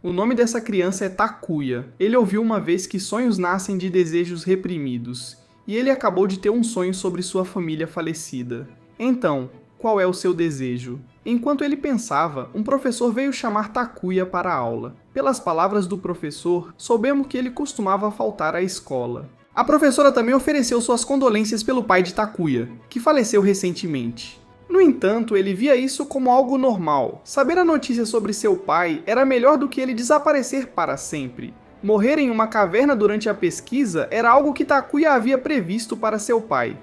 O nome dessa criança é Takuya. Ele ouviu uma vez que sonhos nascem de desejos reprimidos, e ele acabou de ter um sonho sobre sua família falecida. Então, qual é o seu desejo? Enquanto ele pensava, um professor veio chamar Takuya para a aula. Pelas palavras do professor, soubemos que ele costumava faltar à escola. A professora também ofereceu suas condolências pelo pai de Takuya, que faleceu recentemente. No entanto, ele via isso como algo normal. Saber a notícia sobre seu pai era melhor do que ele desaparecer para sempre. Morrer em uma caverna durante a pesquisa era algo que Takuya havia previsto para seu pai.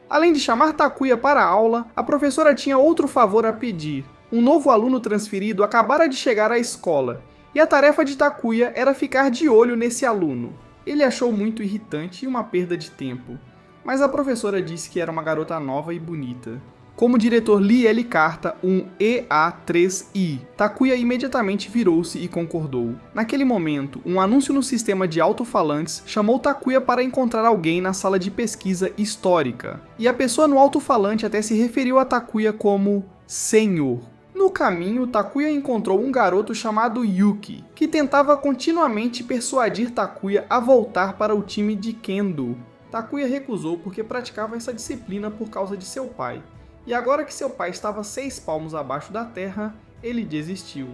Além de chamar Takuya para a aula, a professora tinha outro favor a pedir. Um novo aluno transferido acabara de chegar à escola, e a tarefa de Takuya era ficar de olho nesse aluno. Ele achou muito irritante e uma perda de tempo, mas a professora disse que era uma garota nova e bonita. Como o diretor lhe carta um EA3I, Takuya imediatamente virou-se e concordou. Naquele momento, um anúncio no sistema de alto-falantes chamou Takuya para encontrar alguém na sala de pesquisa histórica, e a pessoa no alto-falante até se referiu a Takuya como Senhor. No caminho, Takuya encontrou um garoto chamado Yuki, que tentava continuamente persuadir Takuya a voltar para o time de Kendo. Takuya recusou porque praticava essa disciplina por causa de seu pai. E agora que seu pai estava 6 palmos abaixo da terra, ele desistiu.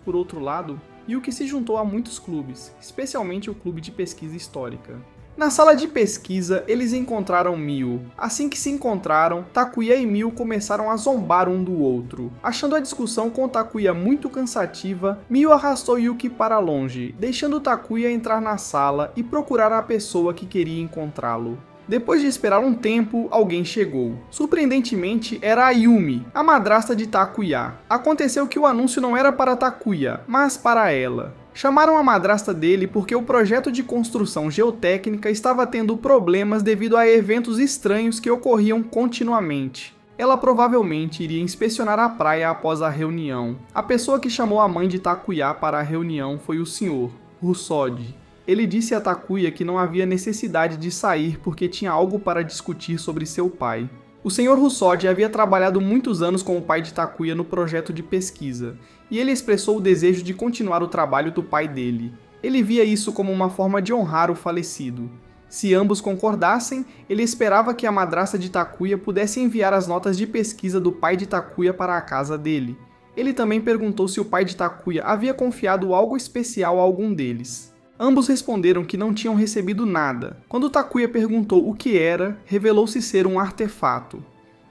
Por outro lado, Yuki se juntou a muitos clubes, especialmente o clube de pesquisa histórica. Na sala de pesquisa, eles encontraram Mio. Assim que se encontraram, Takuya e Mio começaram a zombar um do outro. Achando a discussão com Takuya muito cansativa, Mio arrastou Yuki para longe, deixando Takuya entrar na sala e procurar a pessoa que queria encontrá-lo. Depois de esperar um tempo, alguém chegou. Surpreendentemente, era a Yumi, a madrasta de Takuya. Aconteceu que o anúncio não era para Takuya, mas para ela. Chamaram a madrasta dele porque o projeto de construção geotécnica estava tendo problemas devido a eventos estranhos que ocorriam continuamente. Ela provavelmente iria inspecionar a praia após a reunião. A pessoa que chamou a mãe de Takuya para a reunião foi o Sr. Rusodi. Ele disse a Takuya que não havia necessidade de sair porque tinha algo para discutir sobre seu pai. O Sr. Rusodi havia trabalhado muitos anos com o pai de Takuya no projeto de pesquisa, e ele expressou o desejo de continuar o trabalho do pai dele. Ele via isso como uma forma de honrar o falecido. Se ambos concordassem, ele esperava que a madrasta de Takuya pudesse enviar as notas de pesquisa do pai de Takuya para a casa dele. Ele também perguntou se o pai de Takuya havia confiado algo especial a algum deles. Ambos responderam que não tinham recebido nada. Quando Takuya perguntou o que era, revelou-se ser um artefato.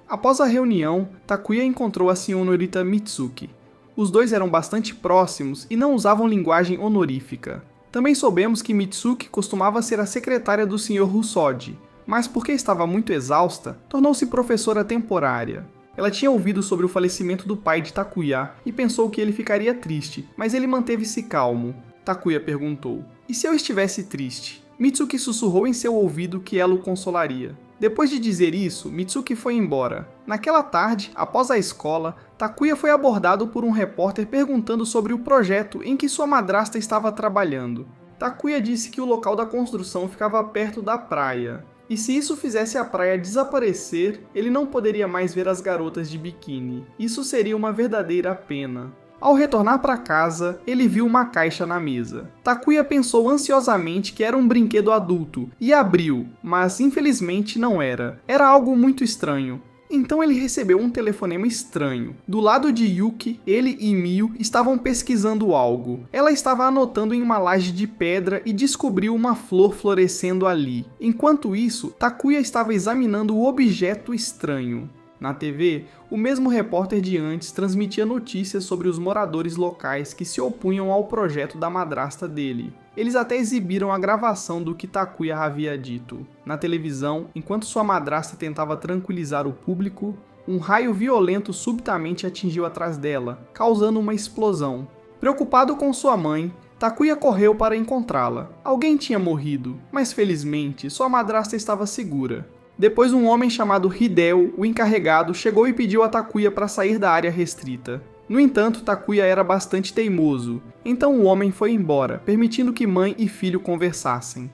Após a reunião, Takuya encontrou a senhorita Mitsuki. Os dois eram bastante próximos e não usavam linguagem honorífica. Também soubemos que Mitsuki costumava ser a secretária do Sr. Rusodi, mas porque estava muito exausta, tornou-se professora temporária. Ela tinha ouvido sobre o falecimento do pai de Takuya e pensou que ele ficaria triste, mas ele manteve-se calmo. Takuya perguntou: "E se eu estivesse triste?" Mitsuki sussurrou em seu ouvido que ela o consolaria. Depois de dizer isso, Mitsuki foi embora. Naquela tarde, após a escola, Takuya foi abordado por um repórter perguntando sobre o projeto em que sua madrasta estava trabalhando. Takuya disse que o local da construção ficava perto da praia, e se isso fizesse a praia desaparecer, ele não poderia mais ver as garotas de biquíni. Isso seria uma verdadeira pena. Ao retornar para casa, ele viu uma caixa na mesa. Takuya pensou ansiosamente que era um brinquedo adulto e abriu, mas infelizmente não era. Era algo muito estranho. Então ele recebeu um telefonema estranho. Do lado de Yuki, ele e Mio estavam pesquisando algo. Ela estava anotando em uma laje de pedra e descobriu uma flor florescendo ali. Enquanto isso, Takuya estava examinando o objeto estranho. Na TV, o mesmo repórter de antes transmitia notícias sobre os moradores locais que se opunham ao projeto da madrasta dele. Eles até exibiram a gravação do que Takuya havia dito. Na televisão, enquanto sua madrasta tentava tranquilizar o público, um raio violento subitamente atingiu atrás dela, causando uma explosão. Preocupado com sua mãe, Takuya correu para encontrá-la. Alguém tinha morrido, mas felizmente sua madrasta estava segura. Depois um homem chamado Hideo, o encarregado, chegou e pediu a Takuya para sair da área restrita. No entanto, Takuya era bastante teimoso, então o homem foi embora, permitindo que mãe e filho conversassem.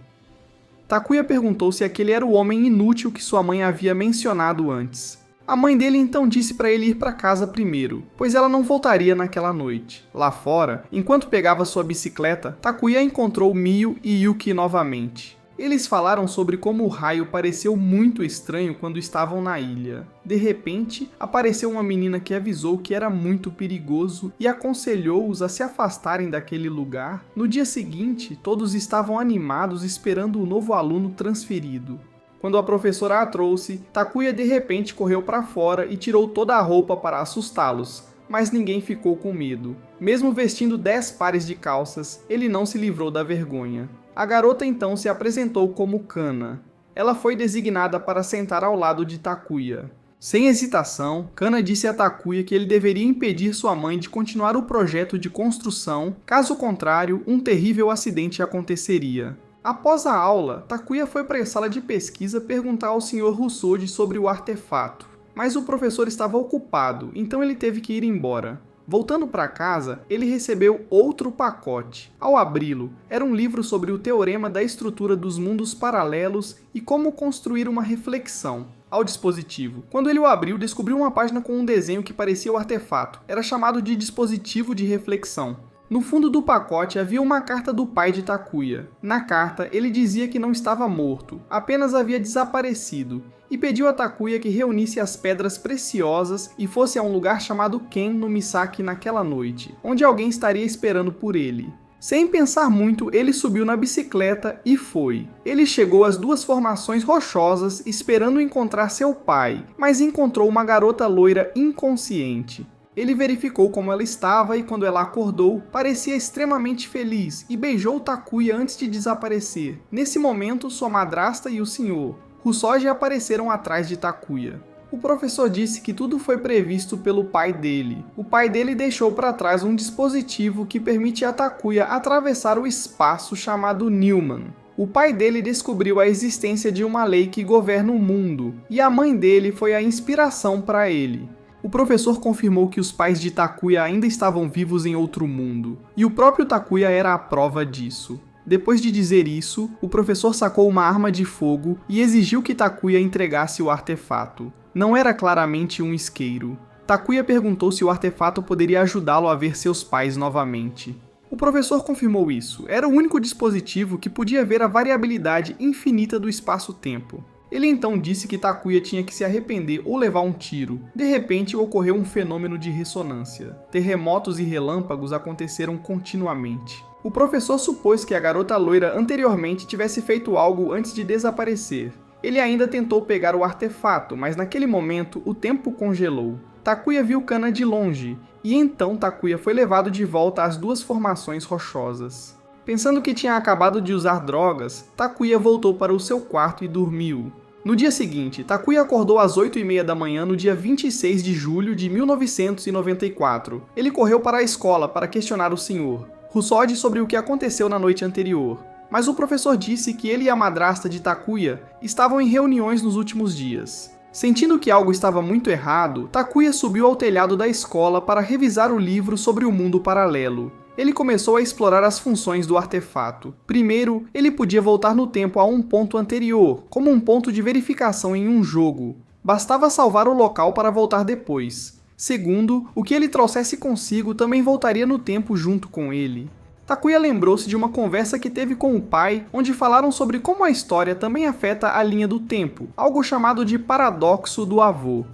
Takuya perguntou se aquele era o homem inútil que sua mãe havia mencionado antes. A mãe dele então disse para ele ir para casa primeiro, pois ela não voltaria naquela noite. Lá fora, enquanto pegava sua bicicleta, Takuya encontrou Mio e Yuki novamente. Eles falaram sobre como o raio pareceu muito estranho quando estavam na ilha. De repente, apareceu uma menina que avisou que era muito perigoso e aconselhou-os a se afastarem daquele lugar. No dia seguinte, todos estavam animados esperando o novo aluno transferido. Quando a professora a trouxe, Takuya de repente correu para fora e tirou toda a roupa para assustá-los, mas ninguém ficou com medo. Mesmo vestindo 10 pares de calças, ele não se livrou da vergonha. A garota então se apresentou como Kana. Ela foi designada para sentar ao lado de Takuya. Sem hesitação, Kana disse a Takuya que ele deveria impedir sua mãe de continuar o projeto de construção, caso contrário, um terrível acidente aconteceria. Após a aula, Takuya foi para a sala de pesquisa perguntar ao Sr. Rusodi sobre o artefato, mas o professor estava ocupado, então ele teve que ir embora. Voltando para casa, ele recebeu outro pacote. Ao abri-lo, era um livro sobre o teorema da estrutura dos mundos paralelos e como construir uma reflexão ao dispositivo. Quando ele o abriu, descobriu uma página com um desenho que parecia o artefato. Era chamado de dispositivo de reflexão. No fundo do pacote havia uma carta do pai de Takuya. Na carta, ele dizia que não estava morto, apenas havia desaparecido, e pediu a Takuya que reunisse as pedras preciosas e fosse a um lugar chamado Ken no Misaki naquela noite, onde alguém estaria esperando por ele. Sem pensar muito, ele subiu na bicicleta e foi. Ele chegou às 2 formações rochosas esperando encontrar seu pai, mas encontrou uma garota loira inconsciente. Ele verificou como ela estava e quando ela acordou, parecia extremamente feliz e beijou Takuya antes de desaparecer. Nesse momento, sua madrasta e o Sr. Rusoji apareceram atrás de Takuya. O professor disse que tudo foi previsto pelo pai dele. O pai dele deixou para trás um dispositivo que permite a Takuya atravessar o espaço chamado Newman. O pai dele descobriu a existência de uma lei que governa o mundo, e a mãe dele foi a inspiração para ele. O professor confirmou que os pais de Takuya ainda estavam vivos em outro mundo, e o próprio Takuya era a prova disso. Depois de dizer isso, o professor sacou uma arma de fogo e exigiu que Takuya entregasse o artefato. Não era claramente um isqueiro. Takuya perguntou se o artefato poderia ajudá-lo a ver seus pais novamente. O professor confirmou isso. Era o único dispositivo que podia ver a variabilidade infinita do espaço-tempo. Ele então disse que Takuya tinha que se arrepender ou levar um tiro. De repente, ocorreu um fenômeno de ressonância. Terremotos e relâmpagos aconteceram continuamente. O professor supôs que a garota loira anteriormente tivesse feito algo antes de desaparecer. Ele ainda tentou pegar o artefato, mas naquele momento o tempo congelou. Takuya viu Kana de longe, e então Takuya foi levado de volta às 2 formações rochosas. Pensando que tinha acabado de usar drogas, Takuya voltou para o seu quarto e dormiu. No dia seguinte, Takuya acordou às 8h30 da manhã no dia 26 de julho de 1994. Ele correu para a escola para questionar o Sr. Rusodi sobre o que aconteceu na noite anterior. Mas o professor disse que ele e a madrasta de Takuya estavam em reuniões nos últimos dias. Sentindo que algo estava muito errado, Takuya subiu ao telhado da escola para revisar o livro sobre o mundo paralelo. Ele começou a explorar as funções do artefato. Primeiro, ele podia voltar no tempo a um ponto anterior, como um ponto de verificação em um jogo. Bastava salvar o local para voltar depois. Segundo, o que ele trouxesse consigo também voltaria no tempo junto com ele. Takuya lembrou-se de uma conversa que teve com o pai, onde falaram sobre como a história também afeta a linha do tempo, algo chamado de paradoxo do avô.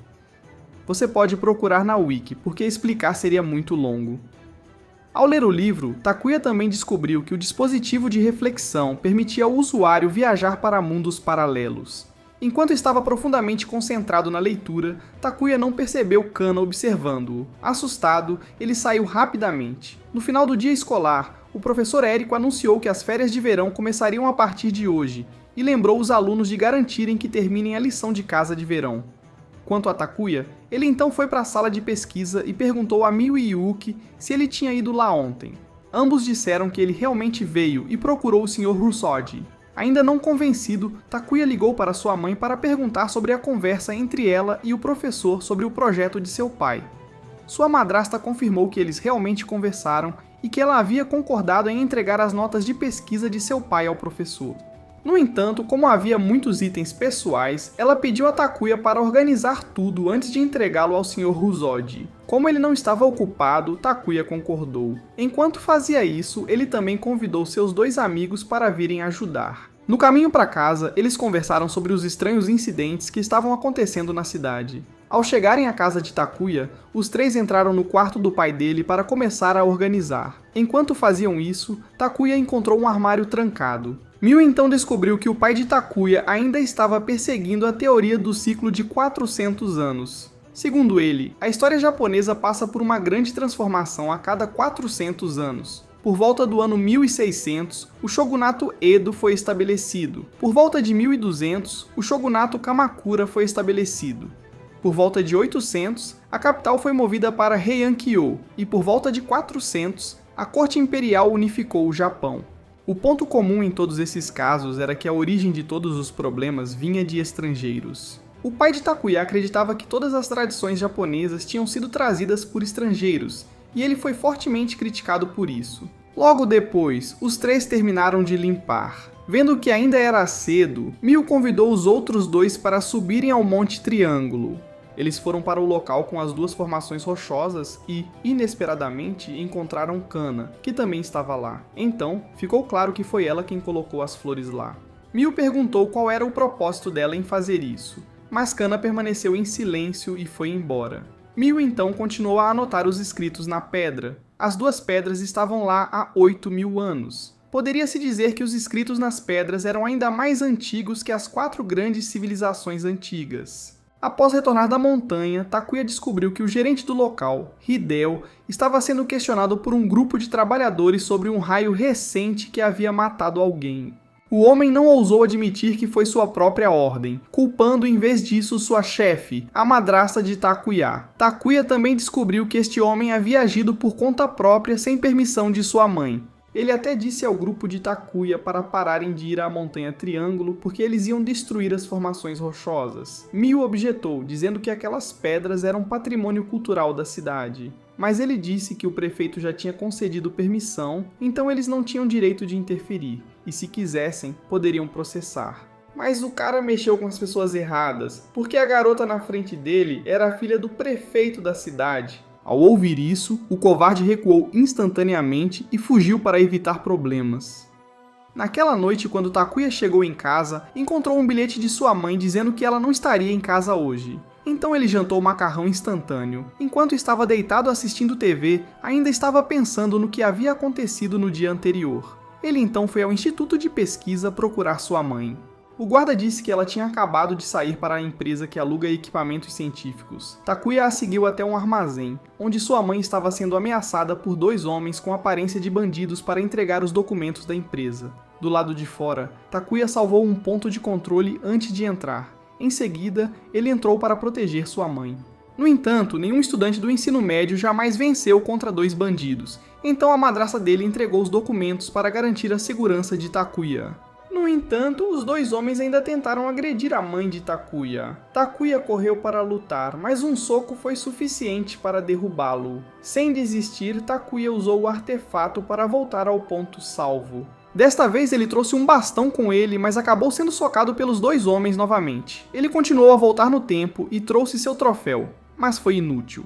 Você pode procurar na Wiki, porque explicar seria muito longo. Ao ler o livro, Takuya também descobriu que o dispositivo de reflexão permitia ao usuário viajar para mundos paralelos. Enquanto estava profundamente concentrado na leitura, Takuya não percebeu Kana observando-o. Assustado, ele saiu rapidamente. No final do dia escolar, o professor Érico anunciou que as férias de verão começariam a partir de hoje e lembrou os alunos de garantirem que terminem a lição de casa de verão. Quanto a Takuya, ele então foi para a sala de pesquisa e perguntou a Mio e Yuki se ele tinha ido lá ontem. Ambos disseram que ele realmente veio e procurou o Sr. Rusodi. Ainda não convencido, Takuya ligou para sua mãe para perguntar sobre a conversa entre ela e o professor sobre o projeto de seu pai. Sua madrasta confirmou que eles realmente conversaram e que ela havia concordado em entregar as notas de pesquisa de seu pai ao professor. No entanto, como havia muitos itens pessoais, ela pediu a Takuya para organizar tudo antes de entregá-lo ao Sr. Ruzodi. Como ele não estava ocupado, Takuya concordou. Enquanto fazia isso, ele também convidou seus 2 amigos para virem ajudar. No caminho para casa, eles conversaram sobre os estranhos incidentes que estavam acontecendo na cidade. Ao chegarem à casa de Takuya, os 3 entraram no quarto do pai dele para começar a organizar. Enquanto faziam isso, Takuya encontrou um armário trancado. Mio então descobriu que o pai de Takuya ainda estava perseguindo a teoria do ciclo de 400 anos. Segundo ele, a história japonesa passa por uma grande transformação a cada 400 anos. Por volta do ano 1600, o shogunato Edo foi estabelecido. Por volta de 1200, o shogunato Kamakura foi estabelecido. Por volta de 800, a capital foi movida para Heian-kyo, e por volta de 400, a corte imperial unificou o Japão. O ponto comum em todos esses casos era que a origem de todos os problemas vinha de estrangeiros. O pai de Takuya acreditava que todas as tradições japonesas tinham sido trazidas por estrangeiros, e ele foi fortemente criticado por isso. Logo depois, os 3 terminaram de limpar. Vendo que ainda era cedo, Mio convidou os outros 2 para subirem ao Monte Triângulo. Eles foram para o local com as 2 formações rochosas e, inesperadamente, encontraram Kana, que também estava lá. Então, ficou claro que foi ela quem colocou as flores lá. Mio perguntou qual era o propósito dela em fazer isso, mas Kana permaneceu em silêncio e foi embora. Mio então continuou a anotar os escritos na pedra. As 2 pedras estavam lá há 8.000 anos. Poderia-se dizer que os escritos nas pedras eram ainda mais antigos que as 4 grandes civilizações antigas. Após retornar da montanha, Takuya descobriu que o gerente do local, Hideo, estava sendo questionado por um grupo de trabalhadores sobre um raio recente que havia matado alguém. O homem não ousou admitir que foi sua própria ordem, culpando em vez disso sua chefe, a madrasta de Takuya. Takuya também descobriu que este homem havia agido por conta própria sem permissão de sua mãe. Ele até disse ao grupo de Takuya para pararem de ir à Montanha Triângulo porque eles iam destruir as formações rochosas. Mio objetou, dizendo que aquelas pedras eram patrimônio cultural da cidade. Mas ele disse que o prefeito já tinha concedido permissão, então eles não tinham direito de interferir, e se quisessem, poderiam processar. Mas o cara mexeu com as pessoas erradas, porque a garota na frente dele era a filha do prefeito da cidade. Ao ouvir isso, o covarde recuou instantaneamente e fugiu para evitar problemas. Naquela noite, quando Takuya chegou em casa, encontrou um bilhete de sua mãe dizendo que ela não estaria em casa hoje. Então ele jantou macarrão instantâneo. Enquanto estava deitado assistindo TV, ainda estava pensando no que havia acontecido no dia anterior. Ele então foi ao Instituto de Pesquisa procurar sua mãe. O guarda disse que ela tinha acabado de sair para a empresa que aluga equipamentos científicos. Takuya a seguiu até um armazém, onde sua mãe estava sendo ameaçada por 2 homens com aparência de bandidos para entregar os documentos da empresa. Do lado de fora, Takuya salvou um ponto de controle antes de entrar. Em seguida, ele entrou para proteger sua mãe. No entanto, nenhum estudante do ensino médio jamais venceu contra 2 bandidos, então a madrasta dele entregou os documentos para garantir a segurança de Takuya. No entanto, os 2 homens ainda tentaram agredir a mãe de Takuya. Takuya correu para lutar, mas um soco foi suficiente para derrubá-lo. Sem desistir, Takuya usou o artefato para voltar ao ponto salvo. Desta vez ele trouxe um bastão com ele, mas acabou sendo socado pelos 2 homens novamente. Ele continuou a voltar no tempo e trouxe seu troféu, mas foi inútil.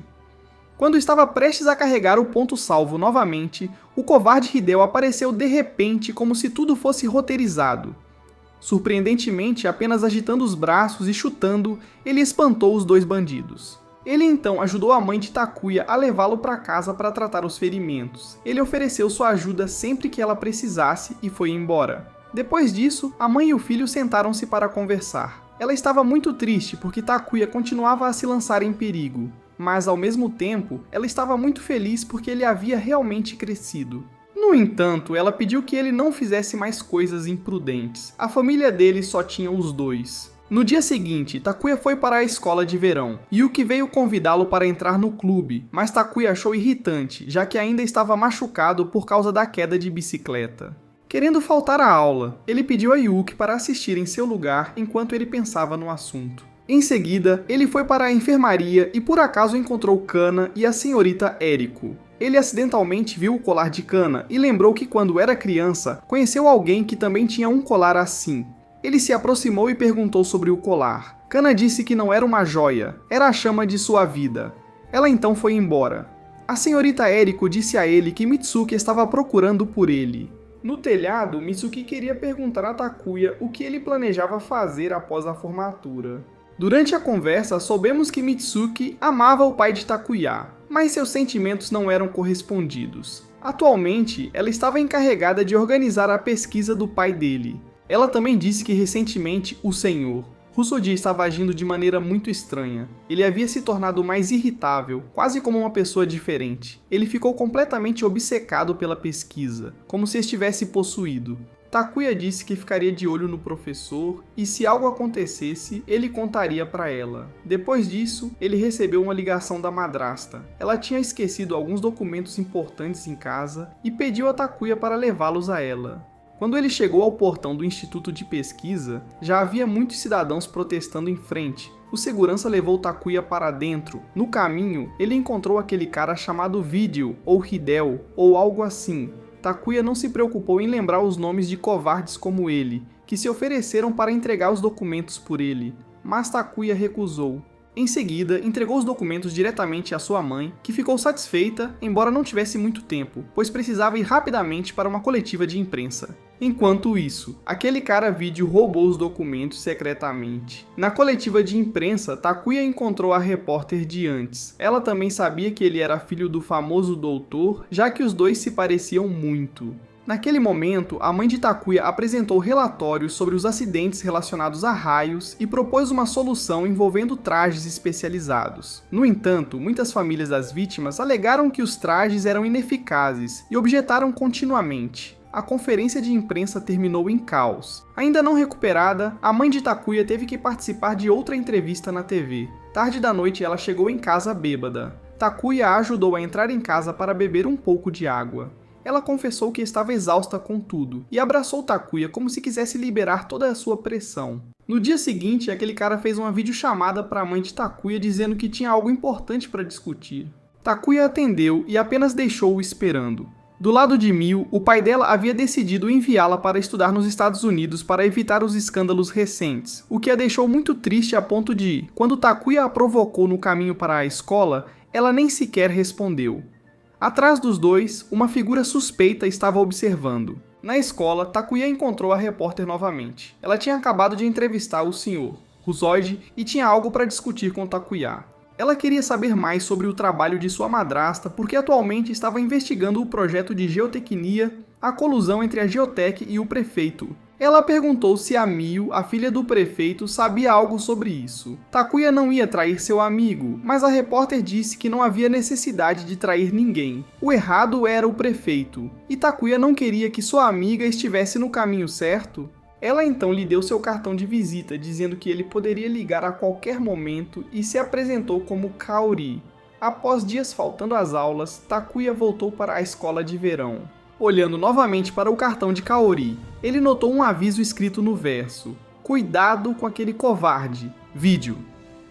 Quando estava prestes a carregar o ponto salvo novamente, o covarde Hideo apareceu de repente como se tudo fosse roteirizado. Surpreendentemente, apenas agitando os braços e chutando, ele espantou os 2 bandidos. Ele então ajudou a mãe de Takuya a levá-lo para casa para tratar os ferimentos. Ele ofereceu sua ajuda sempre que ela precisasse e foi embora. Depois disso, a mãe e o filho sentaram-se para conversar. Ela estava muito triste porque Takuya continuava a se lançar em perigo. Mas, ao mesmo tempo, ela estava muito feliz porque ele havia realmente crescido. No entanto, ela pediu que ele não fizesse mais coisas imprudentes. A família dele só tinha os 2. No dia seguinte, Takuya foi para a escola de verão. Yuki veio convidá-lo para entrar no clube, mas Takuya achou irritante, já que ainda estava machucado por causa da queda de bicicleta. Querendo faltar à aula, ele pediu a Yuki para assistir em seu lugar enquanto ele pensava no assunto. Em seguida, ele foi para a enfermaria e por acaso encontrou Kana e a senhorita Eriko. Ele acidentalmente viu o colar de Kana e lembrou que quando era criança, conheceu alguém que também tinha um colar assim. Ele se aproximou e perguntou sobre o colar. Kana disse que não era uma joia, era a chama de sua vida. Ela então foi embora. A senhorita Eriko disse a ele que Mitsuki estava procurando por ele. No telhado, Mitsuki queria perguntar a Takuya o que ele planejava fazer após a formatura. Durante a conversa, soubemos que Mitsuki amava o pai de Takuya, mas seus sentimentos não eram correspondidos. Atualmente, ela estava encarregada de organizar a pesquisa do pai dele. Ela também disse que recentemente o senhor Hosoji estava agindo de maneira muito estranha. Ele havia se tornado mais irritável, quase como uma pessoa diferente. Ele ficou completamente obcecado pela pesquisa, como se estivesse possuído. Takuya disse que ficaria de olho no professor e se algo acontecesse, ele contaria para ela. Depois disso, ele recebeu uma ligação da madrasta. Ela tinha esquecido alguns documentos importantes em casa e pediu a Takuya para levá-los a ela. Quando ele chegou ao portão do Instituto de Pesquisa, já havia muitos cidadãos protestando em frente. O segurança levou Takuya para dentro. No caminho, ele encontrou aquele cara chamado Video, ou Hideo, ou algo assim. Takuya não se preocupou em lembrar os nomes de covardes como ele, que se ofereceram para entregar os documentos por ele, mas Takuya recusou. Em seguida, entregou os documentos diretamente à sua mãe, que ficou satisfeita, embora não tivesse muito tempo, pois precisava ir rapidamente para uma coletiva de imprensa. Enquanto isso, aquele cara Video roubou os documentos secretamente. Na coletiva de imprensa, Takuya encontrou a repórter de antes. Ela também sabia que ele era filho do famoso doutor, já que os dois se pareciam muito. Naquele momento, a mãe de Takuya apresentou relatórios sobre os acidentes relacionados a raios e propôs uma solução envolvendo trajes especializados. No entanto, muitas famílias das vítimas alegaram que os trajes eram ineficazes e objetaram continuamente. A conferência de imprensa terminou em caos. Ainda não recuperada, a mãe de Takuya teve que participar de outra entrevista na TV. Tarde da noite, ela chegou em casa bêbada. Takuya a ajudou a entrar em casa para beber um pouco de água. Ela confessou que estava exausta com tudo e abraçou Takuya como se quisesse liberar toda a sua pressão. No dia seguinte, aquele cara fez uma videochamada para a mãe de Takuya dizendo que tinha algo importante para discutir. Takuya atendeu e apenas deixou-o esperando. Do lado de Mio, o pai dela havia decidido enviá-la para estudar nos Estados Unidos para evitar os escândalos recentes, o que a deixou muito triste a ponto de, quando Takuya a provocou no caminho para a escola, ela nem sequer respondeu. Atrás dos dois, uma figura suspeita estava observando. Na escola, Takuya encontrou a repórter novamente. Ela tinha acabado de entrevistar o Sr. Hosoji e tinha algo para discutir com Takuya. Ela queria saber mais sobre o trabalho de sua madrasta porque atualmente estava investigando o projeto de geotecnia, a colusão entre a Geotec e o prefeito. Ela perguntou se a Mio, a filha do prefeito, sabia algo sobre isso. Takuya não ia trair seu amigo, mas a repórter disse que não havia necessidade de trair ninguém. O errado era o prefeito, e Takuya não queria que sua amiga estivesse no caminho certo. Ela então lhe deu seu cartão de visita, dizendo que ele poderia ligar a qualquer momento e se apresentou como Kaori. Após dias faltando às aulas, Takuya voltou para a escola de verão. Olhando novamente para o cartão de Kaori, ele notou um aviso escrito no verso: "Cuidado com aquele covarde. Vídeo."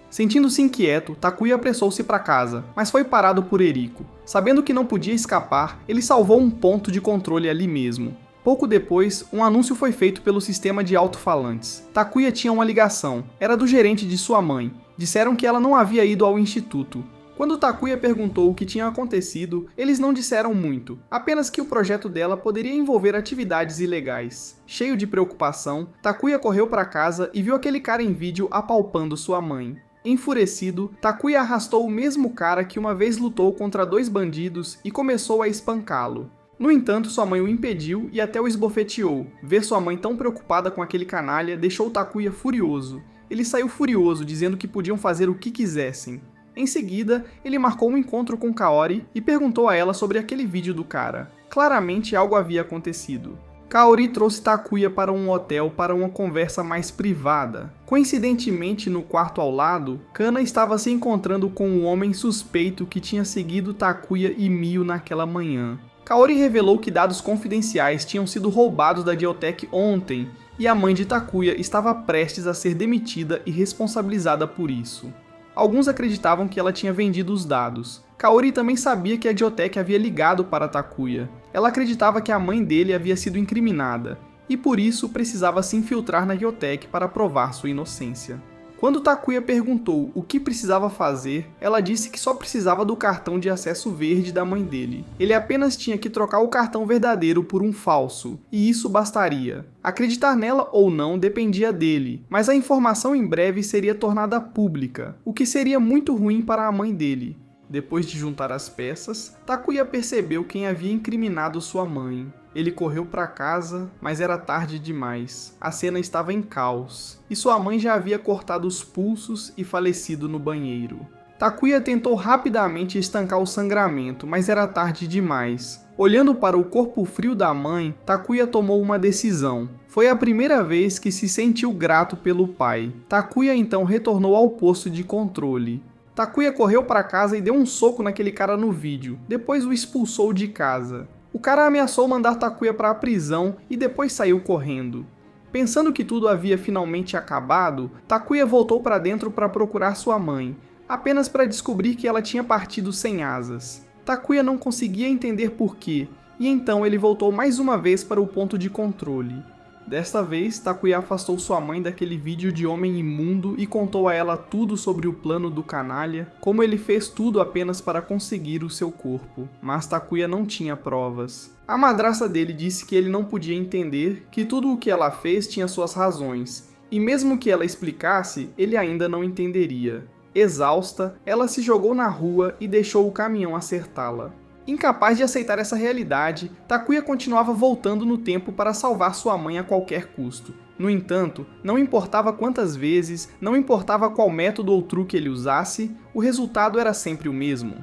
Sentindo-se inquieto, Takuya apressou-se para casa, mas foi parado por Eriko. Sabendo que não podia escapar, ele salvou um ponto de controle ali mesmo. Pouco depois, um anúncio foi feito pelo sistema de alto-falantes. Takuya tinha uma ligação. Era do gerente de sua mãe. Disseram que ela não havia ido ao instituto. Quando Takuya perguntou o que tinha acontecido, eles não disseram muito, apenas que o projeto dela poderia envolver atividades ilegais. Cheio de preocupação, Takuya correu para casa e viu aquele cara em vídeo apalpando sua mãe. Enfurecido, Takuya arrastou o mesmo cara que uma vez lutou contra 2 bandidos e começou a espancá-lo. No entanto, sua mãe o impediu e até o esbofeteou. Ver sua mãe tão preocupada com aquele canalha deixou Takuya furioso. Ele saiu furioso, dizendo que podiam fazer o que quisessem. Em seguida, ele marcou um encontro com Kaori e perguntou a ela sobre aquele vídeo do cara. Claramente algo havia acontecido. Kaori trouxe Takuya para um hotel para uma conversa mais privada. Coincidentemente, no quarto ao lado, Kana estava se encontrando com um homem suspeito que tinha seguido Takuya e Mio naquela manhã. Kaori revelou que dados confidenciais tinham sido roubados da Geotec ontem e a mãe de Takuya estava prestes a ser demitida e responsabilizada por isso. Alguns acreditavam que ela tinha vendido os dados. Kaori também sabia que a Jotech havia ligado para Takuya. Ela acreditava que a mãe dele havia sido incriminada, e por isso precisava se infiltrar na Jotech para provar sua inocência. Quando Takuya perguntou o que precisava fazer, ela disse que só precisava do cartão de acesso verde da mãe dele. Ele apenas tinha que trocar o cartão verdadeiro por um falso, e isso bastaria. Acreditar nela ou não dependia dele, mas a informação em breve seria tornada pública, o que seria muito ruim para a mãe dele. Depois de juntar as peças, Takuya percebeu quem havia incriminado sua mãe. Ele correu para casa, mas era tarde demais. A cena estava em caos, e sua mãe já havia cortado os pulsos e falecido no banheiro. Takuya tentou rapidamente estancar o sangramento, mas era tarde demais. Olhando para o corpo frio da mãe, Takuya tomou uma decisão. Foi a primeira vez que se sentiu grato pelo pai. Takuya então retornou ao posto de controle. Takuya correu para casa e deu um soco naquele cara no vídeo, depois o expulsou de casa. O cara ameaçou mandar Takuya para a prisão e depois saiu correndo. Pensando que tudo havia finalmente acabado, Takuya voltou para dentro para procurar sua mãe, apenas para descobrir que ela tinha partido sem asas. Takuya não conseguia entender porquê, e então ele voltou mais uma vez para o ponto de controle. Desta vez, Takuya afastou sua mãe daquele vídeo de homem imundo e contou a ela tudo sobre o plano do canalha, como ele fez tudo apenas para conseguir o seu corpo. Mas Takuya não tinha provas. A madrasta dele disse que ele não podia entender, que tudo o que ela fez tinha suas razões, e mesmo que ela explicasse, ele ainda não entenderia. Exausta, ela se jogou na rua e deixou o caminhão acertá-la. Incapaz de aceitar essa realidade, Takuya continuava voltando no tempo para salvar sua mãe a qualquer custo. No entanto, não importava quantas vezes, não importava qual método ou truque ele usasse, o resultado era sempre o mesmo.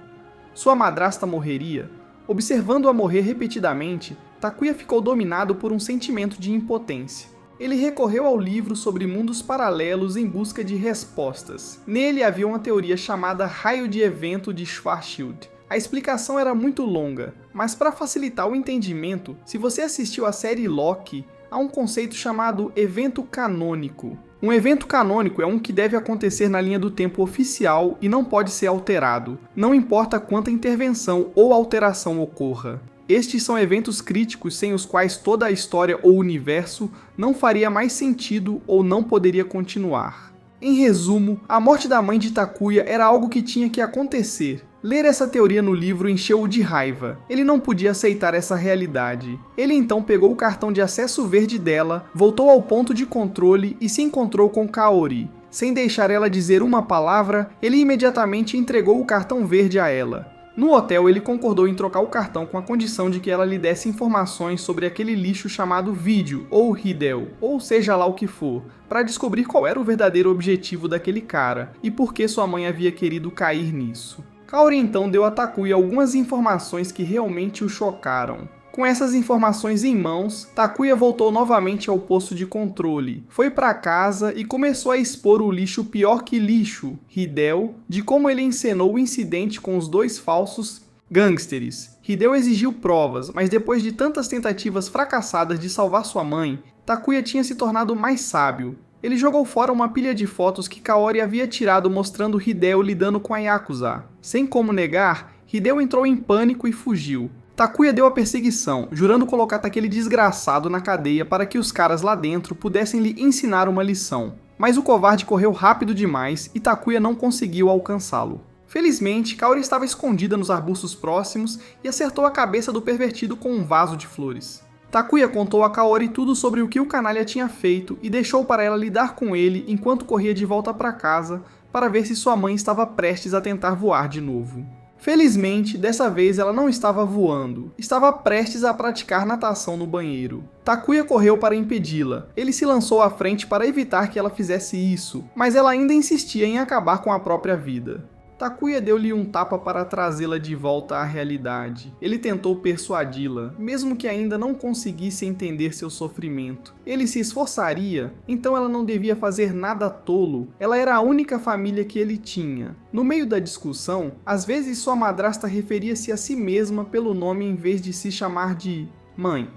Sua madrasta morreria. Observando-a morrer repetidamente, Takuya ficou dominado por um sentimento de impotência. Ele recorreu ao livro sobre mundos paralelos em busca de respostas. Nele havia uma teoria chamada raio de evento de Schwarzschild. A explicação era muito longa, mas para facilitar o entendimento, se você assistiu à série Loki, há um conceito chamado evento canônico. Um evento canônico é um que deve acontecer na linha do tempo oficial e não pode ser alterado, não importa quanta intervenção ou alteração ocorra. Estes são eventos críticos sem os quais toda a história ou universo não faria mais sentido ou não poderia continuar. Em resumo, a morte da mãe de Takuya era algo que tinha que acontecer. Ler essa teoria no livro encheu-o de raiva. Ele não podia aceitar essa realidade. Ele então pegou o cartão de acesso verde dela, voltou ao ponto de controle e se encontrou com Kaori. Sem deixar ela dizer uma palavra, ele imediatamente entregou o cartão verde a ela. No hotel, ele concordou em trocar o cartão com a condição de que ela lhe desse informações sobre aquele lixo chamado vídeo, ou Hideo, ou seja lá o que for, para descobrir qual era o verdadeiro objetivo daquele cara, e por que sua mãe havia querido cair nisso. Kaori então deu a Takuya algumas informações que realmente o chocaram. Com essas informações em mãos, Takuya voltou novamente ao posto de controle, foi para casa e começou a expor o lixo pior que lixo, Hideo, de como ele encenou o incidente com os dois falsos gangsters. Hideo exigiu provas, mas depois de tantas tentativas fracassadas de salvar sua mãe, Takuya tinha se tornado mais sábio. Ele jogou fora uma pilha de fotos que Kaori havia tirado mostrando Hideo lidando com a Yakuza. Sem como negar, Hideo entrou em pânico e fugiu. Takuya deu a perseguição, jurando colocar aquele desgraçado na cadeia para que os caras lá dentro pudessem lhe ensinar uma lição. Mas o covarde correu rápido demais e Takuya não conseguiu alcançá-lo. Felizmente, Kaori estava escondida nos arbustos próximos e acertou a cabeça do pervertido com um vaso de flores. Takuya contou a Kaori tudo sobre o que o canalha tinha feito e deixou para ela lidar com ele enquanto corria de volta para casa para ver se sua mãe estava prestes a tentar voar de novo. Felizmente, dessa vez ela não estava voando, estava prestes a praticar natação no banheiro. Takuya correu para impedi-la. Ele se lançou à frente para evitar que ela fizesse isso, mas ela ainda insistia em acabar com a própria vida. Takuya deu-lhe um tapa para trazê-la de volta à realidade. Ele tentou persuadi-la, mesmo que ainda não conseguisse entender seu sofrimento. Ele se esforçaria, então ela não devia fazer nada tolo. Ela era a única família que ele tinha. No meio da discussão, às vezes sua madrasta referia-se a si mesma pelo nome em vez de se chamar de mãe.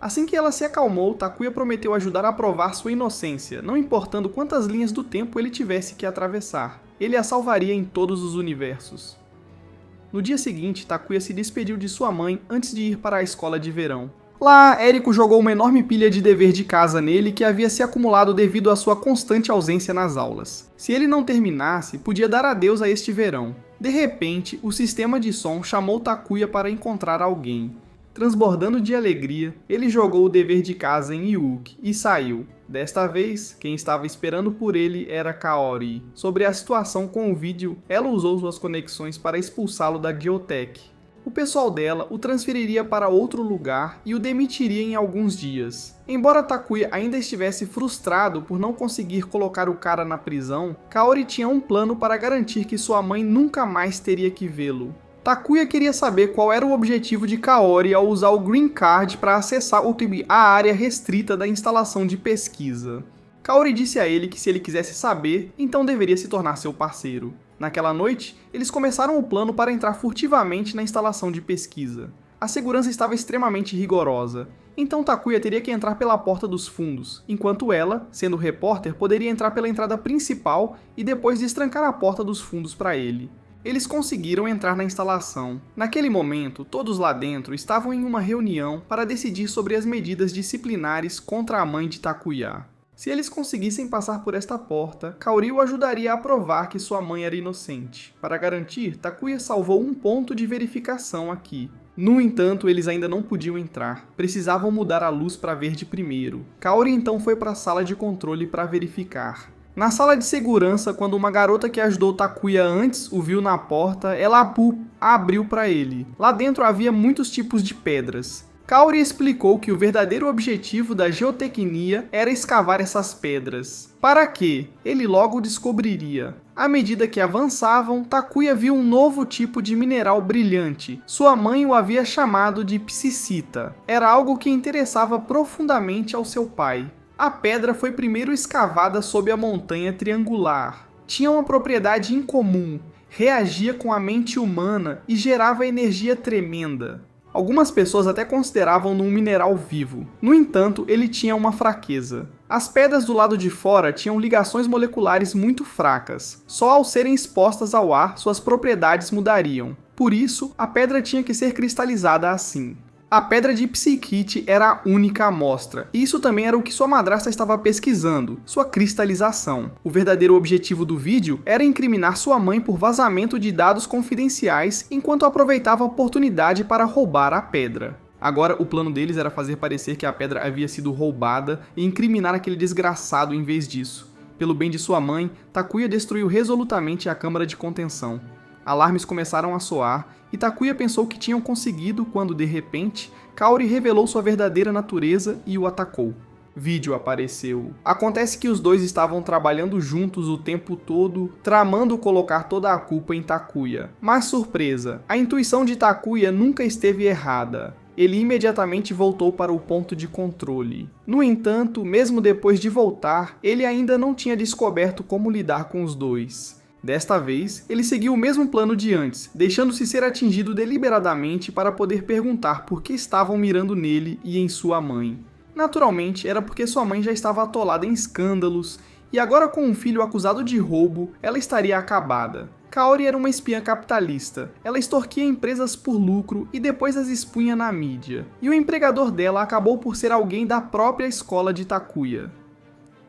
Assim que ela se acalmou, Takuya prometeu ajudar a provar sua inocência, não importando quantas linhas do tempo ele tivesse que atravessar. ele a salvaria em todos os universos. No dia seguinte, Takuya se despediu de sua mãe antes de ir para a escola de verão. Lá, Eriko jogou uma enorme pilha de dever de casa nele que havia se acumulado devido à sua constante ausência nas aulas. Se ele não terminasse, podia dar adeus a este verão. De repente, o sistema de som chamou Takuya para encontrar alguém. Transbordando de alegria, ele jogou o dever de casa em Yuuki e saiu. Desta vez, quem estava esperando por ele era Kaori. Sobre a situação com o vídeo, ela usou suas conexões para expulsá-lo da Geotech. O pessoal dela o transferiria para outro lugar e o demitiria em alguns dias. Embora Takuya ainda estivesse frustrado por não conseguir colocar o cara na prisão, Kaori tinha um plano para garantir que sua mãe nunca mais teria que vê-lo. Takuya queria saber qual era o objetivo de Kaori ao usar o Green Card para acessar a área restrita da instalação de pesquisa. Kaori disse a ele que se ele quisesse saber, então deveria se tornar seu parceiro. Naquela noite, eles começaram o plano para entrar furtivamente na instalação de pesquisa. A segurança estava extremamente rigorosa, então Takuya teria que entrar pela porta dos fundos, enquanto ela, sendo repórter, poderia entrar pela entrada principal e depois destrancar a porta dos fundos para ele. Eles conseguiram entrar na instalação. Naquele momento, todos lá dentro estavam em uma reunião para decidir sobre as medidas disciplinares contra a mãe de Takuya. Se eles conseguissem passar por esta porta, Kaori o ajudaria a provar que sua mãe era inocente. Para garantir, Takuya salvou um ponto de verificação aqui. No entanto, eles ainda não podiam entrar. Precisavam mudar a luz para verde primeiro. Kaori então foi para a sala de controle para verificar. Na sala de segurança, quando uma garota que ajudou Takuya antes o viu na porta, ela a abriu para ele. Lá dentro havia muitos tipos de pedras. Kaori explicou que o verdadeiro objetivo da geotecnia era escavar essas pedras. Para quê? Ele logo descobriria. À medida que avançavam, Takuya viu um novo tipo de mineral brilhante. Sua mãe o havia chamado de psicita. Era algo que interessava profundamente ao seu pai. A pedra foi primeiro escavada sob a montanha triangular. Tinha uma propriedade incomum, reagia com a mente humana e gerava energia tremenda. Algumas pessoas até consideravam-no um mineral vivo. No entanto, ele tinha uma fraqueza. As pedras do lado de fora tinham ligações moleculares muito fracas. Só ao serem expostas ao ar, suas propriedades mudariam. Por isso, a pedra tinha que ser cristalizada assim. A pedra de Psykit era a única amostra, e isso também era o que sua madrasta estava pesquisando, sua cristalização. O verdadeiro objetivo do vídeo era incriminar sua mãe por vazamento de dados confidenciais enquanto aproveitava a oportunidade para roubar a pedra. Agora o plano deles era fazer parecer que a pedra havia sido roubada e incriminar aquele desgraçado em vez disso. Pelo bem de sua mãe, Takuya destruiu resolutamente a câmara de contenção. Alarmes começaram a soar, e Takuya pensou que tinham conseguido quando, de repente, Kaori revelou sua verdadeira natureza e o atacou. Vídeo apareceu. Acontece que os dois estavam trabalhando juntos o tempo todo, tramando colocar toda a culpa em Takuya. Mas surpresa, a intuição de Takuya nunca esteve errada. Ele imediatamente voltou para o ponto de controle. No entanto, mesmo depois de voltar, ele ainda não tinha descoberto como lidar com os dois. Desta vez, ele seguiu o mesmo plano de antes, deixando-se ser atingido deliberadamente para poder perguntar por que estavam mirando nele e em sua mãe. Naturalmente, era porque sua mãe já estava atolada em escândalos, e agora com um filho acusado de roubo, ela estaria acabada. Kaori era uma espiã capitalista. Ela extorquia empresas por lucro e depois as expunha na mídia. E o empregador dela acabou por ser alguém da própria escola de Takuya.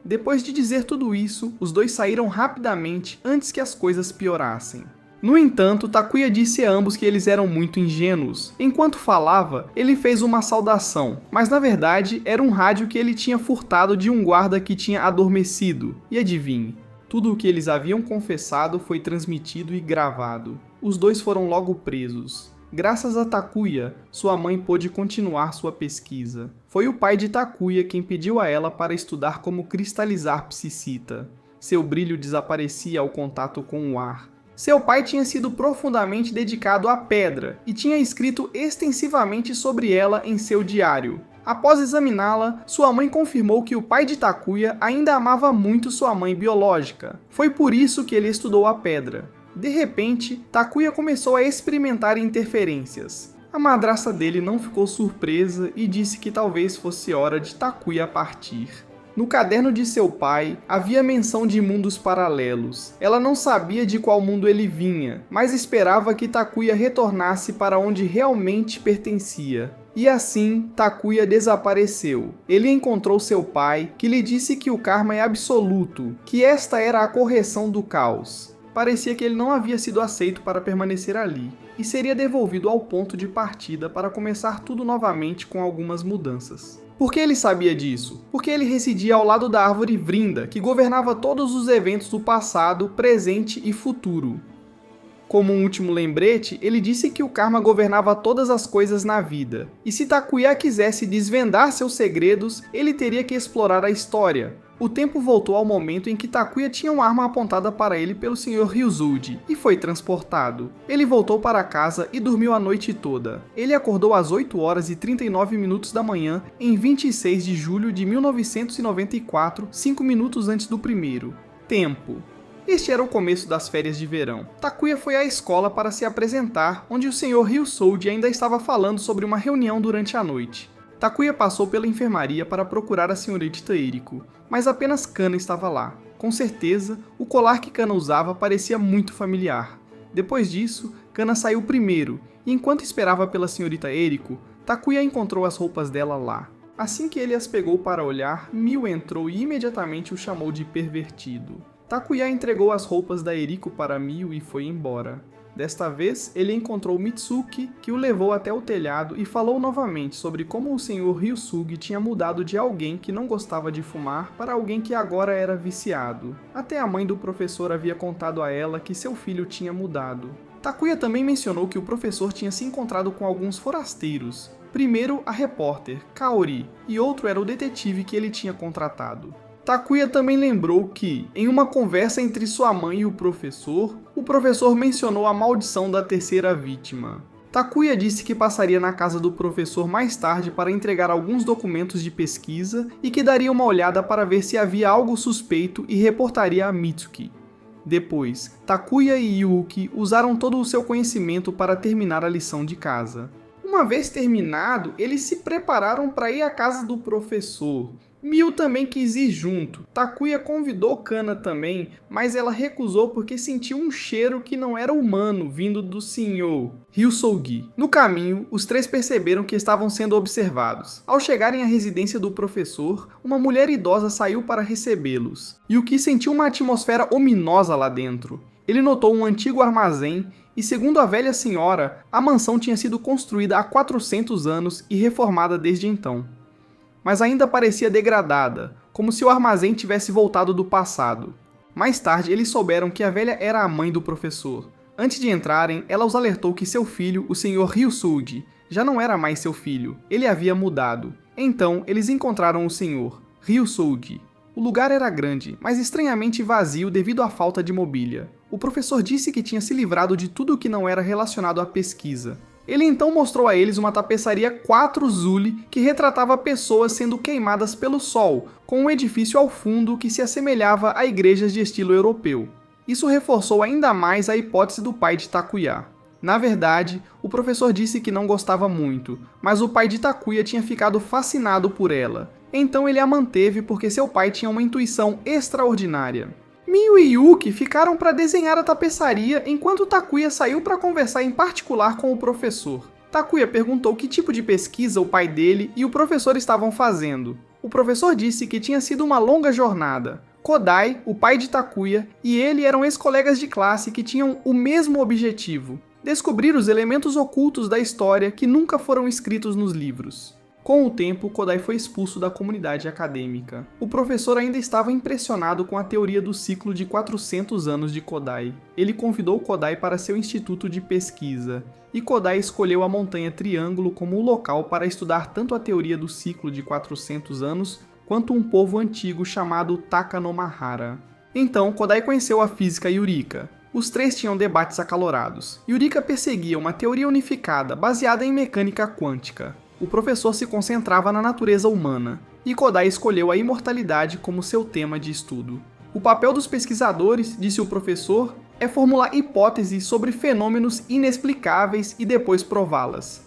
Depois de dizer tudo isso, os dois saíram rapidamente antes que as coisas piorassem. No entanto, Takuya disse a ambos que eles eram muito ingênuos. Enquanto falava, ele fez uma saudação, mas na verdade era um rádio que ele tinha furtado de um guarda que tinha adormecido. E adivinhe, tudo o que eles haviam confessado foi transmitido e gravado. Os dois foram logo presos. Graças a Takuya, sua mãe pôde continuar sua pesquisa. Foi o pai de Takuya quem pediu a ela para estudar como cristalizar psicita. Seu brilho desaparecia ao contato com o ar. Seu pai tinha sido profundamente dedicado à pedra e tinha escrito extensivamente sobre ela em seu diário. Após examiná-la, sua mãe confirmou que o pai de Takuya ainda amava muito sua mãe biológica. Foi por isso que ele estudou a pedra. De repente, Takuya começou a experimentar interferências. A madrasta dele não ficou surpresa e disse que talvez fosse hora de Takuya partir. No caderno de seu pai, havia menção de mundos paralelos. Ela não sabia de qual mundo ele vinha, mas esperava que Takuya retornasse para onde realmente pertencia. E assim, Takuya desapareceu. Ele encontrou seu pai, que lhe disse que o karma é absoluto, que esta era a correção do caos. Parecia que ele não havia sido aceito para permanecer ali, e seria devolvido ao ponto de partida para começar tudo novamente com algumas mudanças. Por que ele sabia disso? Porque ele residia ao lado da árvore Vrinda, que governava todos os eventos do passado, presente e futuro. Como um último lembrete, ele disse que o karma governava todas as coisas na vida, e se Takuya quisesse desvendar seus segredos, ele teria que explorar a história. O tempo voltou ao momento em que Takuya tinha uma arma apontada para ele pelo Sr. Ryuzuji e foi transportado. Ele voltou para casa e dormiu a noite toda. Ele acordou às 8 horas e 39 minutos da manhã em 26 de julho de 1994, 5 minutos antes do primeiro. Tempo. Este era o começo das férias de verão. Takuya foi à escola para se apresentar, onde o Sr. Ryusoji ainda estava falando sobre uma reunião durante a noite. Takuya passou pela enfermaria para procurar a senhorita Eriko, mas apenas Kana estava lá. Com certeza, o colar que Kana usava parecia muito familiar. Depois disso, Kana saiu primeiro, e enquanto esperava pela senhorita Eriko, Takuya encontrou as roupas dela lá. Assim que ele as pegou para olhar, Miu entrou e imediatamente o chamou de pervertido. Takuya entregou as roupas da Eriko para Miu e foi embora. Desta vez, ele encontrou Mitsuki, que o levou até o telhado e falou novamente sobre como o Sr. Ryusugi tinha mudado de alguém que não gostava de fumar para alguém que agora era viciado. Até a mãe do professor havia contado a ela que seu filho tinha mudado. Takuya também mencionou que o professor tinha se encontrado com alguns forasteiros. Primeiro, a repórter, Kaori, e outro era o detetive que ele tinha contratado. Takuya também lembrou que, em uma conversa entre sua mãe e o professor mencionou a maldição da terceira vítima. Takuya disse que passaria na casa do professor mais tarde para entregar alguns documentos de pesquisa e que daria uma olhada para ver se havia algo suspeito e reportaria a Mitsuki. Depois, Takuya e Yuki usaram todo o seu conhecimento para terminar a lição de casa. Uma vez terminado, eles se prepararam para ir à casa do professor. Miu também quis ir junto. Takuya convidou Kana também, mas ela recusou porque sentiu um cheiro que não era humano vindo do Sr. Ryusogi. No caminho, os três perceberam que estavam sendo observados. Ao chegarem à residência do professor, uma mulher idosa saiu para recebê-los. Yuki sentiu uma atmosfera ominosa lá dentro. Ele notou um antigo armazém e, segundo a velha senhora, a mansão tinha sido construída há 400 anos e reformada desde então. Mas ainda parecia degradada, como se o armazém tivesse voltado do passado. Mais tarde, eles souberam que a velha era a mãe do professor. Antes de entrarem, ela os alertou que seu filho, o Sr. Ryusugi, já não era mais seu filho, ele havia mudado. Então, eles encontraram o Sr. Ryusugi. O lugar era grande, mas estranhamente vazio devido à falta de mobília. O professor disse que tinha se livrado de tudo o que não era relacionado à pesquisa. Ele então mostrou a eles uma tapeçaria 4 Zuli que retratava pessoas sendo queimadas pelo sol, com um edifício ao fundo que se assemelhava a igrejas de estilo europeu. Isso reforçou ainda mais a hipótese do pai de Takuya. Na verdade, o professor disse que não gostava muito, mas o pai de Takuya tinha ficado fascinado por ela. Então ele a manteve porque seu pai tinha uma intuição extraordinária. Miu e Yuki ficaram para desenhar a tapeçaria enquanto Takuya saiu para conversar em particular com o professor. Takuya perguntou que tipo de pesquisa o pai dele e o professor estavam fazendo. O professor disse que tinha sido uma longa jornada. Kodai, o pai de Takuya, e ele eram ex-colegas de classe que tinham o mesmo objetivo: descobrir os elementos ocultos da história que nunca foram escritos nos livros. Com o tempo, Kodai foi expulso da comunidade acadêmica. O professor ainda estava impressionado com a teoria do ciclo de 400 anos de Kodai. Ele convidou Kodai para seu instituto de pesquisa, e Kodai escolheu a Montanha Triângulo como o local para estudar tanto a teoria do ciclo de 400 anos, quanto um povo antigo chamado Takanomahara. Então, Kodai conheceu a física Yurika. Os três tinham debates acalorados. Yurika perseguia uma teoria unificada baseada em mecânica quântica. O professor se concentrava na natureza humana, e Kodai escolheu a imortalidade como seu tema de estudo. O papel dos pesquisadores, disse o professor, é formular hipóteses sobre fenômenos inexplicáveis e depois prová-las.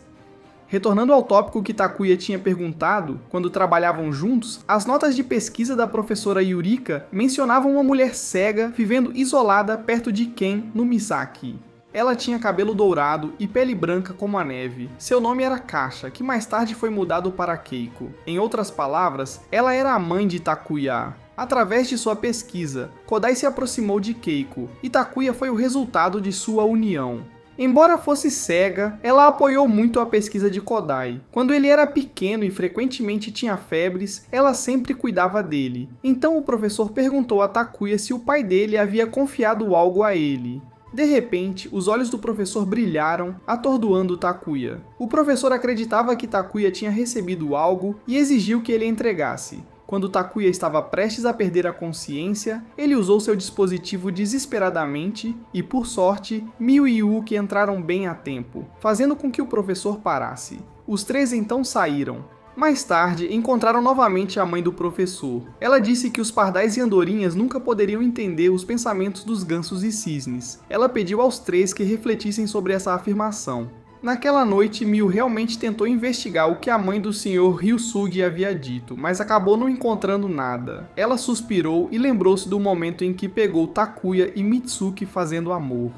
Retornando ao tópico que Takuya tinha perguntado, quando trabalhavam juntos, as notas de pesquisa da professora Yurika mencionavam uma mulher cega vivendo isolada perto de Ken no Misaki. Ela tinha cabelo dourado e pele branca como a neve. Seu nome era Kasha, que mais tarde foi mudado para Keiko. Em outras palavras, ela era a mãe de Takuya. Através de sua pesquisa, Kodai se aproximou de Keiko, e Takuya foi o resultado de sua união. Embora fosse cega, ela apoiou muito a pesquisa de Kodai. Quando ele era pequeno e frequentemente tinha febres, ela sempre cuidava dele. Então o professor perguntou a Takuya se o pai dele havia confiado algo a ele. De repente, os olhos do professor brilharam, atordoando Takuya. O professor acreditava que Takuya tinha recebido algo e exigiu que ele entregasse. Quando Takuya estava prestes a perder a consciência, ele usou seu dispositivo desesperadamente e, por sorte, Mio e Yuki entraram bem a tempo, fazendo com que o professor parasse. Os três então saíram. Mais tarde, encontraram novamente a mãe do professor. Ela disse que os pardais e andorinhas nunca poderiam entender os pensamentos dos gansos e cisnes. Ela pediu aos três que refletissem sobre essa afirmação. Naquela noite, Mio realmente tentou investigar o que a mãe do Sr. Ryusugi havia dito, mas acabou não encontrando nada. Ela suspirou e lembrou-se do momento em que pegou Takuya e Mitsuki fazendo amor.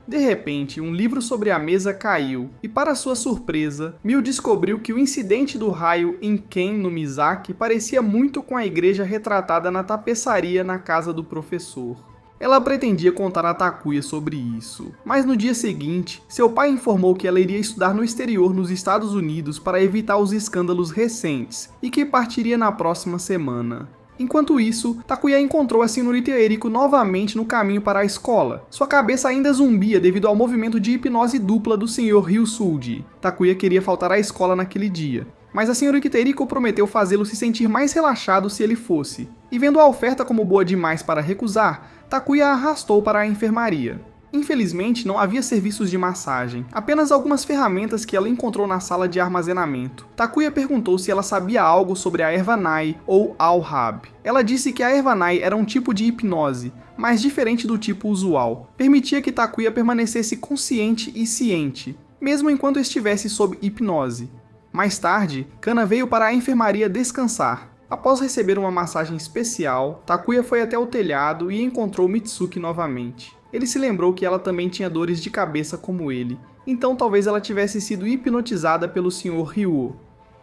De repente, um livro sobre a mesa caiu, e para sua surpresa, Mio descobriu que o incidente do raio em Ken no Misaki parecia muito com a igreja retratada na tapeçaria na casa do professor. Ela pretendia contar a Takuya sobre isso, mas no dia seguinte, seu pai informou que ela iria estudar no exterior nos Estados Unidos para evitar os escândalos recentes, e que partiria na próxima semana. Enquanto isso, Takuya encontrou a senhorita Eriko novamente no caminho para a escola. Sua cabeça ainda zumbia devido ao movimento de hipnose dupla do Sr. Ryusugi. Takuya queria faltar à escola naquele dia, mas a senhorita Eriko prometeu fazê-lo se sentir mais relaxado se ele fosse. E vendo a oferta como boa demais para recusar, Takuya a arrastou para a enfermaria. Infelizmente, não havia serviços de massagem, apenas algumas ferramentas que ela encontrou na sala de armazenamento. Takuya perguntou se ela sabia algo sobre a erva Nai ou Al-Hab. Ela disse que a erva Nai era um tipo de hipnose, mas diferente do tipo usual. Permitia que Takuya permanecesse consciente e ciente, mesmo enquanto estivesse sob hipnose. Mais tarde, Kana veio para a enfermaria descansar. Após receber uma massagem especial, Takuya foi até o telhado e encontrou Mitsuki novamente. Ele se lembrou que ela também tinha dores de cabeça como ele, então talvez ela tivesse sido hipnotizada pelo Sr. Ryuo.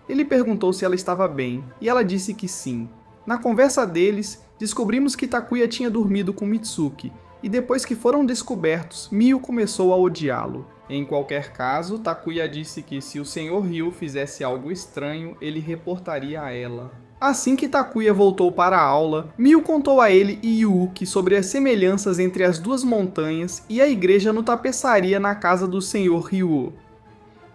Ele perguntou se ela estava bem, e ela disse que sim. Na conversa deles, descobrimos que Takuya tinha dormido com Mitsuki, e depois que foram descobertos, Mio começou a odiá-lo. Em qualquer caso, Takuya disse que se o Sr. Ryu fizesse algo estranho, ele reportaria a ela. Assim que Takuya voltou para a aula, Mio contou a ele e Yuki sobre as semelhanças entre as duas montanhas e a igreja no tapeçaria na casa do Sr. Ryuo.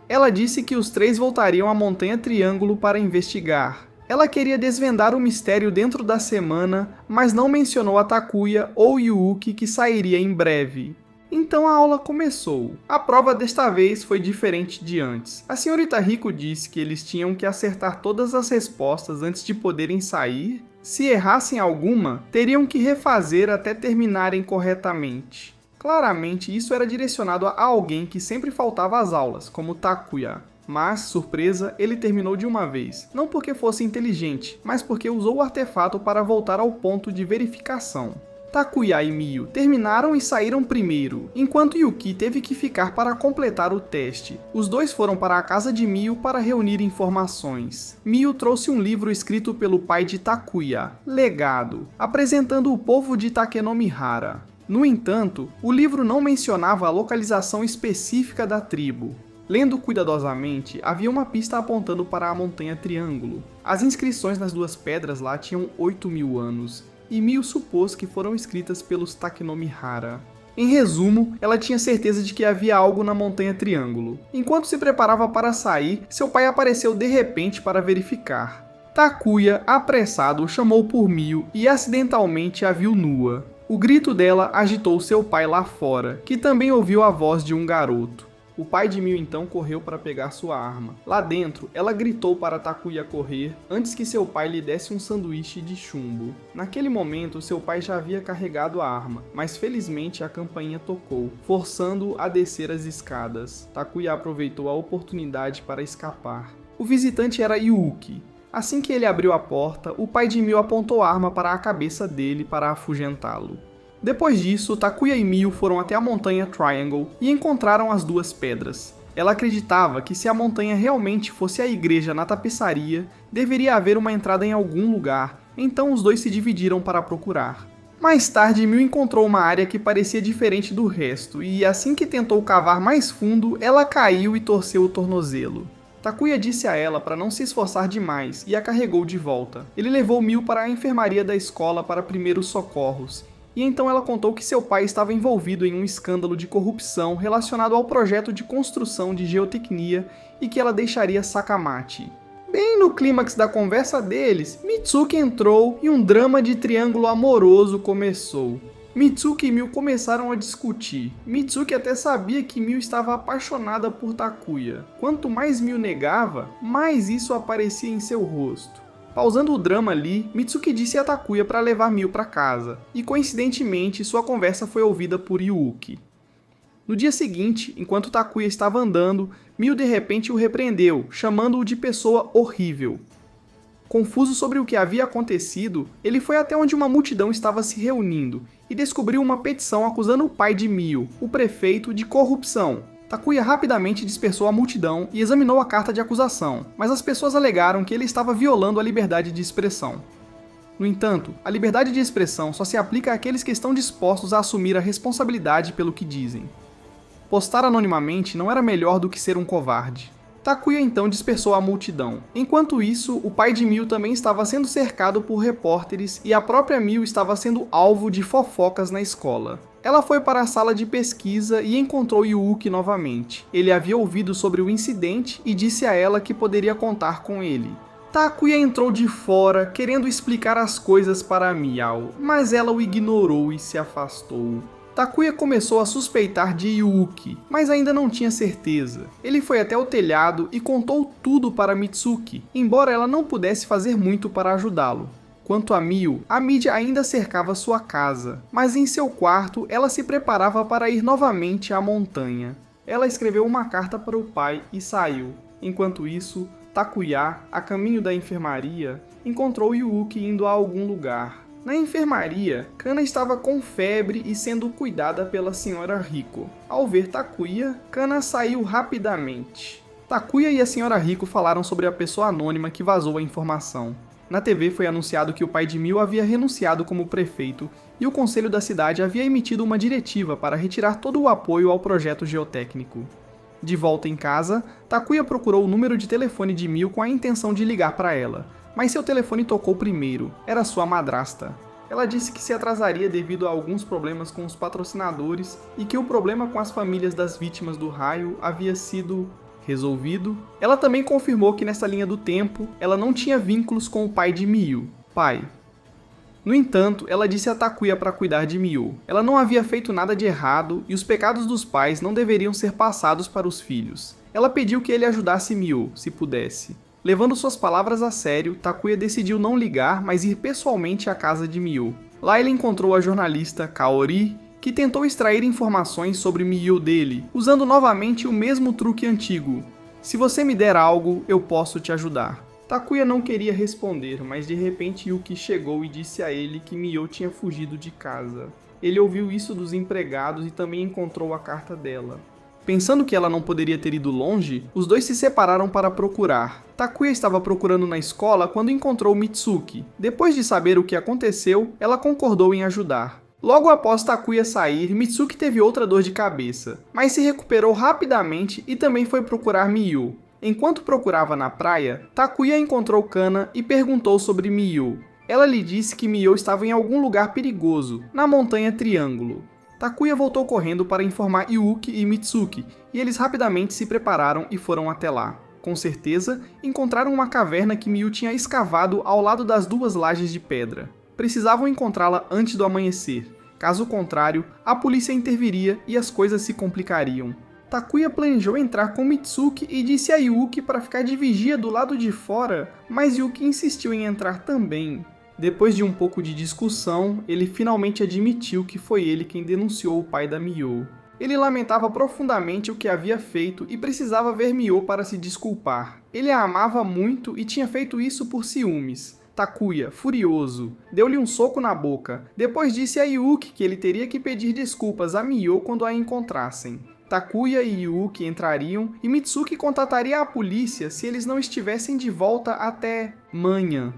Ela disse que os três voltariam à Montanha Triângulo para investigar. Ela queria desvendar o mistério dentro da semana, mas não mencionou a Takuya ou Yuki que sairia em breve. Então a aula começou. A prova desta vez foi diferente de antes. A senhorita Rico disse que eles tinham que acertar todas as respostas antes de poderem sair. Se errassem alguma, teriam que refazer até terminarem corretamente. Claramente, isso era direcionado a alguém que sempre faltava às aulas, como Takuya. Mas, surpresa, ele terminou de uma vez. Não porque fosse inteligente, mas porque usou o artefato para voltar ao ponto de verificação. Takuya e Mio terminaram e saíram primeiro, enquanto Yuki teve que ficar para completar o teste. Os dois foram para a casa de Mio para reunir informações. Mio trouxe um livro escrito pelo pai de Takuya, Legado, apresentando o povo de Takenomihara. No entanto, o livro não mencionava a localização específica da tribo. Lendo cuidadosamente, havia uma pista apontando para a Montanha Triângulo. As inscrições nas duas pedras lá tinham 8.000 anos, e Mio supôs que foram escritas pelos Takenomihara. Em resumo, ela tinha certeza de que havia algo na Montanha Triângulo. Enquanto se preparava para sair, seu pai apareceu de repente para verificar. Takuya, apressado, o chamou por Mio e acidentalmente a viu nua. O grito dela agitou seu pai lá fora, que também ouviu a voz de um garoto. O pai de Miu então correu para pegar sua arma. Lá dentro, ela gritou para Takuya correr antes que seu pai lhe desse um sanduíche de chumbo. Naquele momento, seu pai já havia carregado a arma, mas felizmente a campainha tocou, forçando-o a descer as escadas. Takuya aproveitou a oportunidade para escapar. O visitante era Yuuki. Assim que ele abriu a porta, o pai de Miu apontou a arma para a cabeça dele para afugentá-lo. Depois disso, Takuya e Miu foram até a montanha Triangle e encontraram as duas pedras. Ela acreditava que se a montanha realmente fosse a igreja na tapeçaria, deveria haver uma entrada em algum lugar, então os dois se dividiram para procurar. Mais tarde, Miu encontrou uma área que parecia diferente do resto, e assim que tentou cavar mais fundo, ela caiu e torceu o tornozelo. Takuya disse a ela para não se esforçar demais e a carregou de volta. Ele levou Miu para a enfermaria da escola para primeiros socorros, e então ela contou que seu pai estava envolvido em um escândalo de corrupção relacionado ao projeto de construção de geotecnia e que ela deixaria Sakamaki. Bem no clímax da conversa deles, Mitsuki entrou e um drama de triângulo amoroso começou. Mitsuki e Miu começaram a discutir. Mitsuki até sabia que Miu estava apaixonada por Takuya. Quanto mais Miu negava, mais isso aparecia em seu rosto. Pausando o drama ali, Mitsuki disse a Takuya para levar Miu para casa, e coincidentemente sua conversa foi ouvida por Yuuki. No dia seguinte, enquanto Takuya estava andando, Miu de repente o repreendeu, chamando-o de pessoa horrível. Confuso sobre o que havia acontecido, ele foi até onde uma multidão estava se reunindo e descobriu uma petição acusando o pai de Miu, o prefeito, de corrupção. Takuya rapidamente dispersou a multidão e examinou a carta de acusação, mas as pessoas alegaram que ele estava violando a liberdade de expressão. No entanto, a liberdade de expressão só se aplica àqueles que estão dispostos a assumir a responsabilidade pelo que dizem. Postar anonimamente não era melhor do que ser um covarde. Takuya então dispersou a multidão. Enquanto isso, o pai de Miu também estava sendo cercado por repórteres e a própria Miu estava sendo alvo de fofocas na escola. Ela foi para a sala de pesquisa e encontrou Yuuki novamente. Ele havia ouvido sobre o incidente e disse a ela que poderia contar com ele. Takuya entrou de fora, querendo explicar as coisas para Miao, mas ela o ignorou e se afastou. Takuya começou a suspeitar de Yuuki, mas ainda não tinha certeza. Ele foi até o telhado e contou tudo para Mitsuki, embora ela não pudesse fazer muito para ajudá-lo. Quanto a Miu, a mídia ainda cercava sua casa, mas em seu quarto ela se preparava para ir novamente à montanha. Ela escreveu uma carta para o pai e saiu. Enquanto isso, Takuya, a caminho da enfermaria, encontrou Yuuki indo a algum lugar. Na enfermaria, Kana estava com febre e sendo cuidada pela senhora Riko. Ao ver Takuya, Kana saiu rapidamente. Takuya e a senhora Riko falaram sobre a pessoa anônima que vazou a informação. Na TV foi anunciado que o pai de Miu havia renunciado como prefeito e o conselho da cidade havia emitido uma diretiva para retirar todo o apoio ao projeto geotécnico. De volta em casa, Takuya procurou o número de telefone de Miu com a intenção de ligar para ela, mas seu telefone tocou primeiro, era sua madrasta. Ela disse que se atrasaria devido a alguns problemas com os patrocinadores e que o problema com as famílias das vítimas do raio havia sido resolvido. Ela também confirmou que nessa linha do tempo, ela não tinha vínculos com o pai de Miu, pai. No entanto, ela disse a Takuya para cuidar de Miu. Ela não havia feito nada de errado e os pecados dos pais não deveriam ser passados para os filhos. Ela pediu que ele ajudasse Miu, se pudesse. Levando suas palavras a sério, Takuya decidiu não ligar, mas ir pessoalmente à casa de Miu. Lá ele encontrou a jornalista Kaori, que tentou extrair informações sobre Miu dele, usando novamente o mesmo truque antigo. Se você me der algo, eu posso te ajudar. Takuya não queria responder, mas de repente Yuki chegou e disse a ele que Miu tinha fugido de casa. Ele ouviu isso dos empregados e também encontrou a carta dela. Pensando que ela não poderia ter ido longe, os dois se separaram para procurar. Takuya estava procurando na escola quando encontrou Mitsuki. Depois de saber o que aconteceu, ela concordou em ajudar. Logo após Takuya sair, Mitsuki teve outra dor de cabeça, mas se recuperou rapidamente e também foi procurar Miu. Enquanto procurava na praia, Takuya encontrou Kana e perguntou sobre Miu. Ela lhe disse que Miu estava em algum lugar perigoso, na montanha Triângulo. Takuya voltou correndo para informar Yuuki e Mitsuki, e eles rapidamente se prepararam e foram até lá. Com certeza, encontraram uma caverna que Miu tinha escavado ao lado das duas lajes de pedra. Precisavam encontrá-la antes do amanhecer. Caso contrário, a polícia interviria e as coisas se complicariam. Takuya planejou entrar com Mitsuki e disse a Yuki para ficar de vigia do lado de fora, mas Yuki insistiu em entrar também. Depois de um pouco de discussão, ele finalmente admitiu que foi ele quem denunciou o pai da Mio. Ele lamentava profundamente o que havia feito e precisava ver Mio para se desculpar. Ele a amava muito e tinha feito isso por ciúmes. Takuya, furioso, deu-lhe um soco na boca. Depois disse a Yuki que ele teria que pedir desculpas a Mio quando a encontrassem. Takuya e Yuki entrariam e Mitsuki contataria a polícia se eles não estivessem de volta até manhã.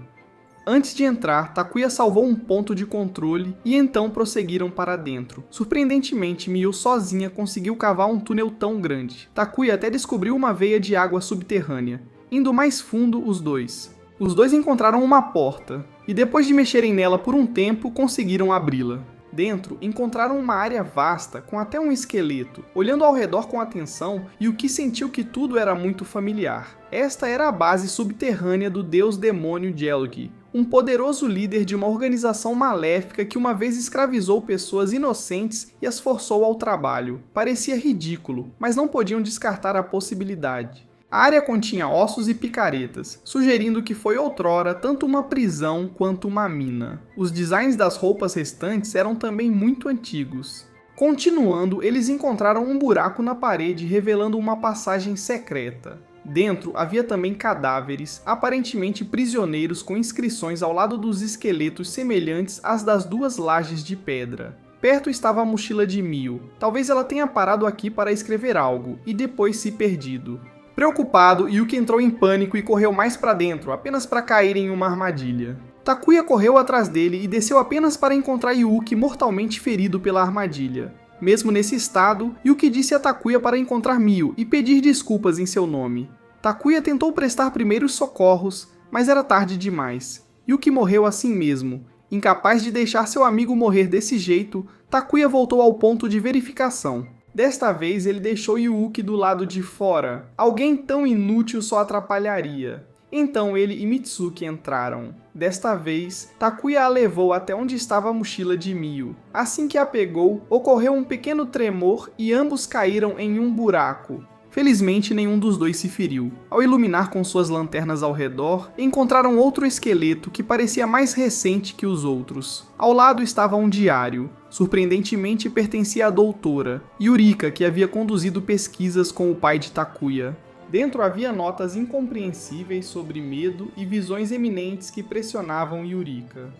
Antes de entrar, Takuya salvou um ponto de controle e então prosseguiram para dentro. Surpreendentemente, Mio sozinha conseguiu cavar um túnel tão grande. Takuya até descobriu uma veia de água subterrânea. Indo mais fundo, os dois encontraram uma porta, e depois de mexerem nela por um tempo, conseguiram abri-la. Dentro, encontraram uma área vasta, com até um esqueleto. Olhando ao redor com atenção, Yuki sentiu que tudo era muito familiar. Esta era a base subterrânea do deus-demônio Gelgi, um poderoso líder de uma organização maléfica que uma vez escravizou pessoas inocentes e as forçou ao trabalho. Parecia ridículo, mas não podiam descartar a possibilidade. A área continha ossos e picaretas, sugerindo que foi outrora tanto uma prisão quanto uma mina. Os designs das roupas restantes eram também muito antigos. Continuando, eles encontraram um buraco na parede revelando uma passagem secreta. Dentro havia também cadáveres, aparentemente prisioneiros com inscrições ao lado dos esqueletos semelhantes às das duas lajes de pedra. Perto estava a mochila de Mio. Talvez ela tenha parado aqui para escrever algo, e depois se perdido. Preocupado, Yuki entrou em pânico e correu mais para dentro, apenas para cair em uma armadilha. Takuya correu atrás dele e desceu apenas para encontrar Yuki mortalmente ferido pela armadilha. Mesmo nesse estado, Yuki disse a Takuya para encontrar Mio e pedir desculpas em seu nome. Takuya tentou prestar primeiros socorros, mas era tarde demais. Yuki morreu assim mesmo. Incapaz de deixar seu amigo morrer desse jeito, Takuya voltou ao ponto de verificação. Desta vez ele deixou Yuki do lado de fora. Alguém tão inútil só atrapalharia. Então ele e Mitsuki entraram. Desta vez, Takuya a levou até onde estava a mochila de Mio. Assim que a pegou, ocorreu um pequeno tremor e ambos caíram em um buraco. Felizmente, nenhum dos dois se feriu. Ao iluminar com suas lanternas ao redor, encontraram outro esqueleto que parecia mais recente que os outros. Ao lado estava um diário. Surpreendentemente, pertencia à doutora, Yurika, que havia conduzido pesquisas com o pai de Takuya. Dentro havia notas incompreensíveis sobre medo e visões eminentes que pressionavam Yurika.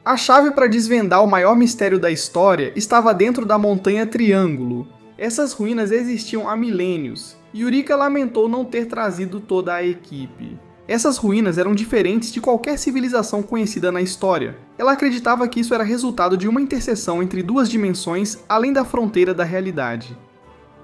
A chave para desvendar o maior mistério da história estava dentro da Montanha Triângulo. Essas ruínas existiam há milênios. Yurika lamentou não ter trazido toda a equipe. Essas ruínas eram diferentes de qualquer civilização conhecida na história. Ela acreditava que isso era resultado de uma interseção entre duas dimensões além da fronteira da realidade.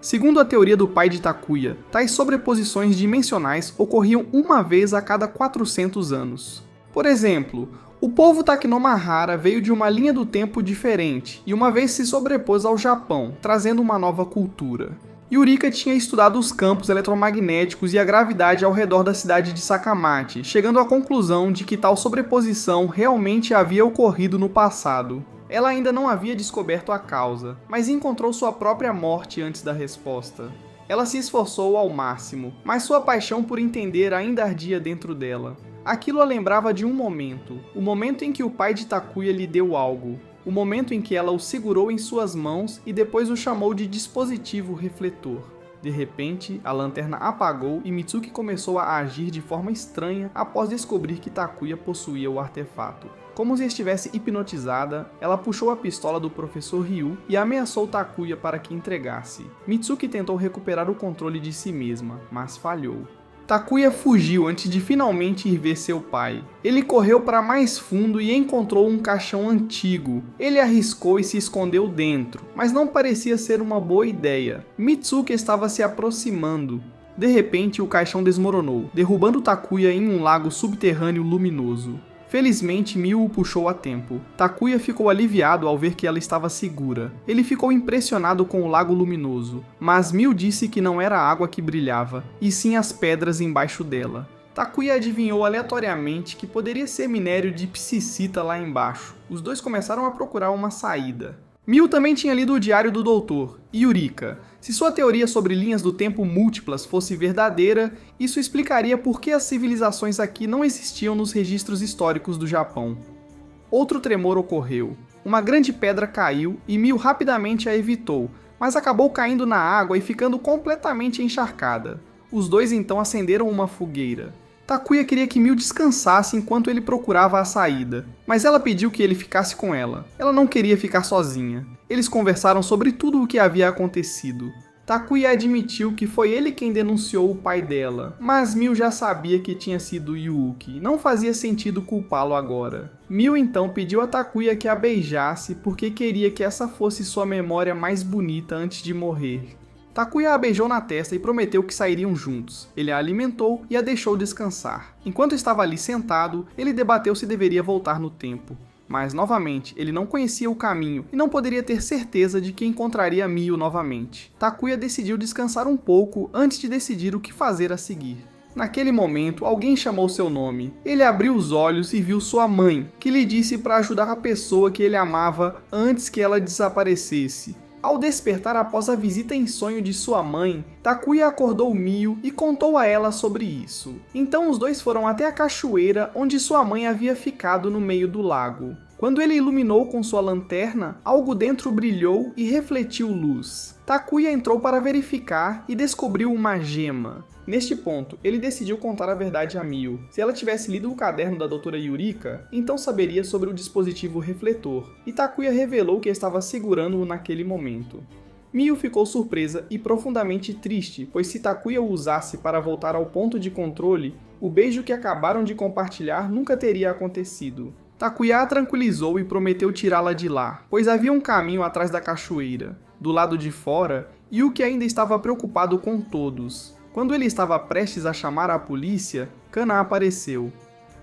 Segundo a teoria do pai de Takuya, tais sobreposições dimensionais ocorriam uma vez a cada 400 anos. Por exemplo, o povo Takinomahara veio de uma linha do tempo diferente e uma vez se sobrepôs ao Japão, trazendo uma nova cultura. Yurika tinha estudado os campos eletromagnéticos e a gravidade ao redor da cidade de Sakamate, chegando à conclusão de que tal sobreposição realmente havia ocorrido no passado. Ela ainda não havia descoberto a causa, mas encontrou sua própria morte antes da resposta. Ela se esforçou ao máximo, mas sua paixão por entender ainda ardia dentro dela. Aquilo a lembrava de um momento, o momento em que o pai de Takuya lhe deu algo. O momento em que ela o segurou em suas mãos e depois o chamou de dispositivo refletor. De repente, a lanterna apagou e Mitsuki começou a agir de forma estranha após descobrir que Takuya possuía o artefato. Como se estivesse hipnotizada, ela puxou a pistola do professor Ryu e ameaçou Takuya para que entregasse. Mitsuki tentou recuperar o controle de si mesma, mas falhou. Takuya fugiu antes de finalmente ir ver seu pai. Ele correu para mais fundo e encontrou um caixão antigo. Ele arriscou e se escondeu dentro, mas não parecia ser uma boa ideia. Mitsuki estava se aproximando. De repente, o caixão desmoronou, derrubando Takuya em um lago subterrâneo luminoso. Felizmente, Mio o puxou a tempo. Takuya ficou aliviado ao ver que ela estava segura. Ele ficou impressionado com o lago luminoso, mas Mio disse que não era a água que brilhava, e sim as pedras embaixo dela. Takuya adivinhou aleatoriamente que poderia ser minério de psicita lá embaixo. Os dois começaram a procurar uma saída. Miu também tinha lido o diário do doutor, Yurika. Se sua teoria sobre linhas do tempo múltiplas fosse verdadeira, isso explicaria por que as civilizações aqui não existiam nos registros históricos do Japão. Outro tremor ocorreu. Uma grande pedra caiu e Miu rapidamente a evitou, mas acabou caindo na água e ficando completamente encharcada. Os dois então acenderam uma fogueira. Takuya queria que Miu descansasse enquanto ele procurava a saída, mas ela pediu que ele ficasse com ela. Ela não queria ficar sozinha. Eles conversaram sobre tudo o que havia acontecido. Takuya admitiu que foi ele quem denunciou o pai dela, mas Miu já sabia que tinha sido Yuuki, não fazia sentido culpá-lo agora. Miu então pediu a Takuya que a beijasse porque queria que essa fosse sua memória mais bonita antes de morrer. Takuya a beijou na testa e prometeu que sairiam juntos. Ele a alimentou e a deixou descansar. Enquanto estava ali sentado, ele debateu se deveria voltar no tempo. Mas, novamente, ele não conhecia o caminho e não poderia ter certeza de que encontraria Miu novamente. Takuya decidiu descansar um pouco antes de decidir o que fazer a seguir. Naquele momento, alguém chamou seu nome. Ele abriu os olhos e viu sua mãe, que lhe disse para ajudar a pessoa que ele amava antes que ela desaparecesse. Ao despertar após a visita em sonho de sua mãe, Takuya acordou Miu e contou a ela sobre isso. Então os dois foram até a cachoeira onde sua mãe havia ficado no meio do lago. Quando ele iluminou com sua lanterna, algo dentro brilhou e refletiu luz. Takuya entrou para verificar e descobriu uma gema. Neste ponto, ele decidiu contar a verdade a Miu. Se ela tivesse lido o caderno da doutora Yurika, então saberia sobre o dispositivo refletor, e Takuya revelou que estava segurando-o naquele momento. Miu ficou surpresa e profundamente triste, pois se Takuya o usasse para voltar ao ponto de controle, o beijo que acabaram de compartilhar nunca teria acontecido. Takuya a tranquilizou e prometeu tirá-la de lá, pois havia um caminho atrás da cachoeira. Do lado de fora, Yuki ainda estava preocupado com todos. Quando ele estava prestes a chamar a polícia, Kana apareceu.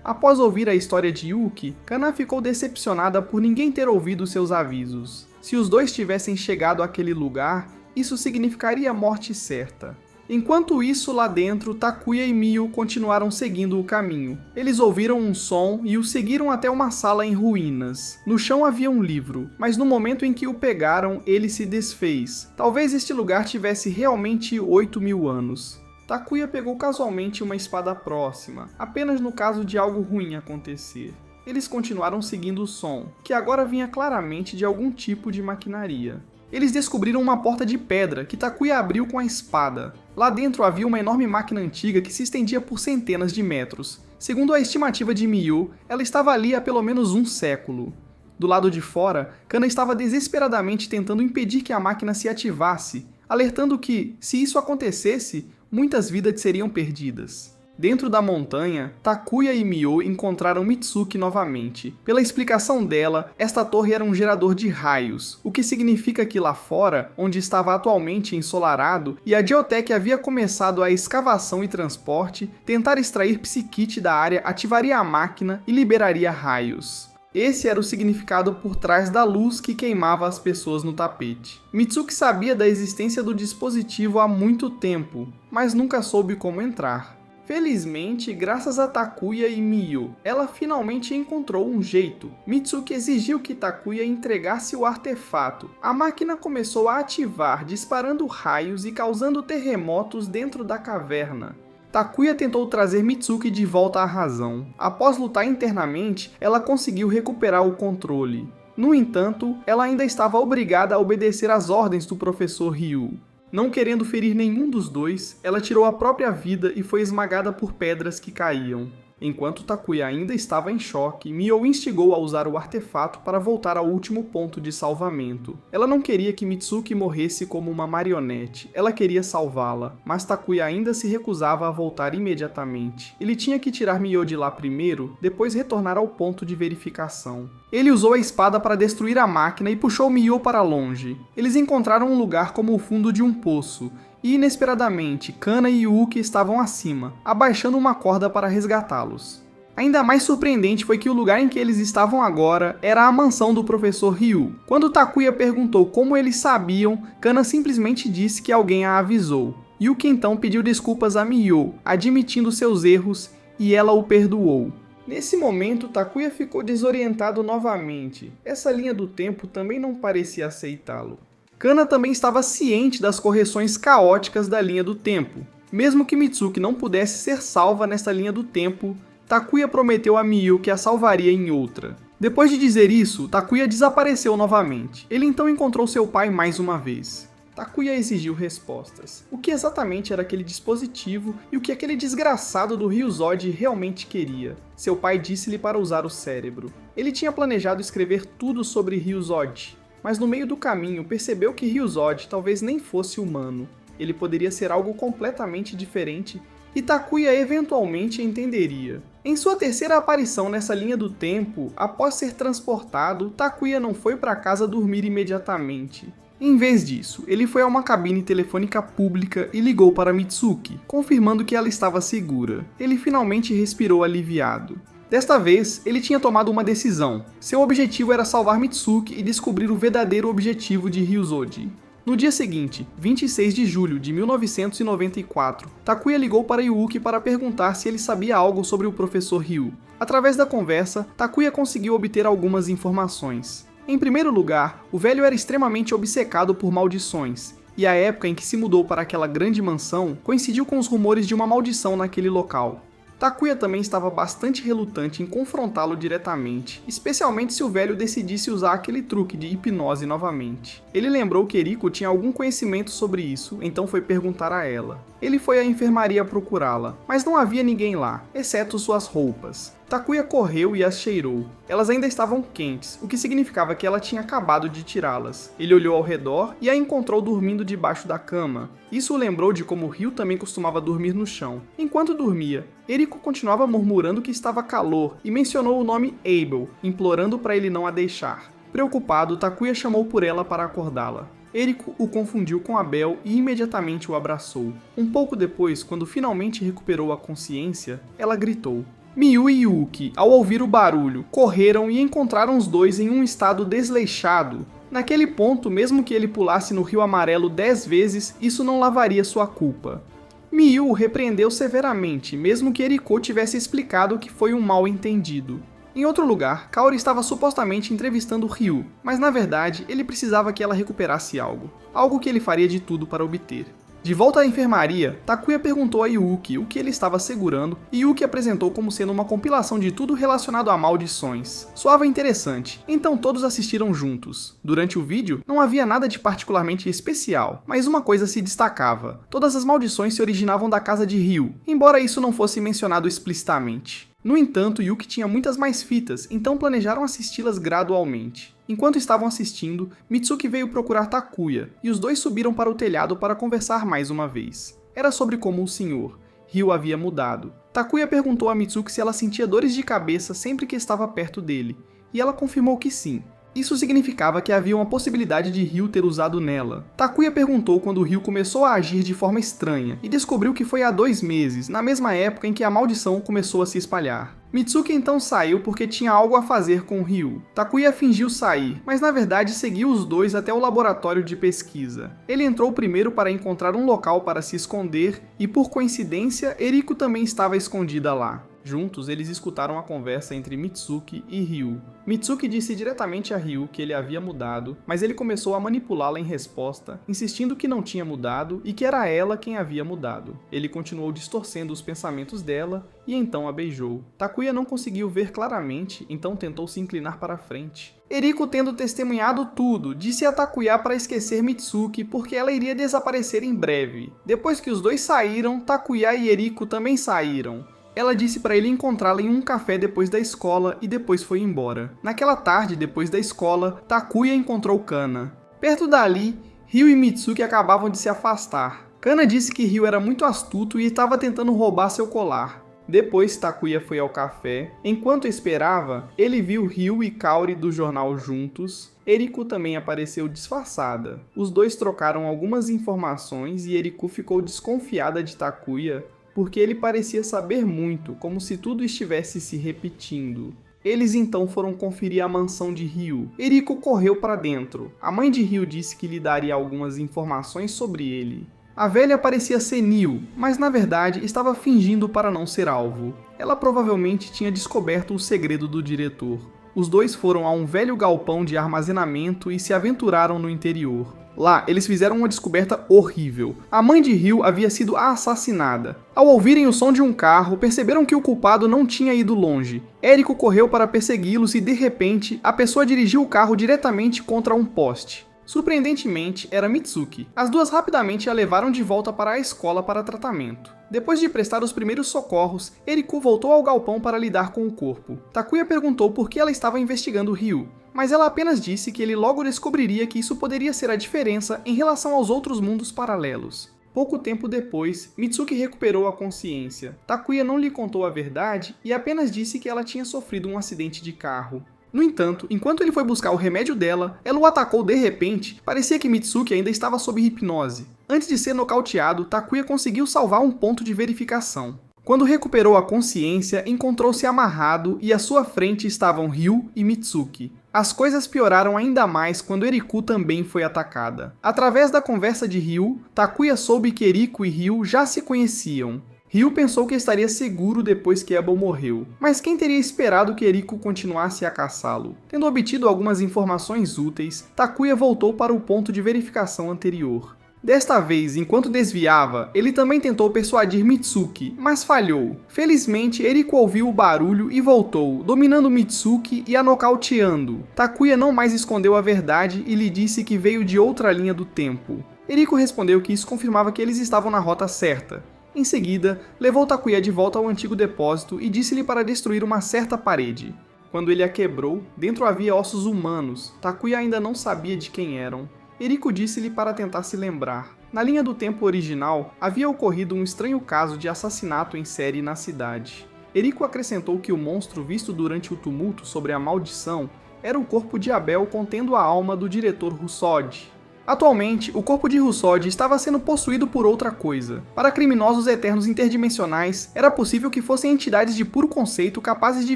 Após ouvir a história de Yuki, Kana ficou decepcionada por ninguém ter ouvido seus avisos. Se os dois tivessem chegado àquele lugar, isso significaria morte certa. Enquanto isso, lá dentro, Takuya e Miu continuaram seguindo o caminho. Eles ouviram um som e o seguiram até uma sala em ruínas. No chão havia um livro, mas no momento em que o pegaram, ele se desfez. Talvez este lugar tivesse realmente 8.000 anos. Takuya pegou casualmente uma espada próxima, apenas no caso de algo ruim acontecer. Eles continuaram seguindo o som, que agora vinha claramente de algum tipo de maquinaria. Eles descobriram uma porta de pedra que Takuya abriu com a espada. Lá dentro havia uma enorme máquina antiga que se estendia por centenas de metros. Segundo a estimativa de Miu, ela estava ali há pelo menos um século. Do lado de fora, Kana estava desesperadamente tentando impedir que a máquina se ativasse, alertando que, se isso acontecesse, muitas vidas seriam perdidas. Dentro da montanha, Takuya e Miu encontraram Mitsuki novamente. Pela explicação dela, esta torre era um gerador de raios, o que significa que lá fora, onde estava atualmente ensolarado, e a Geotech havia começado a escavação e transporte, tentar extrair Psykit da área ativaria a máquina e liberaria raios. Esse era o significado por trás da luz que queimava as pessoas no tapete. Mitsuki sabia da existência do dispositivo há muito tempo, mas nunca soube como entrar. Felizmente, graças a Takuya e Miu, ela finalmente encontrou um jeito. Mitsuki exigiu que Takuya entregasse o artefato. A máquina começou a ativar, disparando raios e causando terremotos dentro da caverna. Takuya tentou trazer Mitsuki de volta à razão. Após lutar internamente, ela conseguiu recuperar o controle. No entanto, ela ainda estava obrigada a obedecer às ordens do professor Ryu. Não querendo ferir nenhum dos dois, ela tirou a própria vida e foi esmagada por pedras que caíam. Enquanto Takuya ainda estava em choque, Miu instigou a usar o artefato para voltar ao último ponto de salvamento. Ela não queria que Mitsuki morresse como uma marionete, ela queria salvá-la, mas Takuya ainda se recusava a voltar imediatamente. Ele tinha que tirar Miu de lá primeiro, depois retornar ao ponto de verificação. Ele usou a espada para destruir a máquina e puxou Miu para longe. Eles encontraram um lugar como o fundo de um poço, e inesperadamente, Kana e Yuki estavam acima, abaixando uma corda para resgatá-los. Ainda mais surpreendente foi que o lugar em que eles estavam agora era a mansão do professor Ryu. Quando Takuya perguntou como eles sabiam, Kana simplesmente disse que alguém a avisou. Yuki então pediu desculpas a Miu, admitindo seus erros, e ela o perdoou. Nesse momento, Takuya ficou desorientado novamente. Essa linha do tempo também não parecia aceitá-lo. Kana também estava ciente das correções caóticas da linha do tempo. Mesmo que Mitsuki não pudesse ser salva nesta linha do tempo, Takuya prometeu a Miyu que a salvaria em outra. Depois de dizer isso, Takuya desapareceu novamente. Ele então encontrou seu pai mais uma vez. Takuya exigiu respostas. O que exatamente era aquele dispositivo e o que aquele desgraçado do Ryuzod realmente queria? Seu pai disse-lhe para usar o cérebro. Ele tinha planejado escrever tudo sobre Ryuzod, mas no meio do caminho percebeu que Ryuzod talvez nem fosse humano. Ele poderia ser algo completamente diferente e Takuya eventualmente entenderia. Em sua terceira aparição nessa linha do tempo, após ser transportado, Takuya não foi para casa dormir imediatamente. Em vez disso, ele foi a uma cabine telefônica pública e ligou para Mitsuki, confirmando que ela estava segura. Ele finalmente respirou aliviado. Desta vez, ele tinha tomado uma decisão. Seu objetivo era salvar Mitsuki e descobrir o verdadeiro objetivo de Ryuzod. No dia seguinte, 26 de julho de 1994, Takuya ligou para Yuuki para perguntar se ele sabia algo sobre o professor Ryu. Através da conversa, Takuya conseguiu obter algumas informações. Em primeiro lugar, o velho era extremamente obcecado por maldições, e a época em que se mudou para aquela grande mansão coincidiu com os rumores de uma maldição naquele local. Takuya também estava bastante relutante em confrontá-lo diretamente, especialmente se o velho decidisse usar aquele truque de hipnose novamente. Ele lembrou que Eriko tinha algum conhecimento sobre isso, então foi perguntar a ela. Ele foi à enfermaria procurá-la, mas não havia ninguém lá, exceto suas roupas. Takuya correu e as cheirou. Elas ainda estavam quentes, o que significava que ela tinha acabado de tirá-las. Ele olhou ao redor e a encontrou dormindo debaixo da cama. Isso o lembrou de como Ryu também costumava dormir no chão. Enquanto dormia, Eriko continuava murmurando que estava calor e mencionou o nome Abel, implorando para ele não a deixar. Preocupado, Takuya chamou por ela para acordá-la. Eriko o confundiu com Abel e imediatamente o abraçou. Um pouco depois, quando finalmente recuperou a consciência, ela gritou. Miyu e Yuuki, ao ouvir o barulho, correram e encontraram os dois em um estado desleixado. Naquele ponto, mesmo que ele pulasse no Rio Amarelo 10 vezes, isso não lavaria sua culpa. Miyu o repreendeu severamente, mesmo que Eriko tivesse explicado que foi um mal-entendido. Em outro lugar, Kaori estava supostamente entrevistando Ryu, mas na verdade ele precisava que ela recuperasse algo que ele faria de tudo para obter. De volta à enfermaria, Takuya perguntou a Yuuki o que ele estava segurando e Yuuki apresentou como sendo uma compilação de tudo relacionado a maldições. Soava interessante, então todos assistiram juntos. Durante o vídeo, não havia nada de particularmente especial, mas uma coisa se destacava. Todas as maldições se originavam da casa de Ryu, embora isso não fosse mencionado explicitamente. No entanto, Yuki tinha muitas mais fitas, então planejaram assisti-las gradualmente. Enquanto estavam assistindo, Mitsuki veio procurar Takuya, e os dois subiram para o telhado para conversar mais uma vez. Era sobre como o senhor, Ryu, havia mudado. Takuya perguntou a Mitsuki se ela sentia dores de cabeça sempre que estava perto dele, e ela confirmou que sim. Isso significava que havia uma possibilidade de Ryu ter usado nela. Takuya perguntou quando Ryu começou a agir de forma estranha, e descobriu que foi há 2 meses, na mesma época em que a maldição começou a se espalhar. Mitsuki então saiu porque tinha algo a fazer com Ryu. Takuya fingiu sair, mas na verdade seguiu os dois até o laboratório de pesquisa. Ele entrou primeiro para encontrar um local para se esconder, e por coincidência, Eriko também estava escondida lá. Juntos, eles escutaram a conversa entre Mitsuki e Ryu. Mitsuki disse diretamente a Ryu que ele havia mudado, mas ele começou a manipulá-la em resposta, insistindo que não tinha mudado e que era ela quem havia mudado. Ele continuou distorcendo os pensamentos dela e então a beijou. Takuya não conseguiu ver claramente, então tentou se inclinar para a frente. Eriko, tendo testemunhado tudo, disse a Takuya para esquecer Mitsuki porque ela iria desaparecer em breve. Depois que os dois saíram, Takuya e Eriko também saíram. Ela disse para ele encontrá-la em um café depois da escola e depois foi embora. Naquela tarde, depois da escola, Takuya encontrou Kana. Perto dali, Ryu e Mitsuki acabavam de se afastar. Kana disse que Ryu era muito astuto e estava tentando roubar seu colar. Depois, Takuya foi ao café. Enquanto esperava, ele viu Ryu e Kaori do jornal juntos. Eriko também apareceu disfarçada. Os dois trocaram algumas informações e Eriko ficou desconfiada de Takuya, porque ele parecia saber muito, como se tudo estivesse se repetindo. Eles então foram conferir a mansão de Ryu. Eriko correu para dentro. A mãe de Ryu disse que lhe daria algumas informações sobre ele. A velha parecia senil, mas na verdade estava fingindo para não ser alvo. Ela provavelmente tinha descoberto o segredo do diretor. Os dois foram a um velho galpão de armazenamento e se aventuraram no interior. Lá, eles fizeram uma descoberta horrível. A mãe de Ryu havia sido assassinada. Ao ouvirem o som de um carro, perceberam que o culpado não tinha ido longe. Eriko correu para persegui-los e, de repente, a pessoa dirigiu o carro diretamente contra um poste. Surpreendentemente, era Mitsuki. As duas rapidamente a levaram de volta para a escola para tratamento. Depois de prestar os primeiros socorros, Eriko voltou ao galpão para lidar com o corpo. Takuya perguntou por que ela estava investigando Ryu, mas ela apenas disse que ele logo descobriria que isso poderia ser a diferença em relação aos outros mundos paralelos. Pouco tempo depois, Mitsuki recuperou a consciência. Takuya não lhe contou a verdade e apenas disse que ela tinha sofrido um acidente de carro. No entanto, enquanto ele foi buscar o remédio dela, ela o atacou de repente. Parecia que Mitsuki ainda estava sob hipnose. Antes de ser nocauteado, Takuya conseguiu salvar um ponto de verificação. Quando recuperou a consciência, encontrou-se amarrado e à sua frente estavam Ryu e Mitsuki. As coisas pioraram ainda mais quando Eriko também foi atacada. Através da conversa de Ryu, Takuya soube que Eriko e Ryu já se conheciam. Ryu pensou que estaria seguro depois que Abel morreu, mas quem teria esperado que Eriko continuasse a caçá-lo? Tendo obtido algumas informações úteis, Takuya voltou para o ponto de verificação anterior. Desta vez, enquanto desviava, ele também tentou persuadir Mitsuki, mas falhou. Felizmente, Eriko ouviu o barulho e voltou, dominando Mitsuki e a nocauteando. Takuya não mais escondeu a verdade e lhe disse que veio de outra linha do tempo. Eriko respondeu que isso confirmava que eles estavam na rota certa. Em seguida, levou Takuya de volta ao antigo depósito e disse-lhe para destruir uma certa parede. Quando ele a quebrou, dentro havia ossos humanos. Takuya ainda não sabia de quem eram. Eriko disse-lhe para tentar se lembrar. Na linha do tempo original, havia ocorrido um estranho caso de assassinato em série na cidade. Eriko acrescentou que o monstro visto durante o tumulto sobre a maldição era o corpo de Abel contendo a alma do diretor Rusod. Atualmente, o corpo de Rusod estava sendo possuído por outra coisa. Para criminosos eternos interdimensionais, era possível que fossem entidades de puro conceito capazes de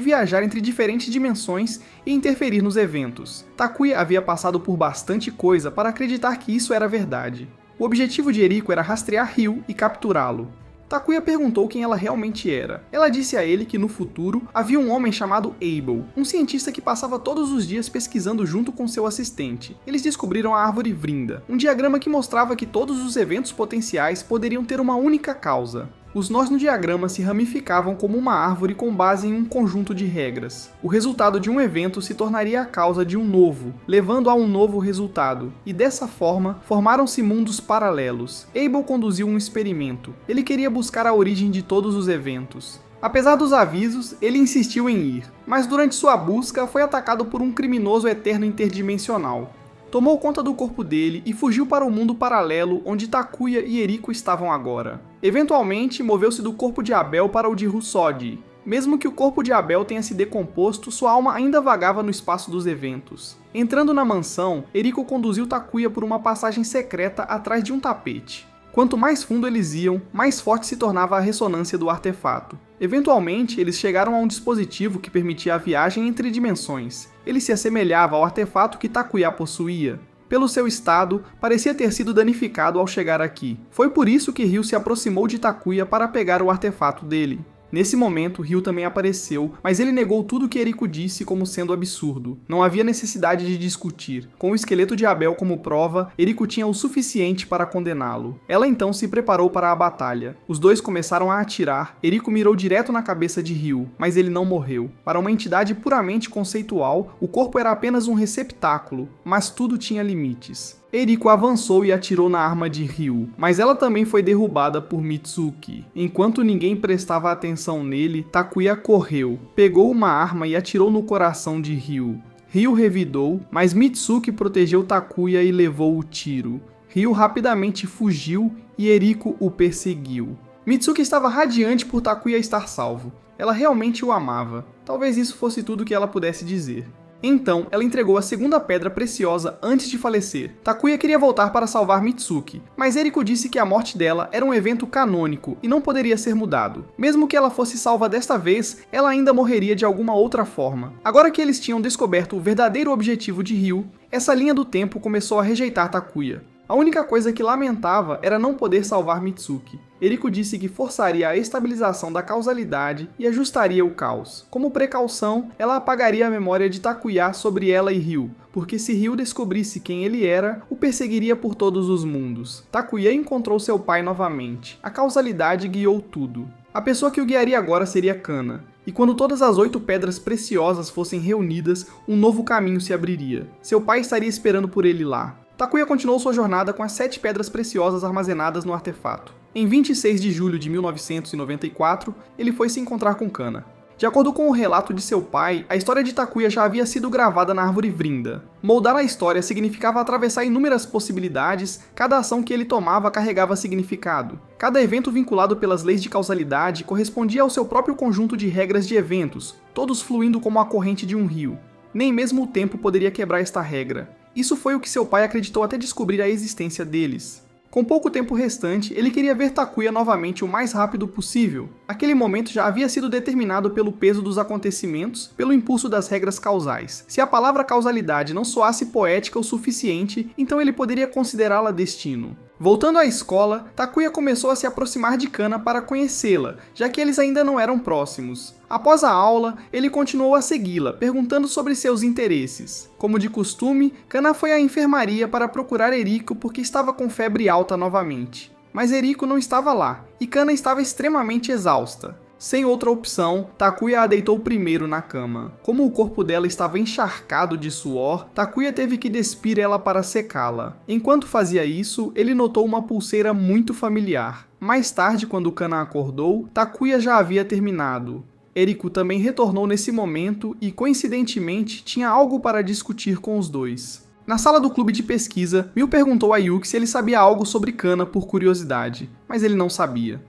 viajar entre diferentes dimensões e interferir nos eventos. Takuya havia passado por bastante coisa para acreditar que isso era verdade. O objetivo de Eriko era rastrear Ryu e capturá-lo. Takuya perguntou quem ela realmente era. Ela disse a ele que no futuro havia um homem chamado Abel, um cientista que passava todos os dias pesquisando junto com seu assistente. Eles descobriram a árvore Vrinda, um diagrama que mostrava que todos os eventos potenciais poderiam ter uma única causa. Os nós no diagrama se ramificavam como uma árvore com base em um conjunto de regras. O resultado de um evento se tornaria a causa de um novo, levando a um novo resultado, e dessa forma, formaram-se mundos paralelos. Abel conduziu um experimento. Ele queria buscar a origem de todos os eventos. Apesar dos avisos, ele insistiu em ir, mas durante sua busca foi atacado por um criminoso eterno interdimensional. Tomou conta do corpo dele e fugiu para o mundo paralelo onde Takuya e Eriko estavam agora. Eventualmente, moveu-se do corpo de Abel para o de Rusod. Mesmo que o corpo de Abel tenha se decomposto, sua alma ainda vagava no espaço dos eventos. Entrando na mansão, Eriko conduziu Takuya por uma passagem secreta atrás de um tapete. Quanto mais fundo eles iam, mais forte se tornava a ressonância do artefato. Eventualmente, eles chegaram a um dispositivo que permitia a viagem entre dimensões. Ele se assemelhava ao artefato que Takuya possuía. Pelo seu estado, parecia ter sido danificado ao chegar aqui. Foi por isso que Ryu se aproximou de Takuya para pegar o artefato dele. Nesse momento, Ryu também apareceu, mas ele negou tudo o que Eriko disse como sendo absurdo. Não havia necessidade de discutir. Com o esqueleto de Abel como prova, Eriko tinha o suficiente para condená-lo. Ela então se preparou para a batalha. Os dois começaram a atirar. Eriko mirou direto na cabeça de Ryu, mas ele não morreu. Para uma entidade puramente conceitual, o corpo era apenas um receptáculo, mas tudo tinha limites. Eriko avançou e atirou na arma de Ryu, mas ela também foi derrubada por Mitsuki. Enquanto ninguém prestava atenção nele, Takuya correu, pegou uma arma e atirou no coração de Ryu. Ryu revidou, mas Mitsuki protegeu Takuya e levou o tiro. Ryu rapidamente fugiu e Eriko o perseguiu. Mitsuki estava radiante por Takuya estar salvo. Ela realmente o amava. Talvez isso fosse tudo que ela pudesse dizer. Então, ela entregou a segunda pedra preciosa antes de falecer. Takuya queria voltar para salvar Mitsuki, mas Eriko disse que a morte dela era um evento canônico e não poderia ser mudado. Mesmo que ela fosse salva desta vez, ela ainda morreria de alguma outra forma. Agora que eles tinham descoberto o verdadeiro objetivo de Ryu, essa linha do tempo começou a rejeitar Takuya. A única coisa que lamentava era não poder salvar Mitsuki. Eriko disse que forçaria a estabilização da causalidade e ajustaria o caos. Como precaução, ela apagaria a memória de Takuya sobre ela e Ryu, porque se Ryu descobrisse quem ele era, o perseguiria por todos os mundos. Takuya encontrou seu pai novamente. A causalidade guiou tudo. A pessoa que o guiaria agora seria Kana. E quando todas as 8 pedras preciosas fossem reunidas, um novo caminho se abriria. Seu pai estaria esperando por ele lá. Takuya continuou sua jornada com as 7 pedras preciosas armazenadas no artefato. Em 26 de julho de 1994, ele foi se encontrar com Kana. De acordo com o relato de seu pai, a história de Takuya já havia sido gravada na árvore Vrinda. Moldar a história significava atravessar inúmeras possibilidades, cada ação que ele tomava carregava significado. Cada evento vinculado pelas leis de causalidade correspondia ao seu próprio conjunto de regras de eventos, todos fluindo como a corrente de um rio. Nem mesmo o tempo poderia quebrar esta regra. Isso foi o que seu pai acreditou até descobrir a existência deles. Com pouco tempo restante, ele queria ver Takuya novamente o mais rápido possível. Aquele momento já havia sido determinado pelo peso dos acontecimentos, pelo impulso das regras causais. Se a palavra causalidade não soasse poética o suficiente, então ele poderia considerá-la destino. Voltando à escola, Takuya começou a se aproximar de Kana para conhecê-la, já que eles ainda não eram próximos. Após a aula, ele continuou a segui-la, perguntando sobre seus interesses. Como de costume, Kana foi à enfermaria para procurar Eriko porque estava com febre alta novamente. Mas Eriko não estava lá, e Kana estava extremamente exausta. Sem outra opção, Takuya a deitou primeiro na cama. Como o corpo dela estava encharcado de suor, Takuya teve que despir ela para secá-la. Enquanto fazia isso, ele notou uma pulseira muito familiar. Mais tarde, quando Kana acordou, Takuya já havia terminado. Eriko também retornou nesse momento e, coincidentemente, tinha algo para discutir com os dois. Na sala do clube de pesquisa, Miu perguntou a Yuki se ele sabia algo sobre Kana por curiosidade, mas ele não sabia.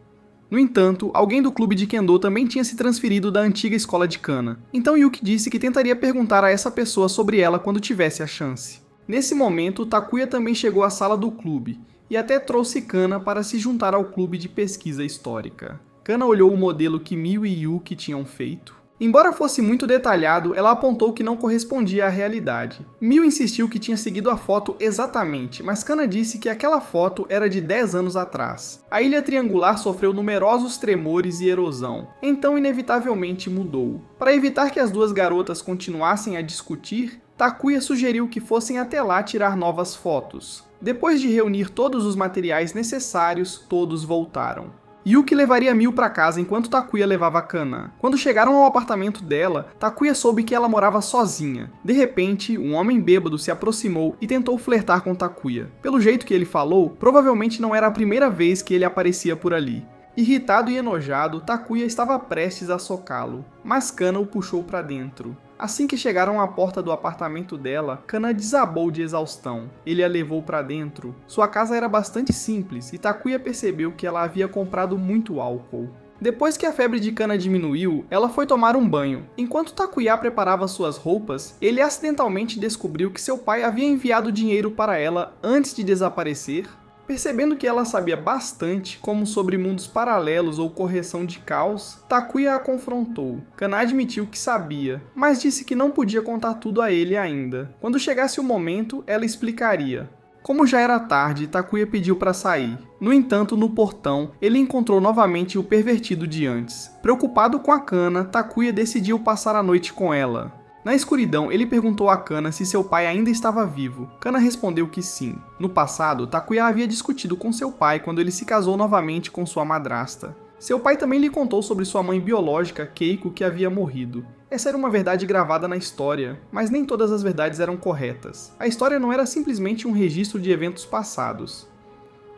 No entanto, alguém do clube de Kendo também tinha se transferido da antiga escola de Kana, então Yuki disse que tentaria perguntar a essa pessoa sobre ela quando tivesse a chance. Nesse momento, Takuya também chegou à sala do clube, e até trouxe Kana para se juntar ao clube de pesquisa histórica. Kana olhou o modelo que Miu e Yuki tinham feito. Embora fosse muito detalhado, ela apontou que não correspondia à realidade. Miu insistiu que tinha seguido a foto exatamente, mas Kana disse que aquela foto era de 10 anos atrás. A ilha triangular sofreu numerosos tremores e erosão, então inevitavelmente mudou. Para evitar que as duas garotas continuassem a discutir, Takuya sugeriu que fossem até lá tirar novas fotos. Depois de reunir todos os materiais necessários, todos voltaram. Yuki levaria Miu para casa enquanto Takuya levava Kana. Quando chegaram ao apartamento dela, Takuya soube que ela morava sozinha. De repente, um homem bêbado se aproximou e tentou flertar com Takuya. Pelo jeito que ele falou, provavelmente não era a primeira vez que ele aparecia por ali. Irritado e enojado, Takuya estava prestes a socá-lo, mas Kana o puxou para dentro. Assim que chegaram à porta do apartamento dela, Kana desabou de exaustão. Ele a levou para dentro. Sua casa era bastante simples e Takuya percebeu que ela havia comprado muito álcool. Depois que a febre de Kana diminuiu, ela foi tomar um banho. Enquanto Takuya preparava suas roupas, ele acidentalmente descobriu que seu pai havia enviado dinheiro para ela antes de desaparecer. Percebendo que ela sabia bastante, como sobre mundos paralelos ou correção de caos, Takuya a confrontou. Kana admitiu que sabia, mas disse que não podia contar tudo a ele ainda. Quando chegasse o momento, ela explicaria. Como já era tarde, Takuya pediu para sair. No entanto, no portão, ele encontrou novamente o pervertido de antes. Preocupado com a Kana, Takuya decidiu passar a noite com ela. Na escuridão, ele perguntou a Kana se seu pai ainda estava vivo. Kana respondeu que sim. No passado, Takuya havia discutido com seu pai quando ele se casou novamente com sua madrasta. Seu pai também lhe contou sobre sua mãe biológica, Keiko, que havia morrido. Essa era uma verdade gravada na história, mas nem todas as verdades eram corretas. A história não era simplesmente um registro de eventos passados.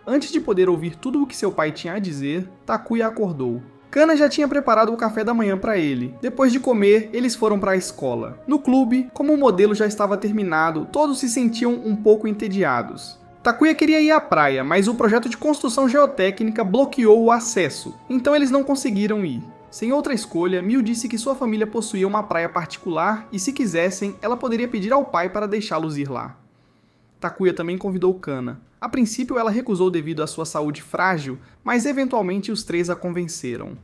Antes de poder ouvir tudo o que seu pai tinha a dizer, Takuya acordou. Kana já tinha preparado o café da manhã para ele. Depois de comer, eles foram para a escola. No clube, como o modelo já estava terminado, todos se sentiam um pouco entediados. Takuya queria ir à praia, mas o projeto de construção geotécnica bloqueou o acesso, então eles não conseguiram ir. Sem outra escolha, Miu disse que sua família possuía uma praia particular e, se quisessem, ela poderia pedir ao pai para deixá-los ir lá. Takuya também convidou Kana. A princípio ela recusou devido à sua saúde frágil, mas eventualmente os três a convenceram.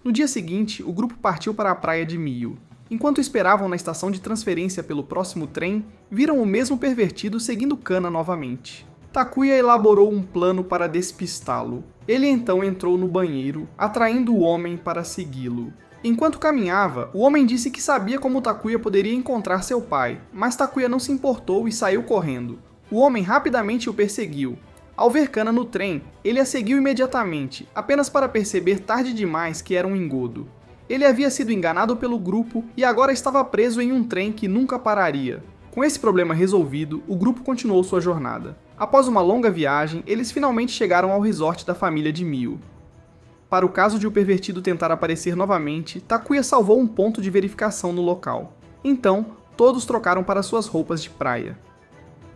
No dia seguinte, o grupo partiu para a praia de Miu. Enquanto esperavam na estação de transferência pelo próximo trem, viram o mesmo pervertido seguindo Kana novamente. Takuya elaborou um plano para despistá-lo. Ele então entrou no banheiro, atraindo o homem para segui-lo. Enquanto caminhava, o homem disse que sabia como Takuya poderia encontrar seu pai, mas Takuya não se importou e saiu correndo. O homem rapidamente o perseguiu. Ao ver Kana no trem, ele a seguiu imediatamente, apenas para perceber tarde demais que era um engodo. Ele havia sido enganado pelo grupo e agora estava preso em um trem que nunca pararia. Com esse problema resolvido, o grupo continuou sua jornada. Após uma longa viagem, eles finalmente chegaram ao resort da família de Mio. Para o caso de o pervertido tentar aparecer novamente, Takuya salvou um ponto de verificação no local. Então, todos trocaram para suas roupas de praia.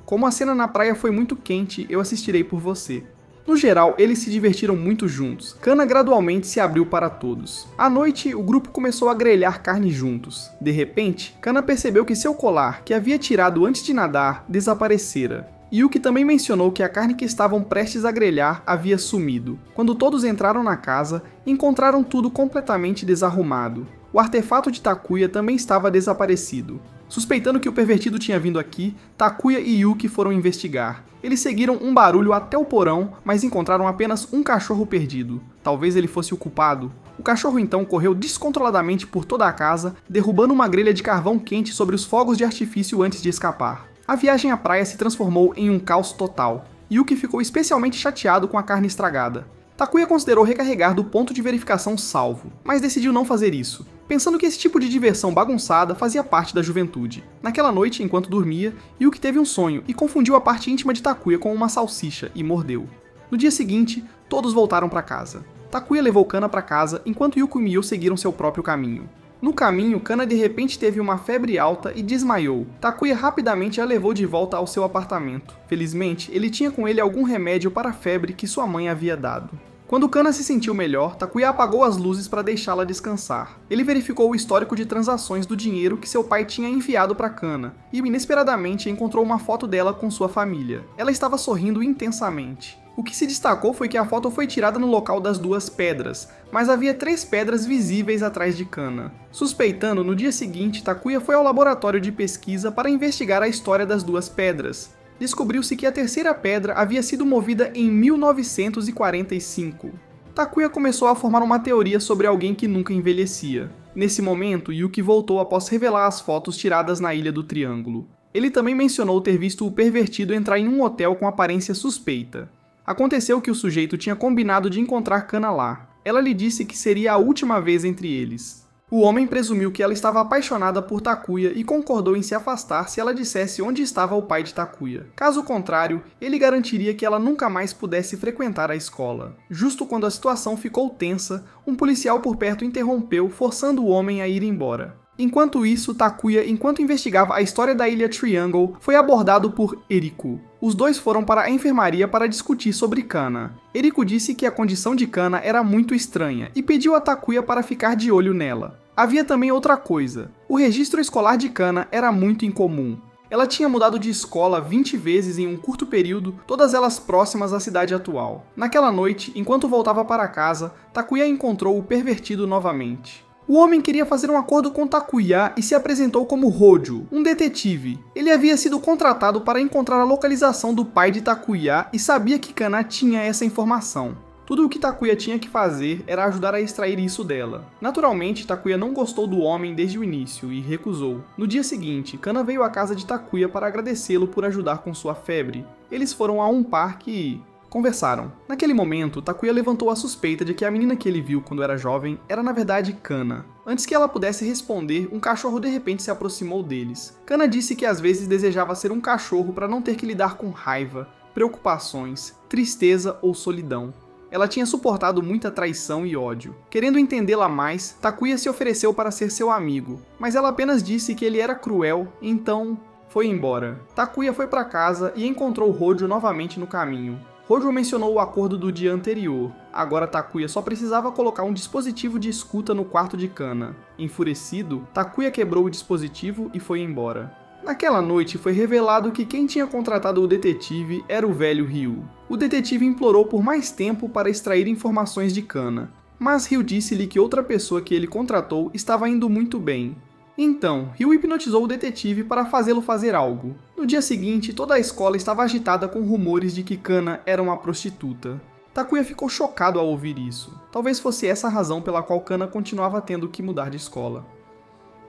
Como a cena na praia foi muito quente, eu assistirei por você. No geral, eles se divertiram muito juntos. Kana gradualmente se abriu para todos. À noite, o grupo começou a grelhar carne juntos. De repente, Kana percebeu que seu colar, que havia tirado antes de nadar, desaparecera. Yuki também mencionou que a carne que estavam prestes a grelhar havia sumido. Quando todos entraram na casa, encontraram tudo completamente desarrumado. O artefato de Takuya também estava desaparecido. Suspeitando que o pervertido tinha vindo aqui, Takuya e Yuki foram investigar. Eles seguiram um barulho até o porão, mas encontraram apenas um cachorro perdido. Talvez ele fosse o culpado. O cachorro então correu descontroladamente por toda a casa, derrubando uma grelha de carvão quente sobre os fogos de artifício antes de escapar. A viagem à praia se transformou em um caos total. Yuki ficou especialmente chateado com a carne estragada. Takuya considerou recarregar do ponto de verificação salvo, mas decidiu não fazer isso, pensando que esse tipo de diversão bagunçada fazia parte da juventude. Naquela noite, enquanto dormia, Yuki teve um sonho e confundiu a parte íntima de Takuya com uma salsicha e mordeu. No dia seguinte, todos voltaram para casa. Takuya levou Kana para casa, enquanto Yuki e Mio seguiram seu próprio caminho. No caminho, Kana de repente teve uma febre alta e desmaiou. Takuya rapidamente a levou de volta ao seu apartamento. Felizmente, ele tinha com ele algum remédio para a febre que sua mãe havia dado. Quando Kana se sentiu melhor, Takuya apagou as luzes para deixá-la descansar. Ele verificou o histórico de transações do dinheiro que seu pai tinha enviado para Kana, e inesperadamente encontrou uma foto dela com sua família. Ela estava sorrindo intensamente. O que se destacou foi que a foto foi tirada no local das duas pedras, mas havia 3 pedras visíveis atrás de Kana. Suspeitando, no dia seguinte, Takuya foi ao laboratório de pesquisa para investigar a história das duas pedras. Descobriu-se que a terceira pedra havia sido movida em 1945. Takuya começou a formar uma teoria sobre alguém que nunca envelhecia. Nesse momento, Yuki voltou após revelar as fotos tiradas na Ilha do Triângulo. Ele também mencionou ter visto o pervertido entrar em um hotel com aparência suspeita. Aconteceu que o sujeito tinha combinado de encontrar Kana lá. Ela lhe disse que seria a última vez entre eles. O homem presumiu que ela estava apaixonada por Takuya e concordou em se afastar se ela dissesse onde estava o pai de Takuya. Caso contrário, ele garantiria que ela nunca mais pudesse frequentar a escola. Justo quando a situação ficou tensa, um policial por perto interrompeu, forçando o homem a ir embora. Enquanto isso, Takuya, enquanto investigava a história da Ilha Triangle, foi abordado por Eriko. Os dois foram para a enfermaria para discutir sobre Kana. Eriko disse que a condição de Kana era muito estranha e pediu a Takuya para ficar de olho nela. Havia também outra coisa. O registro escolar de Kana era muito incomum. Ela tinha mudado de escola 20 vezes em um curto período, todas elas próximas à cidade atual. Naquela noite, enquanto voltava para casa, Takuya encontrou o pervertido novamente. O homem queria fazer um acordo com Takuya e se apresentou como Hojo, um detetive. Ele havia sido contratado para encontrar a localização do pai de Takuya e sabia que Kana tinha essa informação. Tudo o que Takuya tinha que fazer era ajudar a extrair isso dela. Naturalmente, Takuya não gostou do homem desde o início e recusou. No dia seguinte, Kana veio à casa de Takuya para agradecê-lo por ajudar com sua febre. Eles foram a um parque e conversaram. Naquele momento, Takuya levantou a suspeita de que a menina que ele viu quando era jovem era na verdade Kana. Antes que ela pudesse responder, um cachorro de repente se aproximou deles. Kana disse que às vezes desejava ser um cachorro para não ter que lidar com raiva, preocupações, tristeza ou solidão. Ela tinha suportado muita traição e ódio. Querendo entendê-la mais, Takuya se ofereceu para ser seu amigo, mas ela apenas disse que ele era cruel, então foi embora. Takuya foi para casa e encontrou Hojo novamente no caminho. Hojo mencionou o acordo do dia anterior. Agora Takuya só precisava colocar um dispositivo de escuta no quarto de Kana. Enfurecido, Takuya quebrou o dispositivo e foi embora. Naquela noite foi revelado que quem tinha contratado o detetive era o velho Ryu. O detetive implorou por mais tempo para extrair informações de Kana, mas Ryu disse-lhe que outra pessoa que ele contratou estava indo muito bem. Então, Ryu hipnotizou o detetive para fazê-lo fazer algo. No dia seguinte, toda a escola estava agitada com rumores de que Kana era uma prostituta. Takuya ficou chocado ao ouvir isso. Talvez fosse essa a razão pela qual Kana continuava tendo que mudar de escola.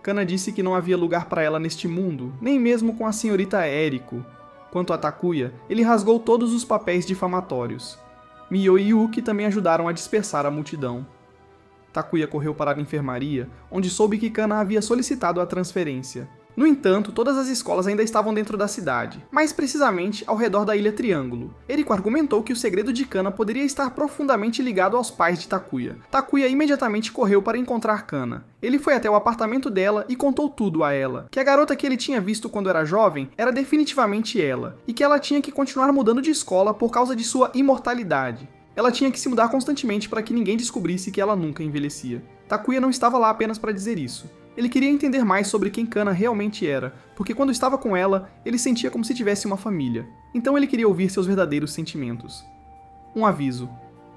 Kana disse que não havia lugar para ela neste mundo, nem mesmo com a senhorita Eriko. Quanto a Takuya, ele rasgou todos os papéis difamatórios. Mio e Yuki também ajudaram a dispersar a multidão. Takuya correu para a enfermaria, onde soube que Kana havia solicitado a transferência. No entanto, todas as escolas ainda estavam dentro da cidade, mais precisamente ao redor da Ilha Triângulo. Eriko argumentou que o segredo de Kana poderia estar profundamente ligado aos pais de Takuya. Takuya imediatamente correu para encontrar Kana. Ele foi até o apartamento dela e contou tudo a ela, que a garota que ele tinha visto quando era jovem era definitivamente ela, e que ela tinha que continuar mudando de escola por causa de sua imortalidade. Ela tinha que se mudar constantemente para que ninguém descobrisse que ela nunca envelhecia. Takuya não estava lá apenas para dizer isso. Ele queria entender mais sobre quem Kana realmente era, porque quando estava com ela, ele sentia como se tivesse uma família. Então ele queria ouvir seus verdadeiros sentimentos. Um aviso.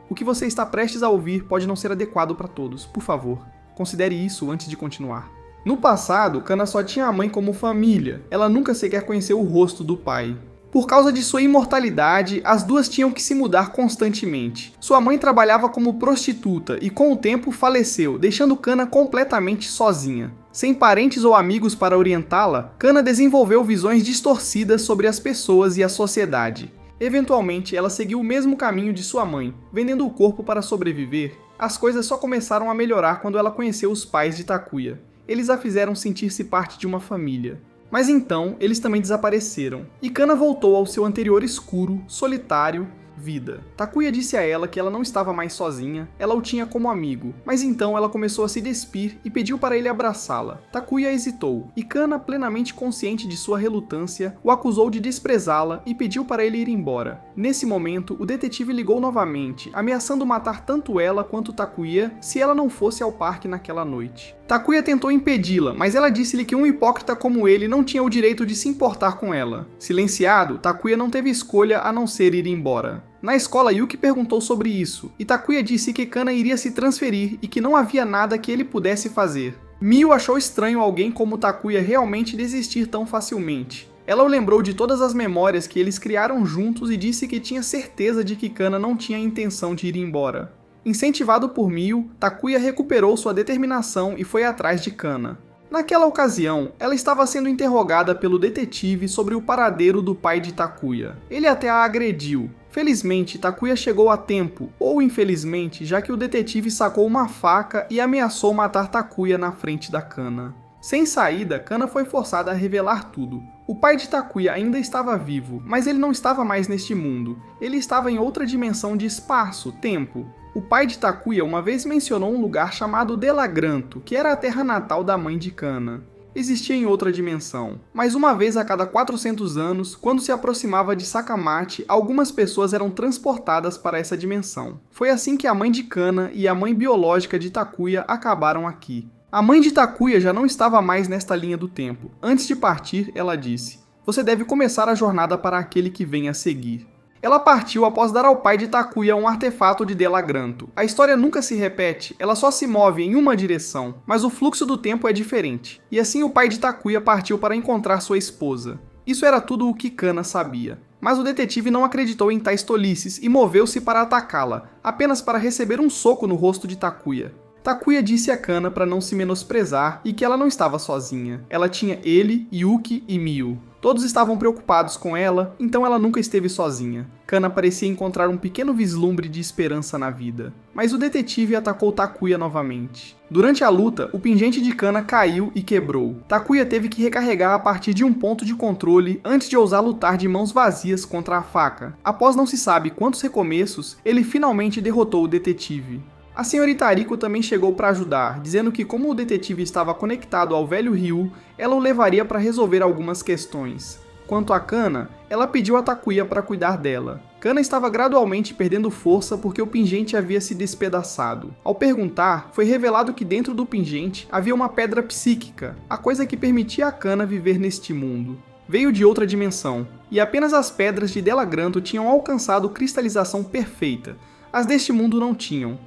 O que você está prestes a ouvir pode não ser adequado para todos. Por favor, considere isso antes de continuar. No passado, Kana só tinha a mãe como família. Ela nunca sequer conheceu o rosto do pai. Por causa de sua imortalidade, as duas tinham que se mudar constantemente. Sua mãe trabalhava como prostituta e com o tempo faleceu, deixando Kana completamente sozinha. Sem parentes ou amigos para orientá-la, Kana desenvolveu visões distorcidas sobre as pessoas e a sociedade. Eventualmente, ela seguiu o mesmo caminho de sua mãe, vendendo o corpo para sobreviver. As coisas só começaram a melhorar quando ela conheceu os pais de Takuya. Eles a fizeram sentir-se parte de uma família. Mas então, eles também desapareceram, e Kana voltou ao seu anterior escuro, solitário, vida. Takuya disse a ela que ela não estava mais sozinha, ela o tinha como amigo, mas então ela começou a se despir e pediu para ele abraçá-la. Takuya hesitou, e Kana, plenamente consciente de sua relutância, o acusou de desprezá-la e pediu para ele ir embora. Nesse momento, o detetive ligou novamente, ameaçando matar tanto ela quanto Takuya se ela não fosse ao parque naquela noite. Takuya tentou impedi-la, mas ela disse-lhe que um hipócrita como ele não tinha o direito de se importar com ela. Silenciado, Takuya não teve escolha a não ser ir embora. Na escola, Yuki perguntou sobre isso, e Takuya disse que Kana iria se transferir e que não havia nada que ele pudesse fazer. Mio achou estranho alguém como Takuya realmente desistir tão facilmente. Ela o lembrou de todas as memórias que eles criaram juntos e disse que tinha certeza de que Kana não tinha intenção de ir embora. Incentivado por Mio, Takuya recuperou sua determinação e foi atrás de Kana. Naquela ocasião, ela estava sendo interrogada pelo detetive sobre o paradeiro do pai de Takuya. Ele até a agrediu. Felizmente, Takuya chegou a tempo, ou infelizmente, já que o detetive sacou uma faca e ameaçou matar Takuya na frente da Kana. Sem saída, Kana foi forçada a revelar tudo. O pai de Takuya ainda estava vivo, mas ele não estava mais neste mundo. Ele estava em outra dimensão de espaço, tempo. O pai de Takuya uma vez mencionou um lugar chamado Delagranto, que era a terra natal da mãe de Kana. Existia em outra dimensão, mas uma vez a cada 400 anos, quando se aproximava de Sakamate, algumas pessoas eram transportadas para essa dimensão. Foi assim que a mãe de Kana e a mãe biológica de Takuya acabaram aqui. A mãe de Takuya já não estava mais nesta linha do tempo. Antes de partir, ela disse: "Você deve começar a jornada para aquele que vem a seguir." Ela partiu após dar ao pai de Takuya um artefato de Delagranto. A história nunca se repete, ela só se move em uma direção, mas o fluxo do tempo é diferente. E assim o pai de Takuya partiu para encontrar sua esposa. Isso era tudo o que Kana sabia. Mas o detetive não acreditou em tais tolices e moveu-se para atacá-la, apenas para receber um soco no rosto de Takuya. Takuya disse a Kana para não se menosprezar e que ela não estava sozinha. Ela tinha ele, Yuki e Mio. Todos estavam preocupados com ela, então ela nunca esteve sozinha. Kana parecia encontrar um pequeno vislumbre de esperança na vida. Mas o detetive atacou Takuya novamente. Durante a luta, o pingente de Kana caiu e quebrou. Takuya teve que recarregar a partir de um ponto de controle antes de ousar lutar de mãos vazias contra a faca. Após não se sabe quantos recomeços, ele finalmente derrotou o detetive. A senhorita Ariko também chegou para ajudar, dizendo que como o detetive estava conectado ao velho Ryu, ela o levaria para resolver algumas questões. Quanto a Kana, ela pediu a Takuya para cuidar dela. Kana estava gradualmente perdendo força porque o pingente havia se despedaçado. Ao perguntar, foi revelado que dentro do pingente havia uma pedra psíquica, a coisa que permitia a Kana viver neste mundo. Veio de outra dimensão, e apenas as pedras de Delagranto tinham alcançado cristalização perfeita. As deste mundo não tinham.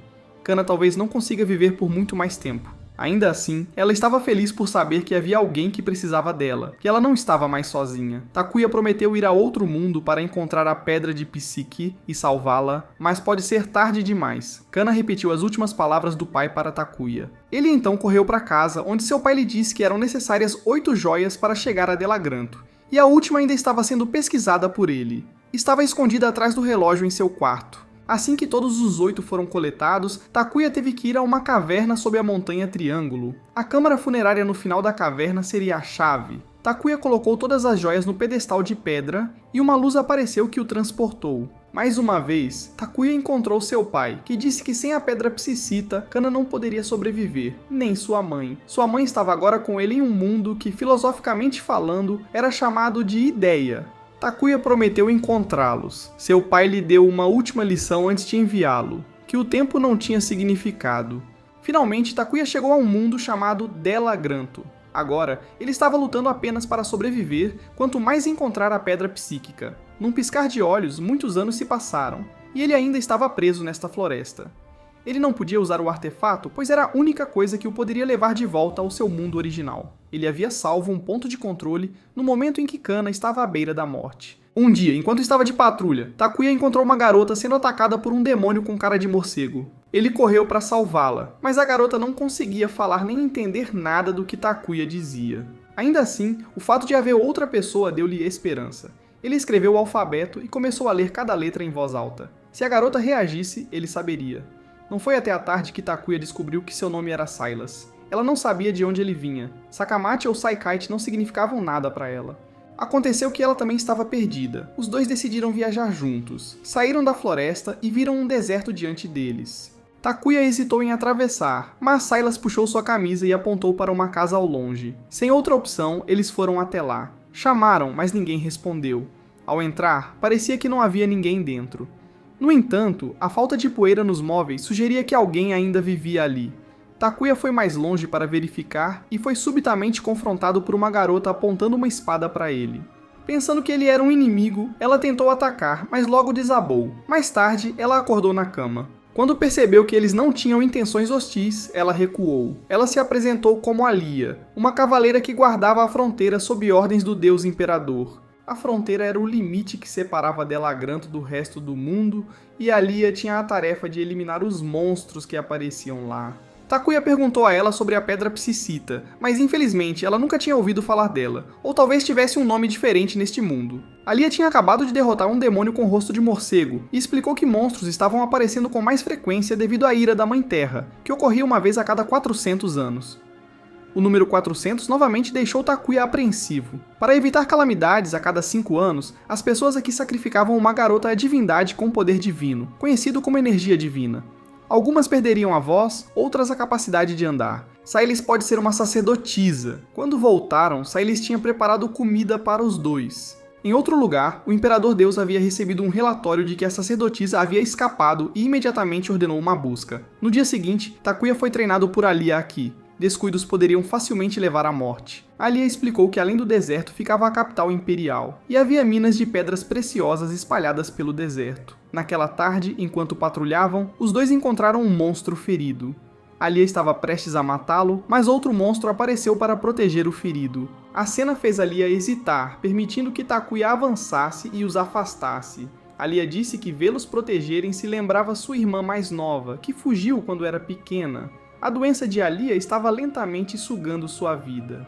Kana talvez não consiga viver por muito mais tempo. Ainda assim, ela estava feliz por saber que havia alguém que precisava dela, que ela não estava mais sozinha. Takuya prometeu ir a outro mundo para encontrar a Pedra de Psique e salvá-la, mas pode ser tarde demais. Kana repetiu as últimas palavras do pai para Takuya. Ele então correu para casa, onde seu pai lhe disse que eram necessárias 8 joias para chegar a Delagranto, e a última ainda estava sendo pesquisada por ele. Estava escondida atrás do relógio em seu quarto. Assim que todos os 8 foram coletados, Takuya teve que ir a uma caverna sob a montanha Triângulo. A câmara funerária no final da caverna seria a chave. Takuya colocou todas as joias no pedestal de pedra e uma luz apareceu que o transportou. Mais uma vez, Takuya encontrou seu pai, que disse que sem a pedra psicita, Kana não poderia sobreviver, nem sua mãe. Sua mãe estava agora com ele em um mundo que, filosoficamente falando, era chamado de Ideia. Takuya prometeu encontrá-los. Seu pai lhe deu uma última lição antes de enviá-lo, que o tempo não tinha significado. Finalmente, Takuya chegou a um mundo chamado Delagranto. Agora, ele estava lutando apenas para sobreviver, quanto mais encontrar a pedra psíquica. Num piscar de olhos, muitos anos se passaram, e ele ainda estava preso nesta floresta. Ele não podia usar o artefato, pois era a única coisa que o poderia levar de volta ao seu mundo original. Ele havia salvo um ponto de controle no momento em que Kana estava à beira da morte. Um dia, enquanto estava de patrulha, Takuya encontrou uma garota sendo atacada por um demônio com cara de morcego. Ele correu para salvá-la, mas a garota não conseguia falar nem entender nada do que Takuya dizia. Ainda assim, o fato de haver outra pessoa deu-lhe esperança. Ele escreveu o alfabeto e começou a ler cada letra em voz alta. Se a garota reagisse, ele saberia. Não foi até a tarde que Takuya descobriu que seu nome era Silas. Ela não sabia de onde ele vinha. Sakamate ou Saikite não significavam nada para ela. Aconteceu que ela também estava perdida. Os dois decidiram viajar juntos. Saíram da floresta e viram um deserto diante deles. Takuya hesitou em atravessar, mas Silas puxou sua camisa e apontou para uma casa ao longe. Sem outra opção, eles foram até lá. Chamaram, mas ninguém respondeu. Ao entrar, parecia que não havia ninguém dentro. No entanto, a falta de poeira nos móveis sugeria que alguém ainda vivia ali. Takuya foi mais longe para verificar e foi subitamente confrontado por uma garota apontando uma espada para ele. Pensando que ele era um inimigo, ela tentou atacar, mas logo desabou. Mais tarde, ela acordou na cama. Quando percebeu que eles não tinham intenções hostis, ela recuou. Ela se apresentou como Alia, uma cavaleira que guardava a fronteira sob ordens do Deus Imperador. A fronteira era o limite que separava Delagranto do resto do mundo, e Alia tinha a tarefa de eliminar os monstros que apareciam lá. Takuya perguntou a ela sobre a Pedra Psicita, mas infelizmente ela nunca tinha ouvido falar dela, ou talvez tivesse um nome diferente neste mundo. Alia tinha acabado de derrotar um demônio com rosto de morcego, e explicou que monstros estavam aparecendo com mais frequência devido à ira da Mãe Terra, que ocorria uma vez a cada 400 anos. O número 400 novamente deixou Takuya apreensivo. Para evitar calamidades a cada 5 anos, as pessoas aqui sacrificavam uma garota à divindade com poder divino, conhecido como energia divina. Algumas perderiam a voz, outras a capacidade de andar. Silas pode ser uma sacerdotisa. Quando voltaram, Silas tinha preparado comida para os dois. Em outro lugar, o Imperador Deus havia recebido um relatório de que a sacerdotisa havia escapado e imediatamente ordenou uma busca. No dia seguinte, Takuya foi treinado por Alia aqui. Descuidos poderiam facilmente levar à morte. Alia explicou que além do deserto ficava a capital imperial, e havia minas de pedras preciosas espalhadas pelo deserto. Naquela tarde, enquanto patrulhavam, os dois encontraram um monstro ferido. Alia estava prestes a matá-lo, mas outro monstro apareceu para proteger o ferido. A cena fez Alia hesitar, permitindo que Takuya avançasse e os afastasse. Alia disse que vê-los protegerem se lembrava sua irmã mais nova, que fugiu quando era pequena. A doença de Alia estava lentamente sugando sua vida.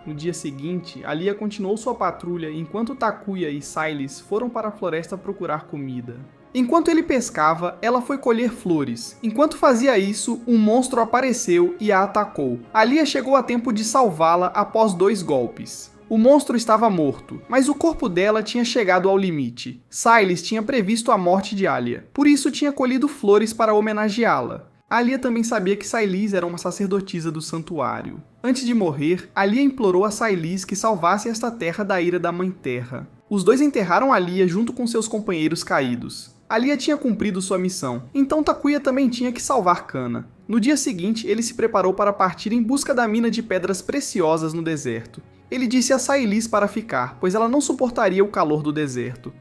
No dia seguinte, Alia continuou sua patrulha enquanto Takuya e Silas foram para a floresta procurar comida. Enquanto ele pescava, ela foi colher flores. Enquanto fazia isso, um monstro apareceu e a atacou. Alia chegou a tempo de salvá-la após 2 golpes. O monstro estava morto, mas o corpo dela tinha chegado ao limite. Silas tinha previsto a morte de Alia, por isso tinha colhido flores para homenageá-la. Alia também sabia que Silas era uma sacerdotisa do santuário. Antes de morrer, Alia implorou a Silas que salvasse esta terra da ira da Mãe Terra. Os dois enterraram Alia junto com seus companheiros caídos. Alia tinha cumprido sua missão, então Takuya também tinha que salvar Kana. No dia seguinte, ele se preparou para partir em busca da mina de pedras preciosas no deserto. Ele disse a Silas para ficar, pois ela não suportaria o calor do deserto.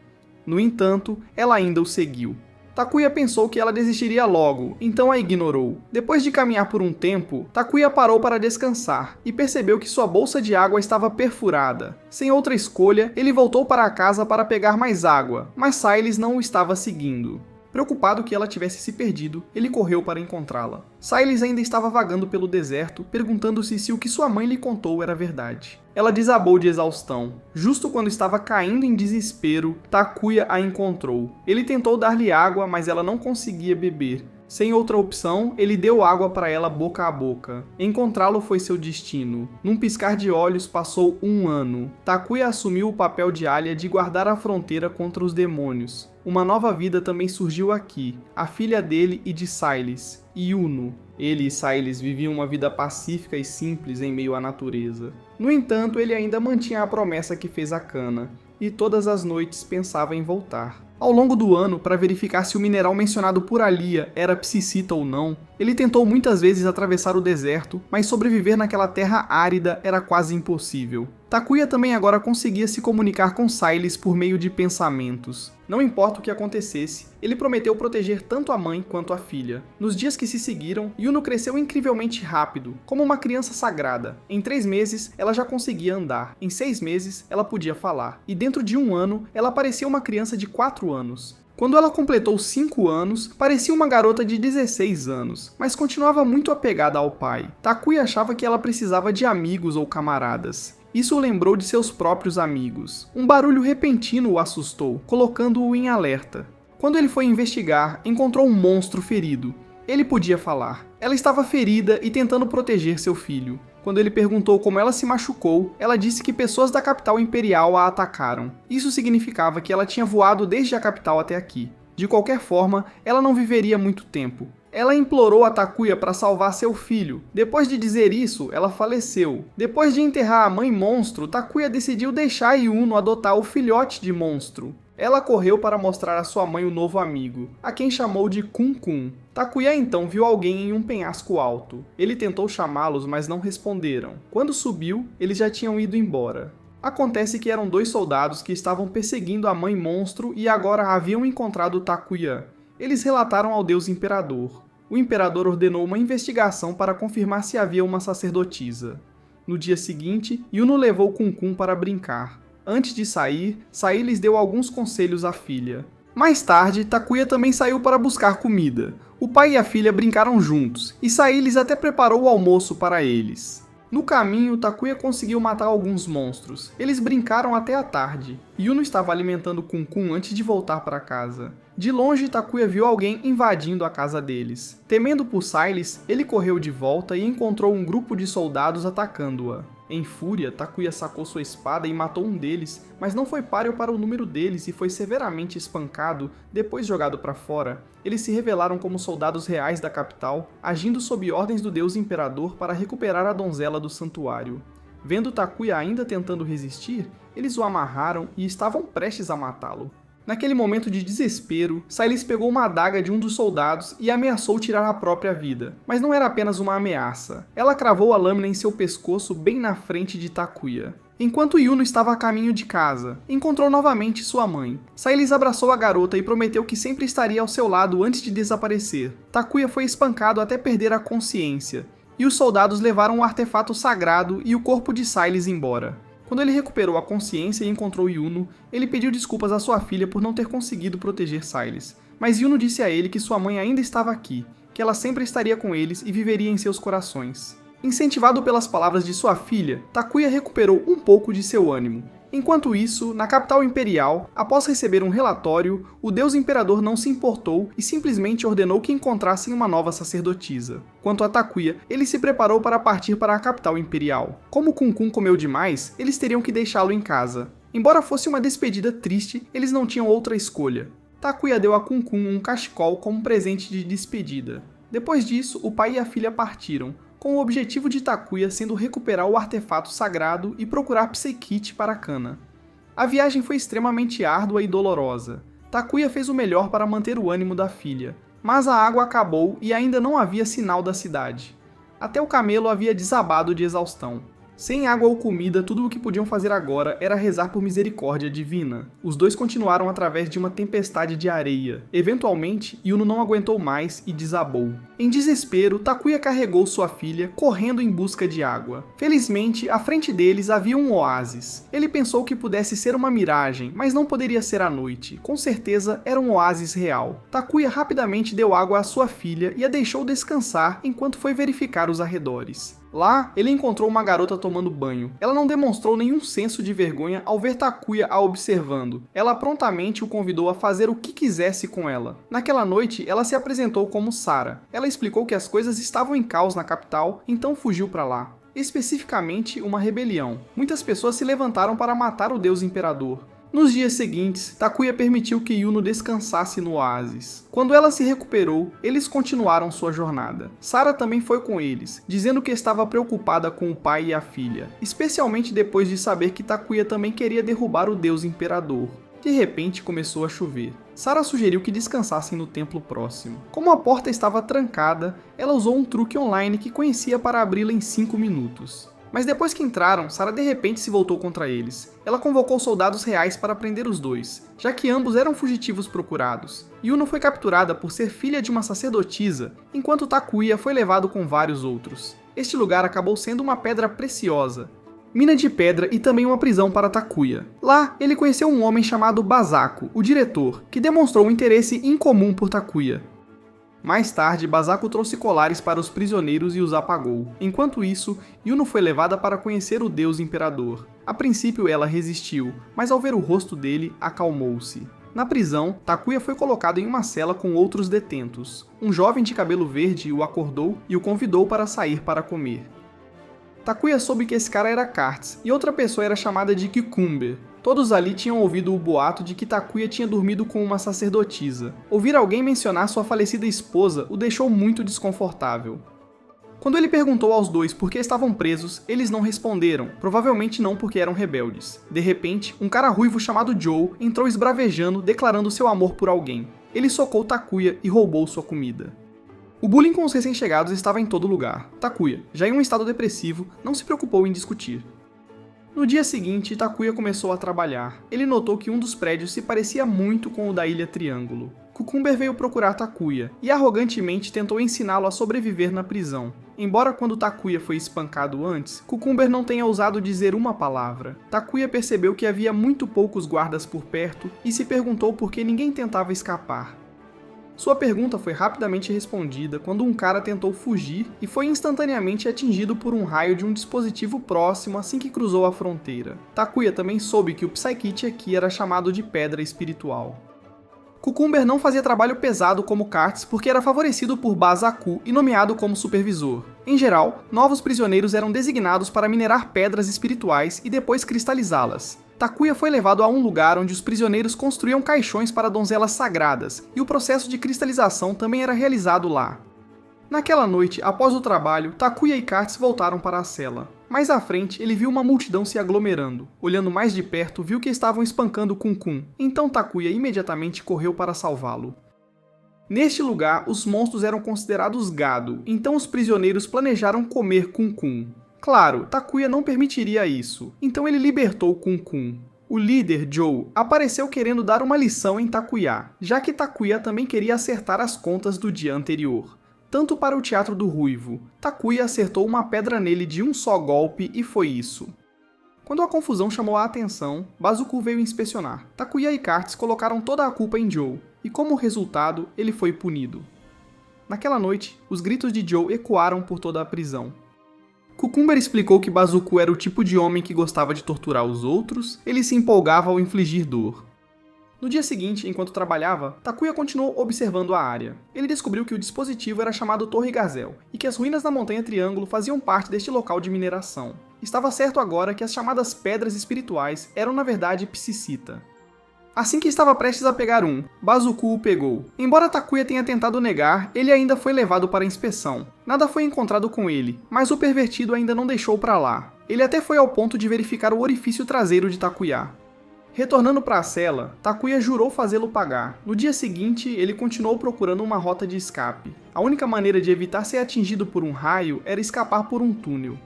No entanto, ela ainda o seguiu. Takuya pensou que ela desistiria logo, então a ignorou. Depois de caminhar por um tempo, Takuya parou para descansar e percebeu que sua bolsa de água estava perfurada. Sem outra escolha, ele voltou para a casa para pegar mais água, mas Silas não o estava seguindo. Preocupado que ela tivesse se perdido, ele correu para encontrá-la. Silas ainda estava vagando pelo deserto, perguntando-se se o que sua mãe lhe contou era verdade. Ela desabou de exaustão. Justo quando estava caindo em desespero, Takuya a encontrou. Ele tentou dar-lhe água, mas ela não conseguia beber. Sem outra opção, ele deu água para ela boca a boca. Encontrá-lo foi seu destino. Num piscar de olhos, passou 1 ano. Takuya assumiu o papel de Alya de guardar a fronteira contra os demônios. Uma nova vida também surgiu aqui, a filha dele e de Silas, Yuno. Ele e Silas viviam uma vida pacífica e simples em meio à natureza. No entanto, ele ainda mantinha a promessa que fez a Kana, e todas as noites pensava em voltar. Ao longo do ano, para verificar se o mineral mencionado por Alya era psicita ou não, ele tentou muitas vezes atravessar o deserto, mas sobreviver naquela terra árida era quase impossível. Takuya também agora conseguia se comunicar com Silas por meio de pensamentos. Não importa o que acontecesse, ele prometeu proteger tanto a mãe quanto a filha. Nos dias que se seguiram, Yuno cresceu incrivelmente rápido, como uma criança sagrada. Em 3 meses, ela já conseguia andar. Em 6 meses, ela podia falar. E dentro de 1 ano, ela parecia uma criança de 4 anos. Quando ela completou 5 anos, parecia uma garota de 16 anos, mas continuava muito apegada ao pai. Takuya achava que ela precisava de amigos ou camaradas. Isso o lembrou de seus próprios amigos. Um barulho repentino o assustou, colocando-o em alerta. Quando ele foi investigar, encontrou um monstro ferido. Ele podia falar. Ela estava ferida e tentando proteger seu filho. Quando ele perguntou como ela se machucou, ela disse que pessoas da capital imperial a atacaram. Isso significava que ela tinha voado desde a capital até aqui. De qualquer forma, ela não viveria muito tempo. Ela implorou a Takuya para salvar seu filho. Depois de dizer isso, ela faleceu. Depois de enterrar a mãe monstro, Takuya decidiu deixar Yuno adotar o filhote de monstro. Ela correu para mostrar a sua mãe o novo amigo, a quem chamou de Kun-kun. Takuya então viu alguém em um penhasco alto. Ele tentou chamá-los, mas não responderam. Quando subiu, eles já tinham ido embora. Acontece que eram 2 soldados que estavam perseguindo a mãe monstro e agora haviam encontrado Takuya. Eles relataram ao deus imperador. O imperador ordenou uma investigação para confirmar se havia uma sacerdotisa. No dia seguinte, Yuno levou Kun-kun para brincar. Antes de sair, Silas deu alguns conselhos à filha. Mais tarde, Takuya também saiu para buscar comida. O pai e a filha brincaram juntos, e Silas até preparou o almoço para eles. No caminho, Takuya conseguiu matar alguns monstros. Eles brincaram até a tarde. Yuno estava alimentando Kun-kun antes de voltar para casa. De longe, Takuya viu alguém invadindo a casa deles. Temendo por Silas, ele correu de volta e encontrou um grupo de soldados atacando-a. Em fúria, Takuya sacou sua espada e matou um deles, mas não foi páreo para o número deles e foi severamente espancado, depois jogado para fora. Eles se revelaram como soldados reais da capital, agindo sob ordens do deus imperador para recuperar a donzela do santuário. Vendo Takuya ainda tentando resistir, eles o amarraram e estavam prestes a matá-lo. Naquele momento de desespero, Silas pegou uma adaga de um dos soldados e ameaçou tirar a própria vida. Mas não era apenas uma ameaça. Ela cravou a lâmina em seu pescoço bem na frente de Takuya. Enquanto Yuno estava a caminho de casa, encontrou novamente sua mãe. Silas abraçou a garota e prometeu que sempre estaria ao seu lado antes de desaparecer. Takuya foi espancado até perder a consciência, e os soldados levaram o artefato sagrado e o corpo de Silas embora. Quando ele recuperou a consciência e encontrou Yuno, ele pediu desculpas à sua filha por não ter conseguido proteger Silas. Mas Yuno disse a ele que sua mãe ainda estava aqui, que ela sempre estaria com eles e viveria em seus corações. Incentivado pelas palavras de sua filha, Takuya recuperou um pouco de seu ânimo. Enquanto isso, na capital imperial, após receber um relatório, o deus imperador não se importou e simplesmente ordenou que encontrassem uma nova sacerdotisa. Quanto a Takuya, ele se preparou para partir para a capital imperial. Como Kun-kun comeu demais, eles teriam que deixá-lo em casa. Embora fosse uma despedida triste, eles não tinham outra escolha. Takuya deu a Kun-kun um cachecol como presente de despedida. Depois disso, o pai e a filha partiram, com o objetivo de Takuya sendo recuperar o artefato sagrado e procurar Psykit para Kana. A viagem foi extremamente árdua e dolorosa. Takuya fez o melhor para manter o ânimo da filha, mas a água acabou e ainda não havia sinal da cidade. Até o camelo havia desabado de exaustão. Sem água ou comida, tudo o que podiam fazer agora era rezar por misericórdia divina. Os dois continuaram através de uma tempestade de areia. Eventualmente, Yuno não aguentou mais e desabou. Em desespero, Takuya carregou sua filha, correndo em busca de água. Felizmente, à frente deles havia um oásis. Ele pensou que pudesse ser uma miragem, mas não poderia ser à noite. Com certeza, era um oásis real. Takuya rapidamente deu água à sua filha e a deixou descansar enquanto foi verificar os arredores. Lá, ele encontrou uma garota tomando banho. Ela não demonstrou nenhum senso de vergonha ao ver Takuya a observando. Ela prontamente o convidou a fazer o que quisesse com ela. Naquela noite, ela se apresentou como Sara. Ela explicou que as coisas estavam em caos na capital, então fugiu para lá. Especificamente, uma rebelião. Muitas pessoas se levantaram para matar o deus imperador. Nos dias seguintes, Takuya permitiu que Yuno descansasse no oásis. Quando ela se recuperou, eles continuaram sua jornada. Sara também foi com eles, dizendo que estava preocupada com o pai e a filha, especialmente depois de saber que Takuya também queria derrubar o deus imperador. De repente, começou a chover. Sara sugeriu que descansassem no templo próximo. Como a porta estava trancada, ela usou um truque online que conhecia para abri-la em 5 minutos. Mas depois que entraram, Sara de repente se voltou contra eles. Ela convocou soldados reais para prender os dois, já que ambos eram fugitivos procurados. Yuno foi capturada por ser filha de uma sacerdotisa, enquanto Takuya foi levado com vários outros. Este lugar acabou sendo uma pedra preciosa, mina de pedra e também uma prisão para Takuya. Lá, ele conheceu um homem chamado Basako, o diretor, que demonstrou um interesse incomum por Takuya. Mais tarde, Basako trouxe colares para os prisioneiros e os apagou. Enquanto isso, Yuno foi levada para conhecer o deus imperador. A princípio ela resistiu, mas ao ver o rosto dele, acalmou-se. Na prisão, Takuya foi colocado em uma cela com outros detentos. Um jovem de cabelo verde o acordou e o convidou para sair para comer. Takuya soube que esse cara era Kartz, e outra pessoa era chamada de Cucumber. Todos ali tinham ouvido o boato de que Takuya tinha dormido com uma sacerdotisa. Ouvir alguém mencionar sua falecida esposa o deixou muito desconfortável. Quando ele perguntou aos dois por que estavam presos, eles não responderam, provavelmente não porque eram rebeldes. De repente, um cara ruivo chamado Joe entrou esbravejando, declarando seu amor por alguém. Ele socou Takuya e roubou sua comida. O bullying com os recém-chegados estava em todo lugar. Takuya, já em um estado depressivo, não se preocupou em discutir. No dia seguinte, Takuya começou a trabalhar. Ele notou que um dos prédios se parecia muito com o da Ilha Triângulo. Cucumber veio procurar Takuya e arrogantemente tentou ensiná-lo a sobreviver na prisão. Embora quando Takuya foi espancado antes, Cucumber não tenha ousado dizer uma palavra. Takuya percebeu que havia muito poucos guardas por perto e se perguntou por que ninguém tentava escapar. Sua pergunta foi rapidamente respondida quando um cara tentou fugir e foi instantaneamente atingido por um raio de um dispositivo próximo assim que cruzou a fronteira. Takuya também soube que o Psykit aqui era chamado de Pedra Espiritual. Cucumber não fazia trabalho pesado como Kartz porque era favorecido por Basako e nomeado como supervisor. Em geral, novos prisioneiros eram designados para minerar pedras espirituais e depois cristalizá-las. Takuya foi levado a um lugar onde os prisioneiros construíam caixões para donzelas sagradas, e o processo de cristalização também era realizado lá. Naquela noite, após o trabalho, Takuya e Kartz voltaram para a cela. Mais à frente, ele viu uma multidão se aglomerando. Olhando mais de perto, viu que estavam espancando Kun-kun. Então Takuya imediatamente correu para salvá-lo. Neste lugar, os monstros eram considerados gado, então os prisioneiros planejaram comer Kun-kun. Claro, Takuya não permitiria isso, então ele libertou Kun-kun. O líder, Joe, apareceu querendo dar uma lição em Takuya, já que Takuya também queria acertar as contas do dia anterior. Tanto para o Teatro do Ruivo, Takuya acertou uma pedra nele de um só golpe e foi isso. Quando a confusão chamou a atenção, Basako veio inspecionar. Takuya e Kartz colocaram toda a culpa em Joe, e como resultado, ele foi punido. Naquela noite, os gritos de Joe ecoaram por toda a prisão. Cucumber explicou que Basako era o tipo de homem que gostava de torturar os outros, ele se empolgava ao infligir dor. No dia seguinte, enquanto trabalhava, Takuya continuou observando a área. Ele descobriu que o dispositivo era chamado Torre Gazelle, e que as ruínas da Montanha Triângulo faziam parte deste local de mineração. Estava certo agora que as chamadas pedras espirituais eram na verdade psicita. Assim que estava prestes a pegar um, Basako o pegou. Embora Takuya tenha tentado negar, ele ainda foi levado para inspeção. Nada foi encontrado com ele, mas o pervertido ainda não deixou para lá. Ele até foi ao ponto de verificar o orifício traseiro de Takuya. Retornando para a cela, Takuya jurou fazê-lo pagar. No dia seguinte, ele continuou procurando uma rota de escape. A única maneira de evitar ser atingido por um raio era escapar por um túnel.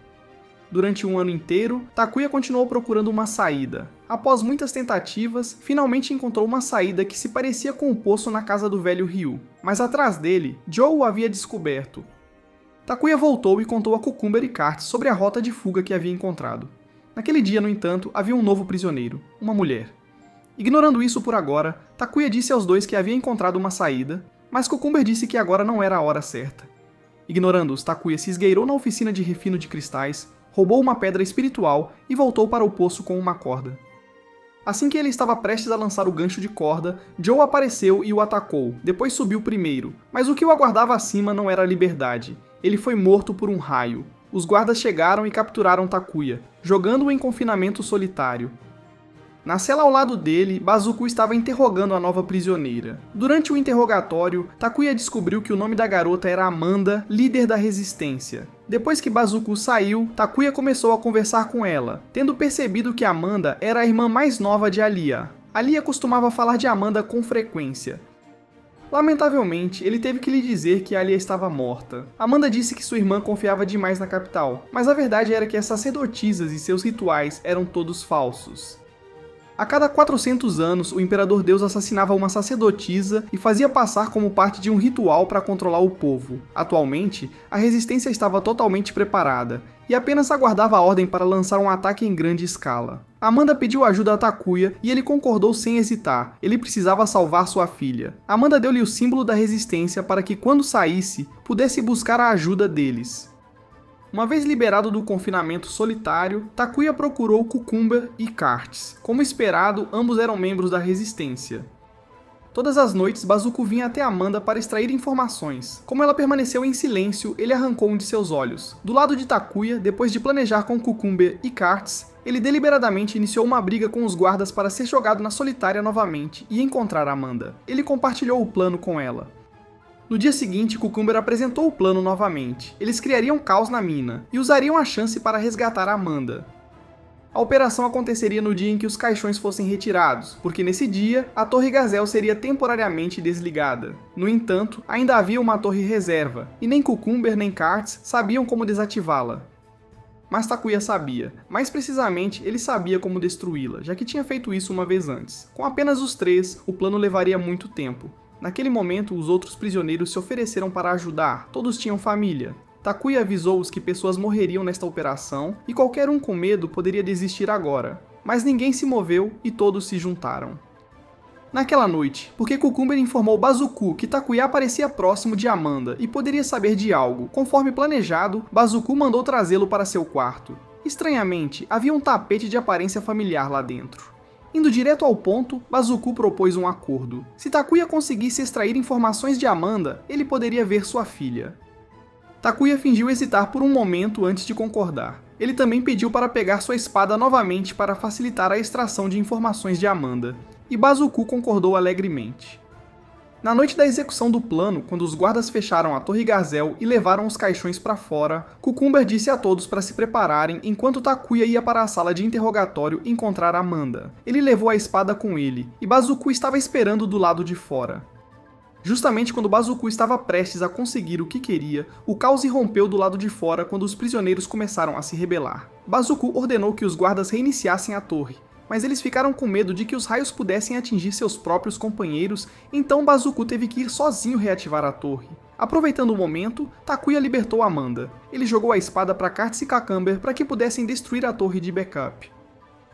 Durante um ano inteiro, Takuya continuou procurando uma saída. Após muitas tentativas, finalmente encontrou uma saída que se parecia com o poço na casa do velho Ryu, mas atrás dele, Joe o havia descoberto. Takuya voltou e contou a Cucumber e Cart sobre a rota de fuga que havia encontrado. Naquele dia, no entanto, havia um novo prisioneiro, uma mulher. Ignorando isso por agora, Takuya disse aos dois que havia encontrado uma saída, mas Cucumber disse que agora não era a hora certa. Ignorando-os, Takuya se esgueirou na oficina de refino de cristais, roubou uma pedra espiritual e voltou para o poço com uma corda. Assim que ele estava prestes a lançar o gancho de corda, Joe apareceu e o atacou, depois subiu primeiro, mas o que o aguardava acima não era a liberdade. Ele foi morto por um raio. Os guardas chegaram e capturaram Takuya, jogando-o em confinamento solitário. Na cela ao lado dele, Bazuku estava interrogando a nova prisioneira. Durante o interrogatório, Takuya descobriu que o nome da garota era Amanda, líder da resistência. Depois que Bazuku saiu, Takuya começou a conversar com ela, tendo percebido que Amanda era a irmã mais nova de Alia. Alia costumava falar de Amanda com frequência. Lamentavelmente, ele teve que lhe dizer que Alia estava morta. Amanda disse que sua irmã confiava demais na capital, mas a verdade era que as sacerdotisas e seus rituais eram todos falsos. A cada 400 anos, o Imperador Deus assassinava uma sacerdotisa e fazia passar como parte de um ritual para controlar o povo. Atualmente, a resistência estava totalmente preparada e apenas aguardava a ordem para lançar um ataque em grande escala. Amanda pediu ajuda a Takuya e ele concordou sem hesitar. Ele precisava salvar sua filha. Amanda deu-lhe o símbolo da resistência para que, quando saísse, pudesse buscar a ajuda deles. Uma vez liberado do confinamento solitário, Takuya procurou Cucumber e Cartes. Como esperado, ambos eram membros da resistência. Todas as noites, Bazuku vinha até Amanda para extrair informações. Como ela permaneceu em silêncio, ele arrancou um de seus olhos. Do lado de Takuya, depois de planejar com Cucumber e Cartes, ele deliberadamente iniciou uma briga com os guardas para ser jogado na solitária novamente e encontrar Amanda. Ele compartilhou o plano com ela. No dia seguinte, Cucumber apresentou o plano novamente. Eles criariam caos na mina e usariam a chance para resgatar Amanda. A operação aconteceria no dia em que os caixões fossem retirados, porque nesse dia, a Torre Gazel seria temporariamente desligada. No entanto, ainda havia uma torre reserva, e nem Cucumber nem Cartes sabiam como desativá-la. Mas Takuya sabia. Mais precisamente, ele sabia como destruí-la, já que tinha feito isso uma vez antes. Com apenas os três, o plano levaria muito tempo. Naquele momento, os outros prisioneiros se ofereceram para ajudar, todos tinham família. Takuya avisou-os que pessoas morreriam nesta operação e qualquer um com medo poderia desistir agora. Mas ninguém se moveu e todos se juntaram. Naquela noite, porque Cucumber informou Bazuku que Takuya aparecia próximo de Amanda e poderia saber de algo, conforme planejado, Bazuku mandou trazê-lo para seu quarto. Estranhamente, havia um tapete de aparência familiar lá dentro. Indo direto ao ponto, Bazuku propôs um acordo. Se Takuya conseguisse extrair informações de Amanda, ele poderia ver sua filha. Takuya fingiu hesitar por um momento antes de concordar. Ele também pediu para pegar sua espada novamente para facilitar a extração de informações de Amanda, e Bazuku concordou alegremente. Na noite da execução do plano, quando os guardas fecharam a Torre Gazel e levaram os caixões para fora, Cucumber disse a todos para se prepararem enquanto Takuya ia para a sala de interrogatório encontrar Amanda. Ele levou a espada com ele, e Bazuku estava esperando do lado de fora. Justamente quando Bazuku estava prestes a conseguir o que queria, o caos irrompeu do lado de fora quando os prisioneiros começaram a se rebelar. Bazuku ordenou que os guardas reiniciassem a torre, mas eles ficaram com medo de que os raios pudessem atingir seus próprios companheiros, então Bazuku teve que ir sozinho reativar a torre. Aproveitando o momento, Takuya libertou Amanda. Ele jogou a espada para Cartes e Cucumber para que pudessem destruir a torre de backup.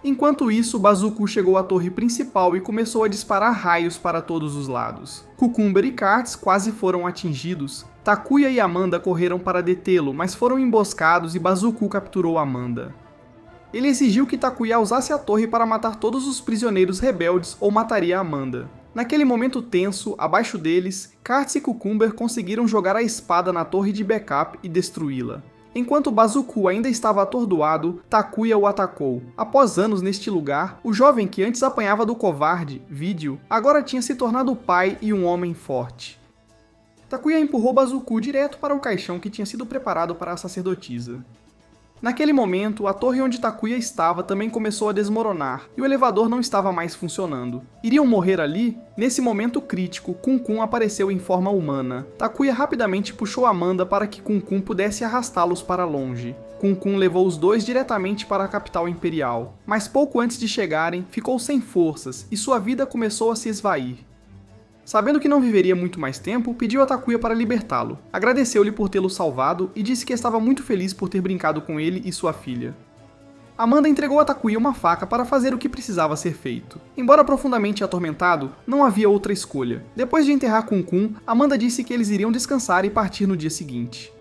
Enquanto isso, Bazuku chegou à torre principal e começou a disparar raios para todos os lados. Cucumber e Cartes quase foram atingidos. Takuya e Amanda correram para detê-lo, mas foram emboscados e Bazuku capturou Amanda. Ele exigiu que Takuya usasse a torre para matar todos os prisioneiros rebeldes ou mataria Amanda. Naquele momento tenso, abaixo deles, Cartes e Cucumber conseguiram jogar a espada na torre de backup e destruí-la. Enquanto Bazuku ainda estava atordoado, Takuya o atacou. Após anos neste lugar, o jovem que antes apanhava do covarde, Video, agora tinha se tornado pai e um homem forte. Takuya empurrou Bazuku direto para o caixão que tinha sido preparado para a sacerdotisa. Naquele momento, a torre onde Takuya estava também começou a desmoronar, e o elevador não estava mais funcionando. Iriam morrer ali? Nesse momento crítico, Kun-kun apareceu em forma humana. Takuya rapidamente puxou Amanda para que Kun-kun pudesse arrastá-los para longe. Kun-kun levou os dois diretamente para a capital imperial, mas pouco antes de chegarem, ficou sem forças e sua vida começou a se esvair. Sabendo que não viveria muito mais tempo, pediu a Takuya para libertá-lo. Agradeceu-lhe por tê-lo salvado e disse que estava muito feliz por ter brincado com ele e sua filha. Amanda entregou a Takuya uma faca para fazer o que precisava ser feito. Embora profundamente atormentado, não havia outra escolha. Depois de enterrar Kun-kun, Amanda disse que eles iriam descansar e partir no dia seguinte.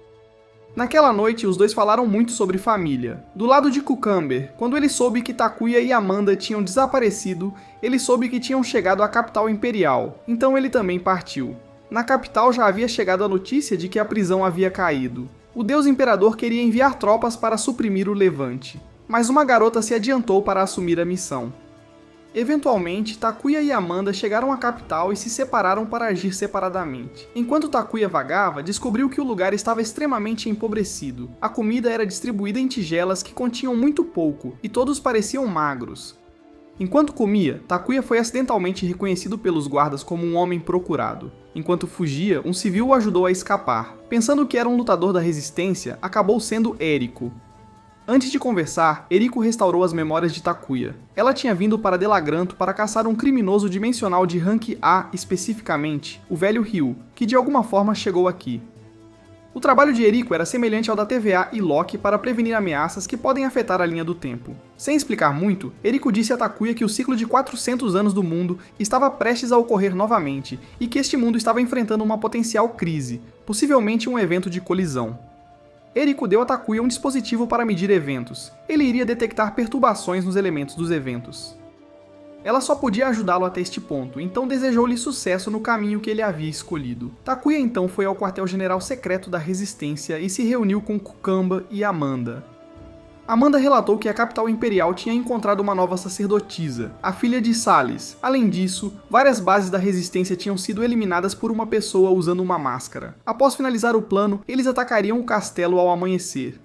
Naquela noite, os dois falaram muito sobre família. Do lado de Cucumber, quando ele soube que Takuya e Amanda tinham desaparecido, ele soube que tinham chegado à capital imperial, então ele também partiu. Na capital já havia chegado a notícia de que a prisão havia caído. O deus imperador queria enviar tropas para suprimir o levante, mas uma garota se adiantou para assumir a missão. Eventualmente, Takuya e Amanda chegaram à capital e se separaram para agir separadamente. Enquanto Takuya vagava, descobriu que o lugar estava extremamente empobrecido. A comida era distribuída em tigelas que continham muito pouco, e todos pareciam magros. Enquanto comia, Takuya foi acidentalmente reconhecido pelos guardas como um homem procurado. Enquanto fugia, um civil o ajudou a escapar. Pensando que era um lutador da resistência, acabou sendo Eriko. Antes de conversar, Eriko restaurou as memórias de Takuya. Ela tinha vindo para Delagranto para caçar um criminoso dimensional de rank A especificamente, o velho Ryu, que de alguma forma chegou aqui. O trabalho de Eriko era semelhante ao da TVA e Loki para prevenir ameaças que podem afetar a linha do tempo. Sem explicar muito, Eriko disse a Takuya que o ciclo de 400 anos do mundo estava prestes a ocorrer novamente e que este mundo estava enfrentando uma potencial crise, possivelmente um evento de colisão. Eriko deu a Takuya um dispositivo para medir eventos. Ele iria detectar perturbações nos elementos dos eventos. Ela só podia ajudá-lo até este ponto, então desejou-lhe sucesso no caminho que ele havia escolhido. Takuya então foi ao quartel-general secreto da Resistência e se reuniu com Kukamba e Amanda. Amanda relatou que a capital imperial tinha encontrado uma nova sacerdotisa, a filha de Salis. Além disso, várias bases da resistência tinham sido eliminadas por uma pessoa usando uma máscara. Após finalizar o plano, eles atacariam o castelo ao amanhecer.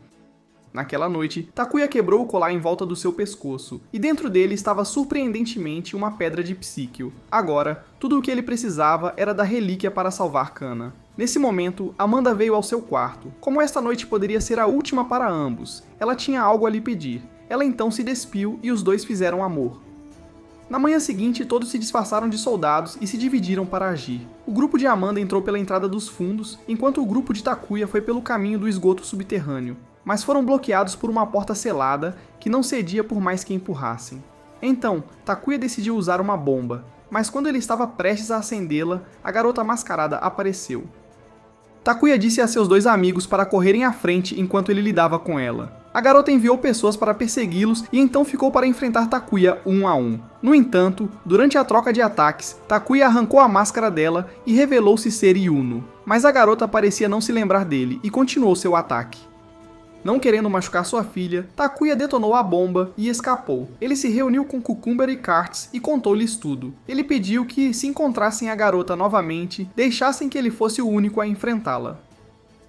Naquela noite, Takuya quebrou o colar em volta do seu pescoço, e dentro dele estava surpreendentemente uma pedra de psíquio. Agora, tudo o que ele precisava era da relíquia para salvar Kana. Nesse momento, Amanda veio ao seu quarto. Como esta noite poderia ser a última para ambos, ela tinha algo a lhe pedir. Ela então se despiu e os dois fizeram amor. Na manhã seguinte, todos se disfarçaram de soldados e se dividiram para agir. O grupo de Amanda entrou pela entrada dos fundos, enquanto o grupo de Takuya foi pelo caminho do esgoto subterrâneo, mas foram bloqueados por uma porta selada que não cedia por mais que empurrassem. Então, Takuya decidiu usar uma bomba, mas quando ele estava prestes a acendê-la, a garota mascarada apareceu. Takuya disse a seus dois amigos para correrem à frente enquanto ele lidava com ela. A garota enviou pessoas para persegui-los e então ficou para enfrentar Takuya um a um. No entanto, durante a troca de ataques, Takuya arrancou a máscara dela e revelou-se ser Yuno. Mas a garota parecia não se lembrar dele e continuou seu ataque. Não querendo machucar sua filha, Takuya detonou a bomba e escapou. Ele se reuniu com Cucumber e Kartz e contou-lhes tudo. Ele pediu que, se encontrassem a garota novamente, deixassem que ele fosse o único a enfrentá-la.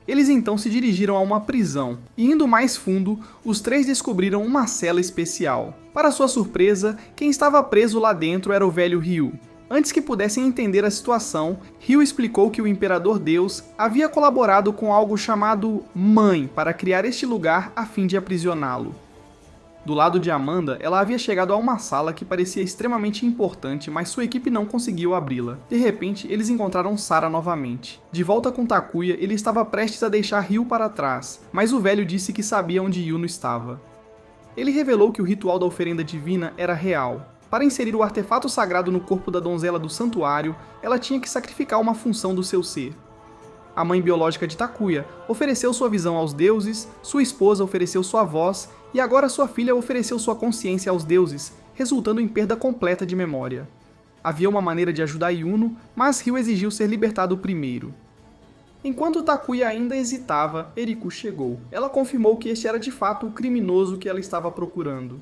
Eles então se dirigiram a uma prisão, e indo mais fundo, os três descobriram uma cela especial. Para sua surpresa, quem estava preso lá dentro era o velho Ryu. Antes que pudessem entender a situação, Ryu explicou que o Imperador Deus havia colaborado com algo chamado Mãe para criar este lugar a fim de aprisioná-lo. Do lado de Amanda, ela havia chegado a uma sala que parecia extremamente importante, mas sua equipe não conseguiu abri-la. De repente, eles encontraram Sara novamente. De volta com Takuya, ele estava prestes a deixar Ryu para trás, mas o velho disse que sabia onde Yuno estava. Ele revelou que o ritual da oferenda divina era real. Para inserir o artefato sagrado no corpo da donzela do santuário, ela tinha que sacrificar uma função do seu ser. A mãe biológica de Takuya ofereceu sua visão aos deuses, sua esposa ofereceu sua voz, e agora sua filha ofereceu sua consciência aos deuses, resultando em perda completa de memória. Havia uma maneira de ajudar Yuno, mas Ryu exigiu ser libertado primeiro. Enquanto Takuya ainda hesitava, Eriko chegou. Ela confirmou que este era de fato o criminoso que ela estava procurando.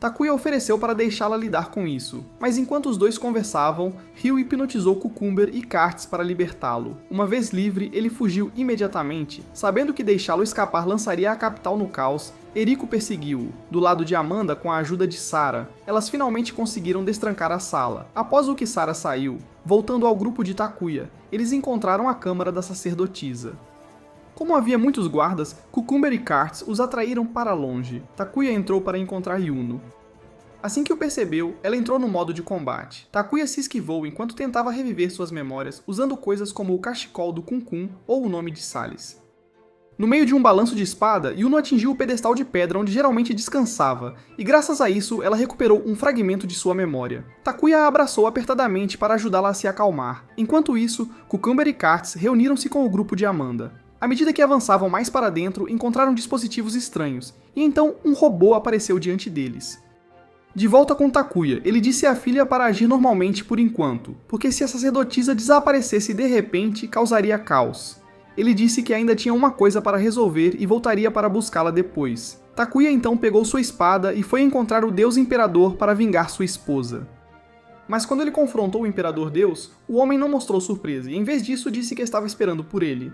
Takuya ofereceu para deixá-la lidar com isso, mas enquanto os dois conversavam, Ryu hipnotizou Cucumber e Cartz para libertá-lo. Uma vez livre, ele fugiu imediatamente, sabendo que deixá-lo escapar lançaria a capital no caos. Eriko perseguiu-o, do lado de Amanda com a ajuda de Sara. Elas finalmente conseguiram destrancar a sala. Após o que Sara saiu, voltando ao grupo de Takuya, eles encontraram a câmara da sacerdotisa. Como havia muitos guardas, Cucumber e Cartz os atraíram para longe. Takuya entrou para encontrar Yuno. Assim que o percebeu, ela entrou no modo de combate. Takuya se esquivou enquanto tentava reviver suas memórias, usando coisas como o cachecol do Kun-Kun ou o nome de Salis. No meio de um balanço de espada, Yuno atingiu o pedestal de pedra onde geralmente descansava, e graças a isso ela recuperou um fragmento de sua memória. Takuya a abraçou apertadamente para ajudá-la a se acalmar. Enquanto isso, Cucumber e Cartz reuniram-se com o grupo de Amanda. À medida que avançavam mais para dentro, encontraram dispositivos estranhos, e então um robô apareceu diante deles. De volta com Takuya, ele disse à filha para agir normalmente por enquanto, porque se a sacerdotisa desaparecesse de repente, causaria caos. Ele disse que ainda tinha uma coisa para resolver e voltaria para buscá-la depois. Takuya então pegou sua espada e foi encontrar o Deus Imperador para vingar sua esposa. Mas quando ele confrontou o Imperador Deus, o homem não mostrou surpresa e em vez disso disse que estava esperando por ele.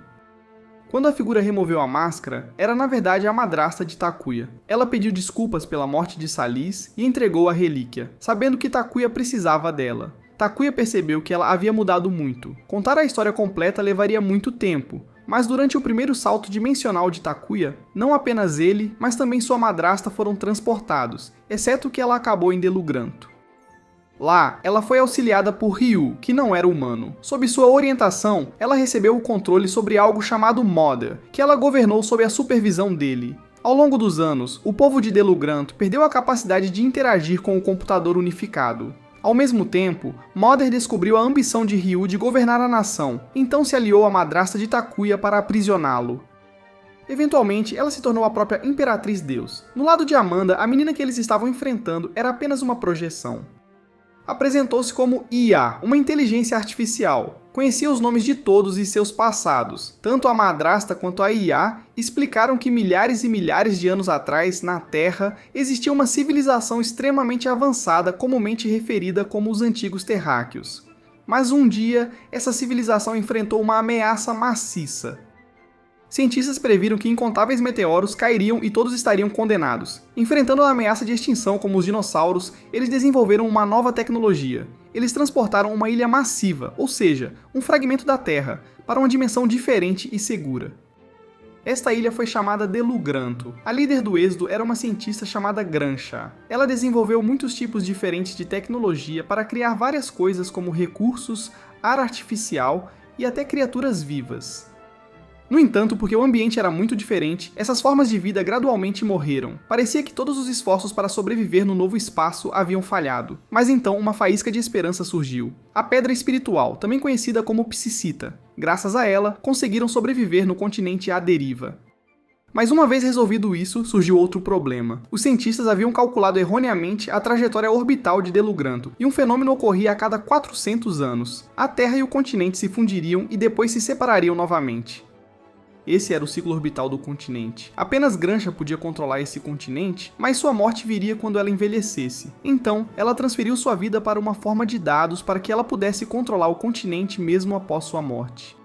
Quando a figura removeu a máscara, era na verdade a madrasta de Takuya. Ela pediu desculpas pela morte de Salis e entregou a relíquia, sabendo que Takuya precisava dela. Takuya percebeu que ela havia mudado muito. Contar a história completa levaria muito tempo, mas durante o primeiro salto dimensional de Takuya, não apenas ele, mas também sua madrasta foram transportados, exceto que ela acabou em Delugranto. Lá, ela foi auxiliada por Ryu, que não era humano. Sob sua orientação, ela recebeu o controle sobre algo chamado Mother, que ela governou sob a supervisão dele. Ao longo dos anos, o povo de Delugranto perdeu a capacidade de interagir com o computador unificado. Ao mesmo tempo, Mother descobriu a ambição de Ryu de governar a nação, então se aliou à madrasta de Takuya para aprisioná-lo. Eventualmente, ela se tornou a própria Imperatriz Deus. No lado de Amanda, a menina que eles estavam enfrentando era apenas uma projeção. Apresentou-se como IA, uma inteligência artificial. Conhecia os nomes de todos e seus passados. Tanto a madrasta quanto a IA explicaram que milhares e milhares de anos atrás, na Terra, existia uma civilização extremamente avançada, comumente referida como os Antigos Terráqueos. Mas um dia, essa civilização enfrentou uma ameaça maciça. Cientistas previram que incontáveis meteoros cairiam e todos estariam condenados. Enfrentando a ameaça de extinção como os dinossauros, eles desenvolveram uma nova tecnologia. Eles transportaram uma ilha massiva, ou seja, um fragmento da Terra, para uma dimensão diferente e segura. Esta ilha foi chamada Delugranto. A líder do êxodo era uma cientista chamada Grancha. Ela desenvolveu muitos tipos diferentes de tecnologia para criar várias coisas como recursos, ar artificial e até criaturas vivas. No entanto, porque o ambiente era muito diferente, essas formas de vida gradualmente morreram. Parecia que todos os esforços para sobreviver no novo espaço haviam falhado. Mas então uma faísca de esperança surgiu. A Pedra Espiritual, também conhecida como Psicita. Graças a ela, conseguiram sobreviver no continente à deriva. Mas uma vez resolvido isso, surgiu outro problema. Os cientistas haviam calculado erroneamente a trajetória orbital de Delugranto, e um fenômeno ocorria a cada 400 anos. A Terra e o continente se fundiriam e depois se separariam novamente. Esse era o ciclo orbital do continente. Apenas Grancha podia controlar esse continente, mas sua morte viria quando ela envelhecesse. Então, ela transferiu sua vida para uma forma de dados para que ela pudesse controlar o continente mesmo após sua morte.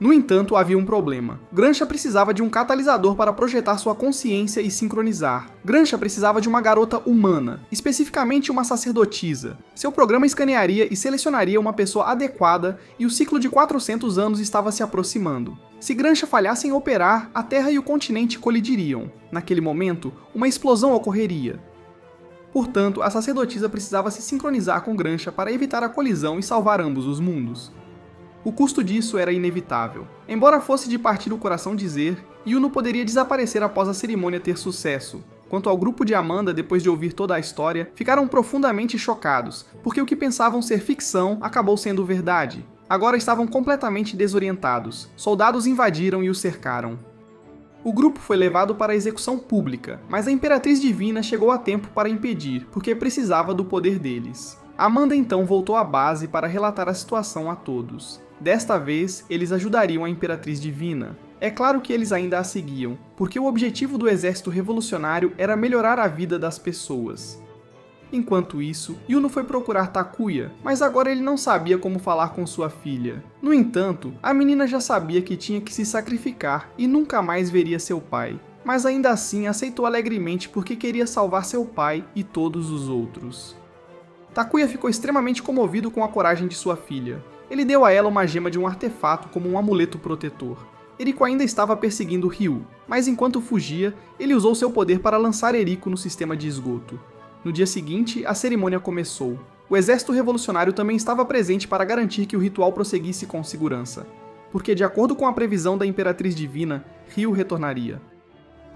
No entanto, havia um problema. Grancha precisava de um catalisador para projetar sua consciência e sincronizar. Grancha precisava de uma garota humana, especificamente uma sacerdotisa. Seu programa escanearia e selecionaria uma pessoa adequada e o ciclo de 400 anos estava se aproximando. Se Grancha falhasse em operar, a Terra e o continente colidiriam. Naquele momento, uma explosão ocorreria. Portanto, a sacerdotisa precisava se sincronizar com Grancha para evitar a colisão e salvar ambos os mundos. O custo disso era inevitável. Embora fosse de partir o coração dizer, Yuno poderia desaparecer após a cerimônia ter sucesso. Quanto ao grupo de Amanda, depois de ouvir toda a história, ficaram profundamente chocados, porque o que pensavam ser ficção acabou sendo verdade. Agora estavam completamente desorientados. Soldados invadiram e os cercaram. O grupo foi levado para a execução pública, mas a Imperatriz Divina chegou a tempo para impedir, porque precisava do poder deles. Amanda então voltou à base para relatar a situação a todos. Desta vez, eles ajudariam a Imperatriz Divina. É claro que eles ainda a seguiam, porque o objetivo do exército revolucionário era melhorar a vida das pessoas. Enquanto isso, Yuno foi procurar Takuya, mas agora ele não sabia como falar com sua filha. No entanto, a menina já sabia que tinha que se sacrificar e nunca mais veria seu pai. Mas ainda assim aceitou alegremente porque queria salvar seu pai e todos os outros. Takuya ficou extremamente comovido com a coragem de sua filha. Ele deu a ela uma gema de um artefato como um amuleto protetor. Eriko ainda estava perseguindo Ryu, mas enquanto fugia, ele usou seu poder para lançar Eriko no sistema de esgoto. No dia seguinte, a cerimônia começou. O exército revolucionário também estava presente para garantir que o ritual prosseguisse com segurança, porque de acordo com a previsão da Imperatriz Divina, Ryu retornaria.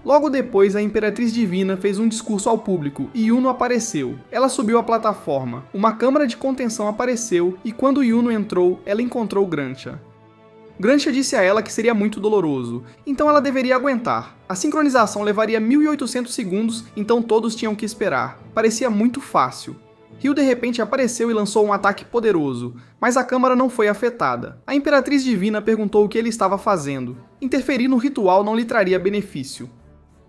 Logo depois, a Imperatriz Divina fez um discurso ao público e Yuno apareceu. Ela subiu a plataforma, uma câmara de contenção apareceu e quando Yuno entrou, ela encontrou Grantia. Grantia disse a ela que seria muito doloroso, então ela deveria aguentar. A sincronização levaria 1800 segundos, então todos tinham que esperar. Parecia muito fácil. Ryu de repente apareceu e lançou um ataque poderoso, mas a câmara não foi afetada. A Imperatriz Divina perguntou o que ele estava fazendo. Interferir no ritual não lhe traria benefício.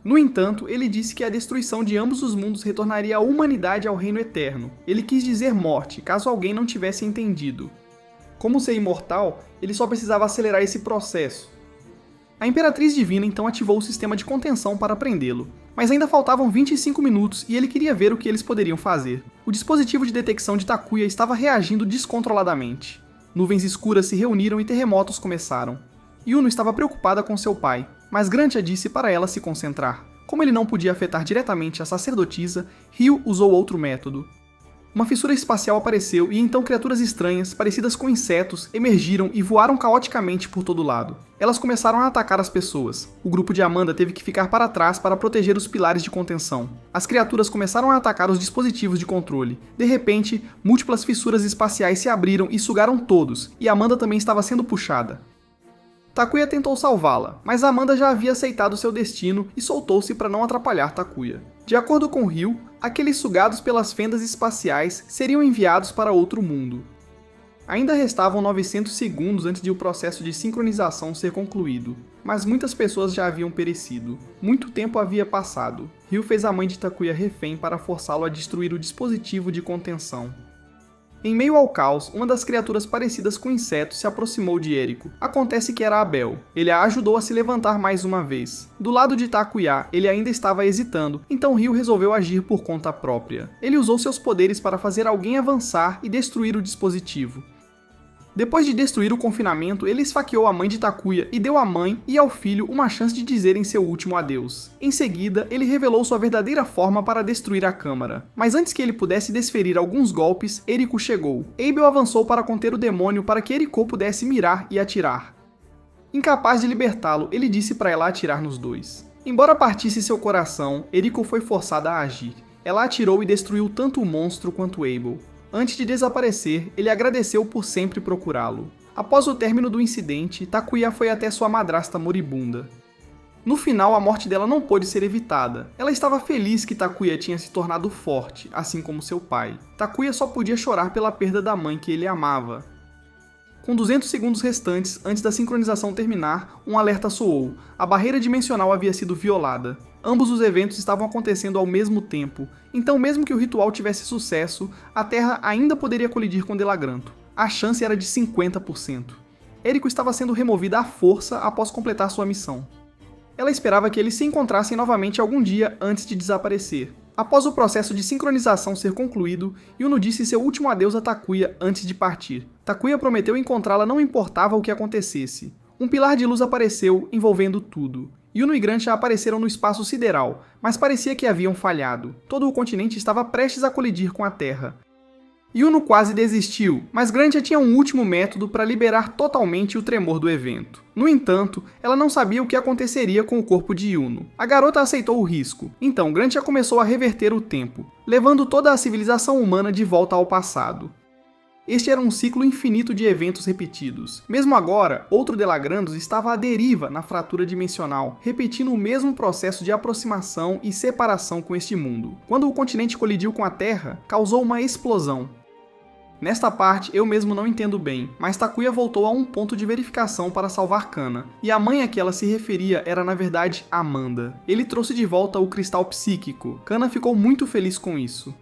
No entanto, ele disse que a destruição de ambos os mundos retornaria a humanidade ao Reino Eterno. Ele quis dizer morte, caso alguém não tivesse entendido. Como ser imortal, ele só precisava acelerar esse processo. A Imperatriz Divina então ativou o sistema de contenção para prendê-lo, mas ainda faltavam 25 minutos e ele queria ver o que eles poderiam fazer. O dispositivo de detecção de Takuya estava reagindo descontroladamente. Nuvens escuras se reuniram e terremotos começaram. Yuno estava preocupada com seu pai, mas Grantia disse para ela se concentrar. Como ele não podia afetar diretamente a sacerdotisa, Ryu usou outro método. Uma fissura espacial apareceu e então criaturas estranhas, parecidas com insetos, emergiram e voaram caoticamente por todo lado. Elas começaram a atacar as pessoas. O grupo de Amanda teve que ficar para trás para proteger os pilares de contenção. As criaturas começaram a atacar os dispositivos de controle. De repente, múltiplas fissuras espaciais se abriram e sugaram todos, e Amanda também estava sendo puxada. Takuya tentou salvá-la, mas Amanda já havia aceitado seu destino e soltou-se para não atrapalhar Takuya. De acordo com Ryu, aqueles sugados pelas fendas espaciais seriam enviados para outro mundo. Ainda restavam 900 segundos antes de o processo de sincronização ser concluído, mas muitas pessoas já haviam perecido. Muito tempo havia passado. Ryu fez a mãe de Takuya refém para forçá-lo a destruir o dispositivo de contenção. Em meio ao caos, uma das criaturas parecidas com insetos se aproximou de Eriko. Acontece que era Abel. Ele a ajudou a se levantar mais uma vez. Do lado de Takuya, ele ainda estava hesitando, então Ryu resolveu agir por conta própria. Ele usou seus poderes para fazer alguém avançar e destruir o dispositivo. Depois de destruir o confinamento, ele esfaqueou a mãe de Takuya e deu à mãe e ao filho uma chance de dizerem seu último adeus. Em seguida, ele revelou sua verdadeira forma para destruir a câmara. Mas antes que ele pudesse desferir alguns golpes, Eriko chegou. Abel avançou para conter o demônio para que Eriko pudesse mirar e atirar. Incapaz de libertá-lo, ele disse para ela atirar nos dois. Embora partisse seu coração, Eriko foi forçada a agir. Ela atirou e destruiu tanto o monstro quanto Abel. Antes de desaparecer, ele agradeceu por sempre procurá-lo. Após o término do incidente, Takuya foi até sua madrasta moribunda. No final, a morte dela não pôde ser evitada. Ela estava feliz que Takuya tinha se tornado forte, assim como seu pai. Takuya só podia chorar pela perda da mãe que ele amava. Com 200 segundos restantes, antes da sincronização terminar, um alerta soou. A barreira dimensional havia sido violada. Ambos os eventos estavam acontecendo ao mesmo tempo, então mesmo que o ritual tivesse sucesso, a Terra ainda poderia colidir com Delagranto. A chance era de 50%. Eriko estava sendo removida à força após completar sua missão. Ela esperava que eles se encontrassem novamente algum dia antes de desaparecer. Após o processo de sincronização ser concluído, Yuno disse seu último adeus a Takuya antes de partir. Takuya prometeu encontrá-la não importava o que acontecesse. Um pilar de luz apareceu, envolvendo tudo. Yuno e Grantia apareceram no espaço sideral, mas parecia que haviam falhado. Todo o continente estava prestes a colidir com a Terra. Yuno quase desistiu, mas Grantia tinha um último método para liberar totalmente o tremor do evento. No entanto, ela não sabia o que aconteceria com o corpo de Yuno. A garota aceitou o risco, então Grantia começou a reverter o tempo, levando toda a civilização humana de volta ao passado. Este era um ciclo infinito de eventos repetidos. Mesmo agora, outro Delagrandos estava à deriva na fratura dimensional, repetindo o mesmo processo de aproximação e separação com este mundo. Quando o continente colidiu com a Terra, causou uma explosão. Nesta parte eu mesmo não entendo bem, mas Takuya voltou a um ponto de verificação para salvar Kana, e a mãe a que ela se referia era na verdade Amanda. Ele trouxe de volta o cristal psíquico. Kana ficou muito feliz com isso.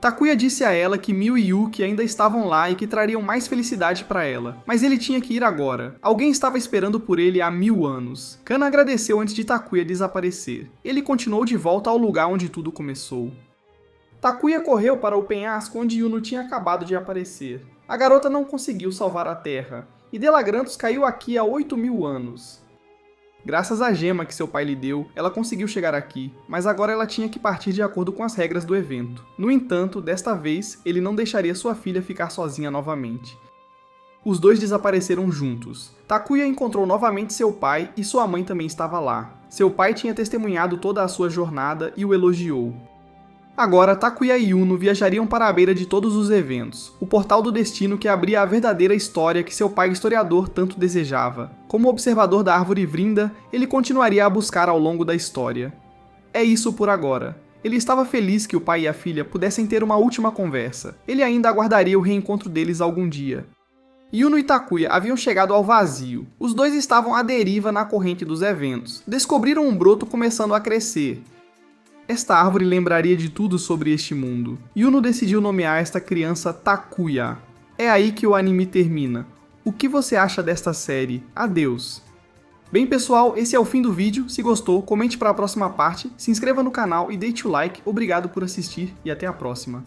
Takuya disse a ela que Miu e Yuki ainda estavam lá e que trariam mais felicidade para ela, mas ele tinha que ir agora. Alguém estava esperando por ele há 1000 anos. Kana agradeceu antes de Takuya desaparecer. Ele continuou de volta ao lugar onde tudo começou. Takuya correu para o penhasco onde Yuno tinha acabado de aparecer. A garota não conseguiu salvar a Terra, e Delagrantos caiu aqui há 8000 anos. Graças à gema que seu pai lhe deu, ela conseguiu chegar aqui, mas agora ela tinha que partir de acordo com as regras do evento. No entanto, desta vez, ele não deixaria sua filha ficar sozinha novamente. Os dois desapareceram juntos. Takuya encontrou novamente seu pai e sua mãe também estava lá. Seu pai tinha testemunhado toda a sua jornada e o elogiou. Agora, Takuya e Yuno viajariam para a beira de todos os eventos, o portal do destino que abria a verdadeira história que seu pai historiador tanto desejava. Como observador da árvore Vrinda, ele continuaria a buscar ao longo da história. É isso por agora. Ele estava feliz que o pai e a filha pudessem ter uma última conversa. Ele ainda aguardaria o reencontro deles algum dia. Yuno e Takuya haviam chegado ao vazio. Os dois estavam à deriva na corrente dos eventos. Descobriram um broto começando a crescer. Esta árvore lembraria de tudo sobre este mundo. Yuno decidiu nomear esta criança Takuya. É aí que o anime termina. O que você acha desta série? Adeus! Bem pessoal, esse é o fim do vídeo. Se gostou, comente para a próxima parte, se inscreva no canal e deixe o like. Obrigado por assistir e até a próxima.